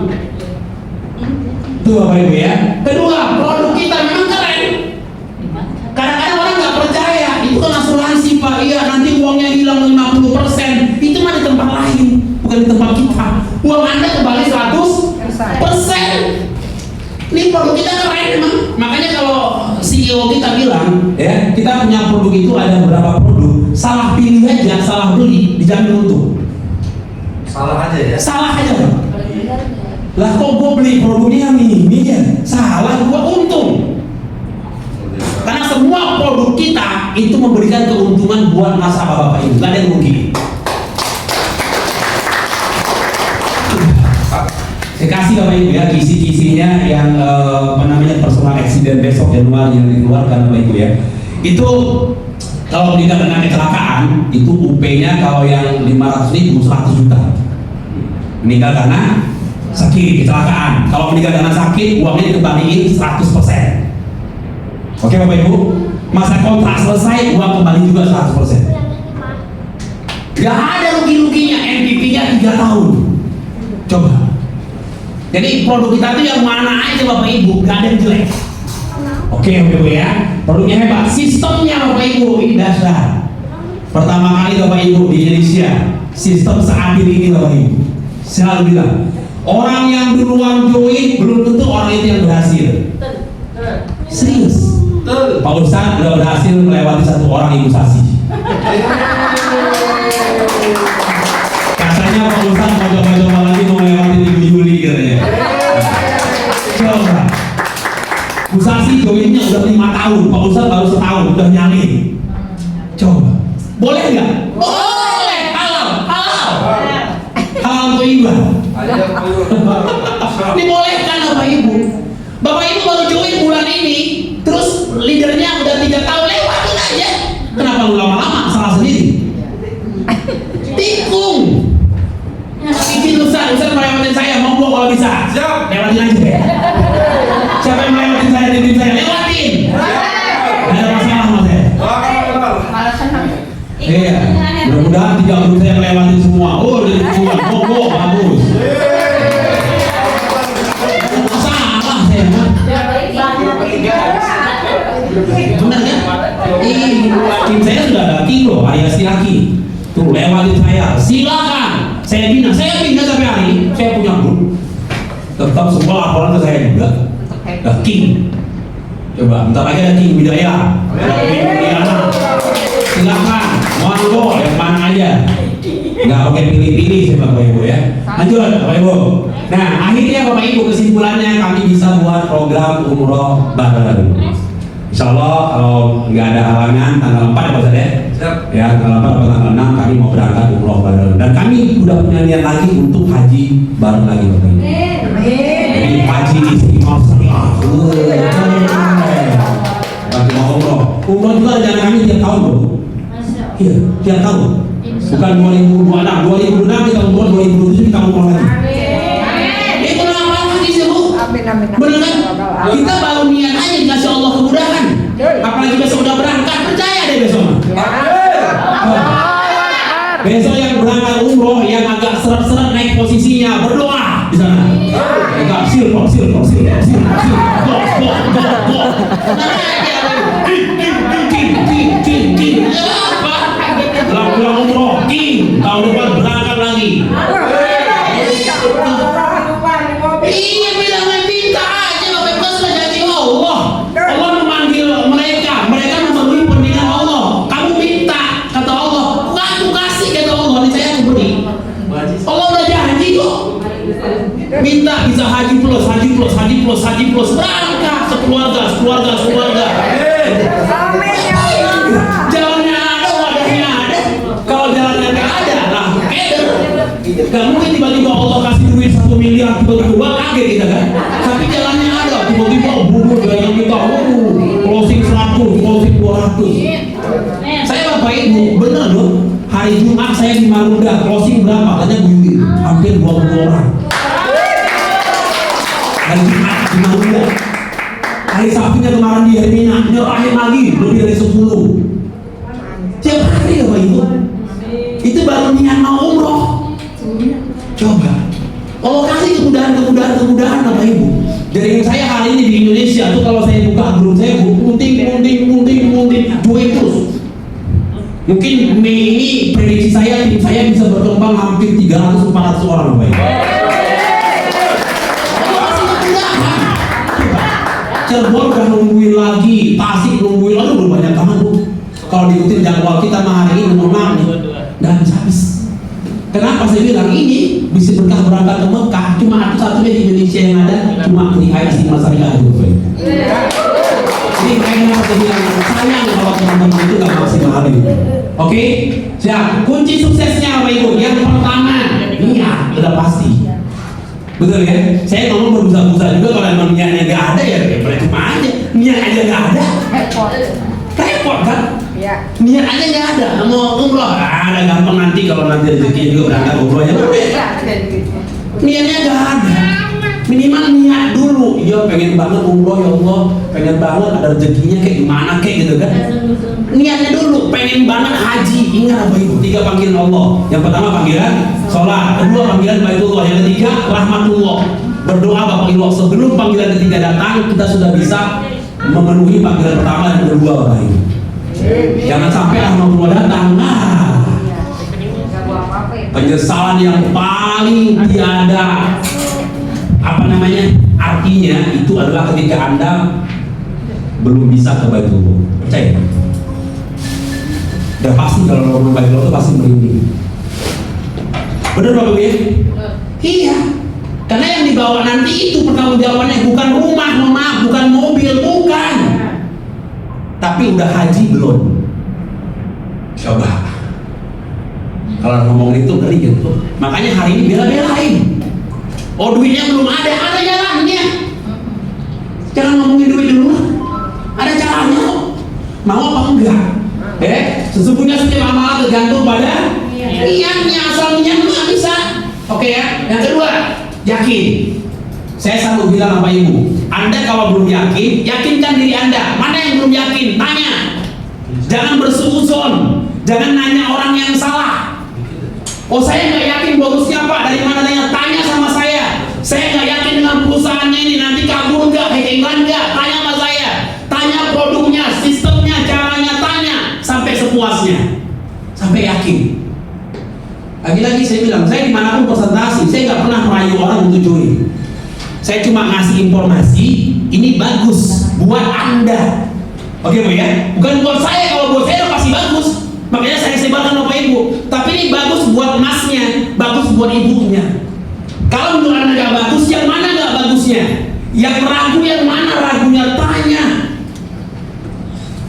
Itu Bapak Ibu ya. Kedua, produk kita memang keren. Kadang-kadang orang nggak percaya, itu kan asuransi Pak. Iya, nanti uangnya hilang 50%. Itu mah di tempat lain, bukan di tempat kita. Uang Anda kembali 100%. Ini produk kita keren memang. Makanya kalau CEO kita bilang, ya kita punya produk itu ada beberapa produk. Salah pilih aja, salah beli, dijamin untung. Salah aja ya. Salah aja Pak. Lah kok gue beli produknya yang ini ya? Salah, gue untung. Karena semua produk kita itu memberikan keuntungan buat nasabah Bapak Ibu, gak ada yang rugi. Saya kasih Bapak Ibu ya kisi-kisinya yang personal accident besok Januari yang dikeluarkan Bapak Ibu ya. Itu kalau meninggal dengan kecelakaan itu UP-nya kalau yang 500.000 100 juta. Meninggal karena sakit, kecelakaan. Kalau meninggal karena sakit, uangnya dikembaliin 100%. Oke Bapak Ibu, masa kontrak selesai, uang kembali juga 100%. Gak ada rugi-ruginya, NPP-nya 3 tahun. Coba. Jadi produk kita itu yang mana aja Bapak Ibu, gak ada yang jelek. Oke Bapak Ibu ya, produknya hebat. Sistemnya Bapak Ibu, ini dasar. Pertama kali Bapak Ibu di Indonesia, sistem seadil ini Bapak Ibu. Selalu bilang, orang yang duluan join belum tentu orang itu yang berhasil. Serius. Pak Ustadz udah berhasil melewati 1 orang imunisasi. Katanya Pak Ustadz mau coba-coba lagi mau melewati di Juli katanya. Coba. Imunisasi joinnya udah 5 tahun, Pak Ustadz baru setahun udah nyalin. Coba. Boleh nggak? Boleh. Halal. Halal toibah. Dibolehkan Bapak Ibu. Bapak Ibu baru join bulan ini, terus leadernya udah 3 tahun, lewatin aja. Kenapa lu lama-lama salah sendiri? Tikung. Izin Ustaz melewatin saya, monggo kalau bisa. Siap. Lewatin aja ya. Siapa yang melewatin saya, tim saya lewatin. Gak ada masalah mas ya. Iya. Mudah-mudahan 3 grup saya melewatin semua. Oh, dari semua. Monggo, bagus. Salah saya. Benar kan? Tim saya sudah ada tim loh, alias Laki. Tuh lewatin saya, silakan. Saya bina sampai hari ini. Saya punya grup. Tetap semua laporan ke saya juga. King. Coba, bentar lagi ada King Bidaya. Silakan, monggo yang mana aja. Nggak pakai pilih-pilih sih Bapak Ibu ya. Lanjut Bapak Ibu. Nah akhirnya Bapak Ibu kesimpulannya kami bisa buat program umroh bareng. Insya Allah kalau nggak ada halangan tanggal 4 ya Pak Ustadz ya. Siap. Ya, tanggal 8 tanggal 6 kami mau berangkat umroh bareng. Dan kami udah punya niat lagi untuk haji bareng lagi Bapak Ibu. Jadi haji istiqomah setengah. Lagi mau umroh. Umroh juga rencana kami tiap tahun loh. Iya, tiap tahun. Bukan 2026, 2026 kita umroh, 2027 kita umroh lagi. Itu nama lagi sih Bu. Bener kan? Kita baru niat aja dikasih Allah kemudahan. Apalagi besok udah berangkat, percaya deh besok. Besok yang berangkat umroh yang agak seret-seret naik posisinya berdoa di sana. Agak sirkok. Pulang umroh, tahun depan berangkat lagi. Iya bilang minta aja Bapak Ibu sudah janji Allah. Allah memanggil mereka memenuhi panggilan Allah. Kamu minta kata Allah, aku kasih kata Allah, ini saya aku beri. Allah udah janji kok. Minta bisa haji plus berangkat sekeluarga. Jalannya ada, wadahnya ada. Kalau jalannya nggak ada, lah keder. Gak mungkin tiba-tiba Allah kasih duit 1 miliar tiba-tiba kaget kita kan. Tapi jalannya ada, tiba-tiba bubur gaya kita, closing 100, closing 200. Saya Bapak Ibu, bener loh. Hari Jumat saya di Marunda, closing berapa? Katanya Bu Yudi, hampir 20 orang. Hari Jumat di Marunda. Hari Sabtunya kemarin di Hermina, nyerahin lagi lebih dari 10. Tiap hari ya Bapak Ibu. Itu baru niat mau umroh. Coba Allah kasih kemudahan Bapak Ibu. Dari saya hari ini di Indonesia tuh kalau saya buka grup saya punting duit terus. Mungkin Mei ini prediksi saya tim saya bisa berkembang hampir 300-400 orang Bapak Ibu. Allah kasih kemudahan. Cirebon udah nungguin lagi, Tasik nungguin, aduh udah banyak banget Bu. Kalau diikutin jadwal kita hari ini memang dan habis. Kenapa saya bilang ini bisa berkah berangkat ke Mekah? Cuma satu-satunya di Indonesia yang ada cuma di IC Masariah itu. Jadi kayaknya saya bilang sayang kalau teman-teman itu nggak maksimal ini. Oke, siap. Kunci suksesnya apa Ibu? Yang pertama, niat udah pasti. Betul ya? Saya ngomong berbusa-busa juga kalau emang niatnya nggak ada ya percuma aja. Niat aja nggak ada, repot kan? Ya. Niat aja nggak ada, mau umroh ada gampang nanti kalau nanti rezeki juga berangkat umrohnya. Niatnya nggak ada, minimal niat dulu. Ya pengen banget umroh ya Allah, pengen banget ada rezekinya kayak gimana kayak gitu kan? Niatnya dulu, pengen banget haji. Ingat apa Ibu? 3 panggilan Allah. Yang pertama panggilan sholat, kedua panggilan baitullah, yang ketiga rahmatullah. Berdoa Bapak Ibu sebelum panggilan ketiga datang kita sudah bisa memenuhi panggilan pertama dan kedua Bapak Ibu. Jangan sampai rahmatullah datang. Penyesalan yang paling tiada artinya itu adalah ketika Anda belum bisa ke Baitullah. Percaya? Dan pasti kalau belum Baitullah itu pasti merinding. Benar Bapak Ibu ya? Iya. Karena yang dibawa nanti itu pertanggungjawabannya bukan rumah, bukan mobil, bukan. Tapi udah haji belum? Coba. Kalau ngomong itu ngeri gitu. Makanya hari ini bela-belain. Oh duitnya belum ada jalannya. Jangan ngomongin duit dulu. Ada caranya kok. Mau apa enggak? Sesungguhnya setiap amalan tergantung pada niatnya. Asal niatnya nggak bisa. Oke ya. Yang kedua, yakin. Saya selalu bilang sama Ibu, Anda kalau belum yakin, yakinkan diri Anda. Mana yang belum yakin? Tanya. Jangan bersuuzon. Jangan nanya orang yang salah. Oh saya nggak yakin bagusnya Pak, dari mana tanya sama saya. Saya nggak yakin dengan perusahaannya ini, nanti kabur nggak, hackingan nggak, tanya sama saya. Tanya produknya, sistemnya, caranya, tanya sampai sepuasnya, sampai yakin. Lagi-lagi saya bilang, saya dimanapun presentasi, saya nggak pernah merayu orang untuk join. Saya cuma ngasih informasi, ini bagus buat Anda. Oke Bu ya, bukan buat saya. Kalau buat saya pasti bagus. Makanya saya sebarkan Bapak Ibu. Tapi ini bagus buat masnya, bagus buat ibunya. Kalau menurut Anda nggak bagus, yang mana nggak bagusnya? Yang ragu yang mana ragunya? Tanya.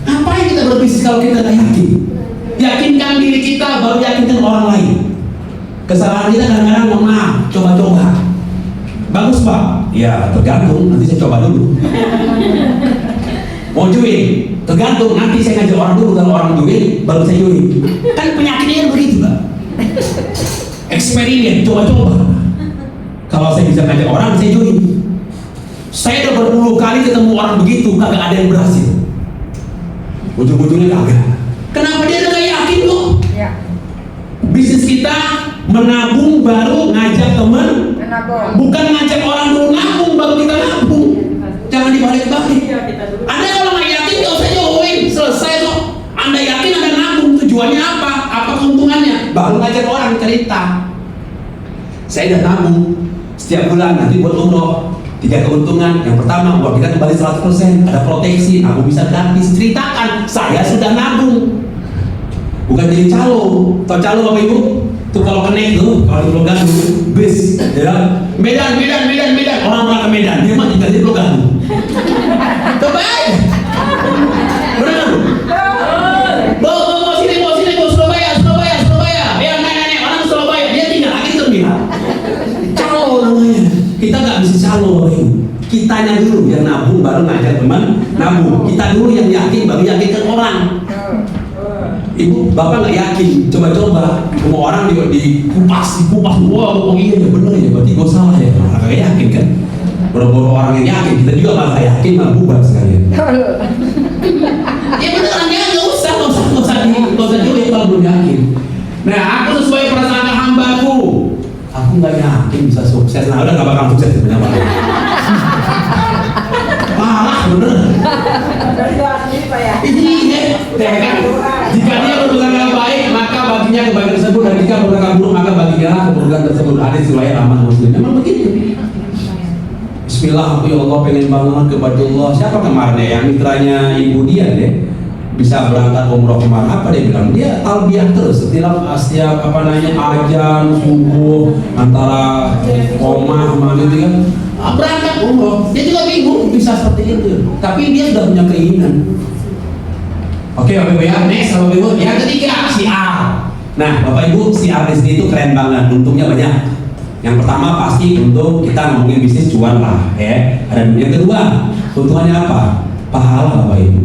Ngapain kita berbisnis kalau kita nggak yakin? Yakinkan diri kita, baru yakinkan orang lain. Kesalahan kita kadang-kadang mohon maaf, coba-coba. Bagus Pak? Ya tergantung, nanti saya coba dulu. Mau join? Tergantung, nanti saya ngajak orang dulu, kalau orang join, baru saya join. Kan penyakitnya begitu Pak. Eksperimen, coba-coba. Kalau saya bisa ngajak orang, saya join. Saya udah berpuluh kali ketemu orang begitu, kagak ada yang berhasil. Ujung-ujungnya kagak. Kenapa dia udah gak yakin kok? Ya. Bisnis kita menabung baru ngajak teman, bukan ngajak orang dulu nabung baru kita nabung. Jangan dibalik-balik. Anda kalau nggak yakin nggak usah join, selesai kok. Anda yakin Anda nabung, tujuannya apa? Apa keuntungannya? Baru ngajak orang cerita. Saya udah nabung setiap bulan nanti buat umroh. 3 keuntungan. Yang pertama, uang kita kembali 100%, ada proteksi, aku bisa gratis. Ceritakan, saya sudah nabung. Bukan jadi calo. Tau calo Bapak Ibu? Tuh kalau kenek tuh, kalau di Pulau Gadung, bis, ya. Medan. Orang berangkat ke Medan, dia mah tinggal di Pulau Gadung. Terbaik. Benar. Bawa sini, Surabaya. Ya, nenek, orang Surabaya, dia tinggal lagi di terminal. Calo namanya. Kita nggak bisa calo, Bapak Ibu. Kitanya dulu yang nabung, baru ngajak teman nabung. Kita dulu yang yakin, baru yakinkan orang. Ibu, Bapak nggak yakin, coba-coba. Semua orang dikupas. Wah, oh iya ya bener ya, berarti gue salah ya. Orang nggak yakin kan? Boro-boro orang yang yakin, kita juga malah yakin, malah bubar sekalian. Ya beneran ya, nggak usah juga kalau belum yakin. Nah, aku sesuai perasaan hambaku. Aku nggak yakin bisa sukses. Nah, udah nggak bakal sukses sebenarnya Pak. Malah bener. Ini kan? Jika dia berusaha baik, maka baginya kebaikan tersebut, dan jika berusaha buruk, maka baginya keburukan tersebut. Hadis riwayat Ahmad Muslim. Memang begitu. Bismillah, aku ya Allah pengen banget kepada Allah. Siapa kemarin ya yang mitranya Ibu Dian ya bisa berangkat umroh kemarin? Apa dia bilang? Dia talbiyah terus setiap ajan subuh antara koma sama gitu kan. Berangkat umroh. Dia juga bingung bisa seperti itu. Tapi dia sudah punya keinginan. Oke Bapak Ibu ya, next Bapak Ibu. Yang ketiga, syiar. Nah Bapak Ibu, syiar di sini itu keren banget, untungnya banyak. Yang pertama pasti untuk kita ngomongin bisnis cuan lah, ya. Dan yang kedua, keuntungannya apa? Pahala Bapak Ibu.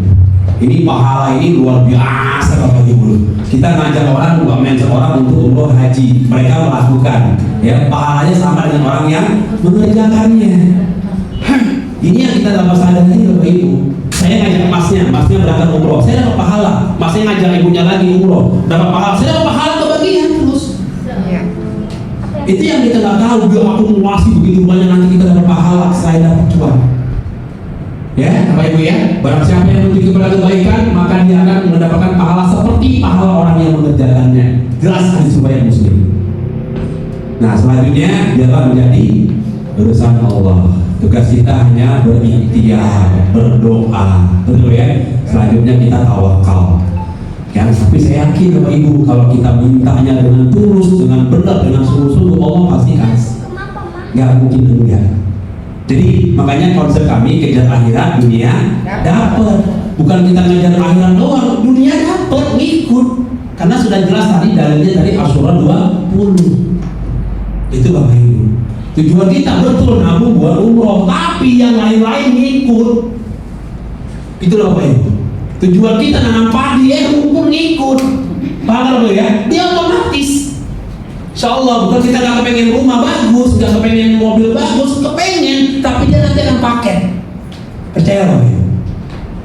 Ini pahala ini luar biasa Bapak Ibu. Kita ngajak orang, nggak mention orang untuk umroh haji, mereka melakukan, ya. Pahalanya sama dengan orang yang mengerjakannya. Ini yang kita dapat sadari Bapak Ibu. Saya ngajak masnya berangkat umroh, saya dapat pahala. Masnya ngajak ibunya lagi umroh, dapat pahala. Saya dapat pahala kebagian terus. Ya. Itu yang kita nggak tahu. Dia akumulasi begitu banyak, nanti kita dapat pahala, saya dapat cuan. Ya, Bapak Ibu ya. Barang siapa yang menuju kepada kebaikan, maka dia akan mendapatkan pahala seperti pahala orang yang mengerjakannya. Jelas hadis riwayat Muslim. Nah, selanjutnya biarlah menjadi urusan Allah. Tugas kita hanya berikhtiar, berdoa, betul ya. Selanjutnya kita tawakal. Ya, tapi saya yakin Bapak Ibu kalau kita mintanya dengan tulus, dengan benar, dengan sungguh-sungguh, Allah pasti kasih. Gak mungkin enggak. Jadi makanya konsep kami kejar akhirat, dunia dapat. Bukan kita ngejar akhirat doang, dunia dapat, ngikut. Karena sudah jelas tadi dalilnya dari Asyura 20. Itu Bapak Ibu. Tujuan kita betul nabung buat umroh, tapi yang lain-lain ngikut. Itulah Bapak Ibu. Tujuan kita nanam padi, rumput ngikut. Paham ya? Dia otomatis. Insya Allah, bukan kita nggak kepengen rumah bagus, nggak kepengen mobil bagus, kepengen, tapi dia nanti akan pakai. Percaya Bapak Ibu.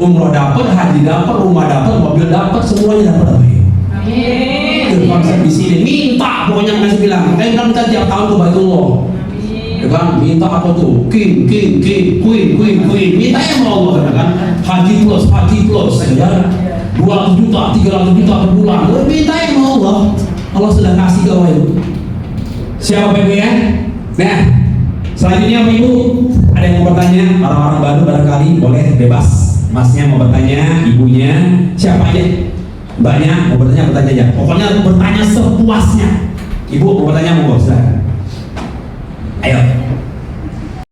Umroh dapat, haji dapat, rumah dapat, mobil dapat, semuanya dapat Bapak Ibu. Amin. Itu konsep di sini. Minta, pokoknya nggak bilang. Kita minta tiap tahun ke Baitullah. Ya kan, minta apa tuh? Queen. Minta yang mau Allah kan? Haji plus, ya. 200 juta, 300 juta per bulan. Minta yang mau Allah. Allah sudah kasih ke Bapak Ibu. Siapa Bapak Ibu ya? Nah, selanjutnya Bapak Ibu, ada yang mau bertanya? Orang-orang baru barangkali boleh bebas. Masnya mau bertanya, ibunya, siapa aja? Mbaknya mau bertanya aja. Pokoknya bertanya sepuasnya. Ibu mau bertanya, mau silakan. Ayo.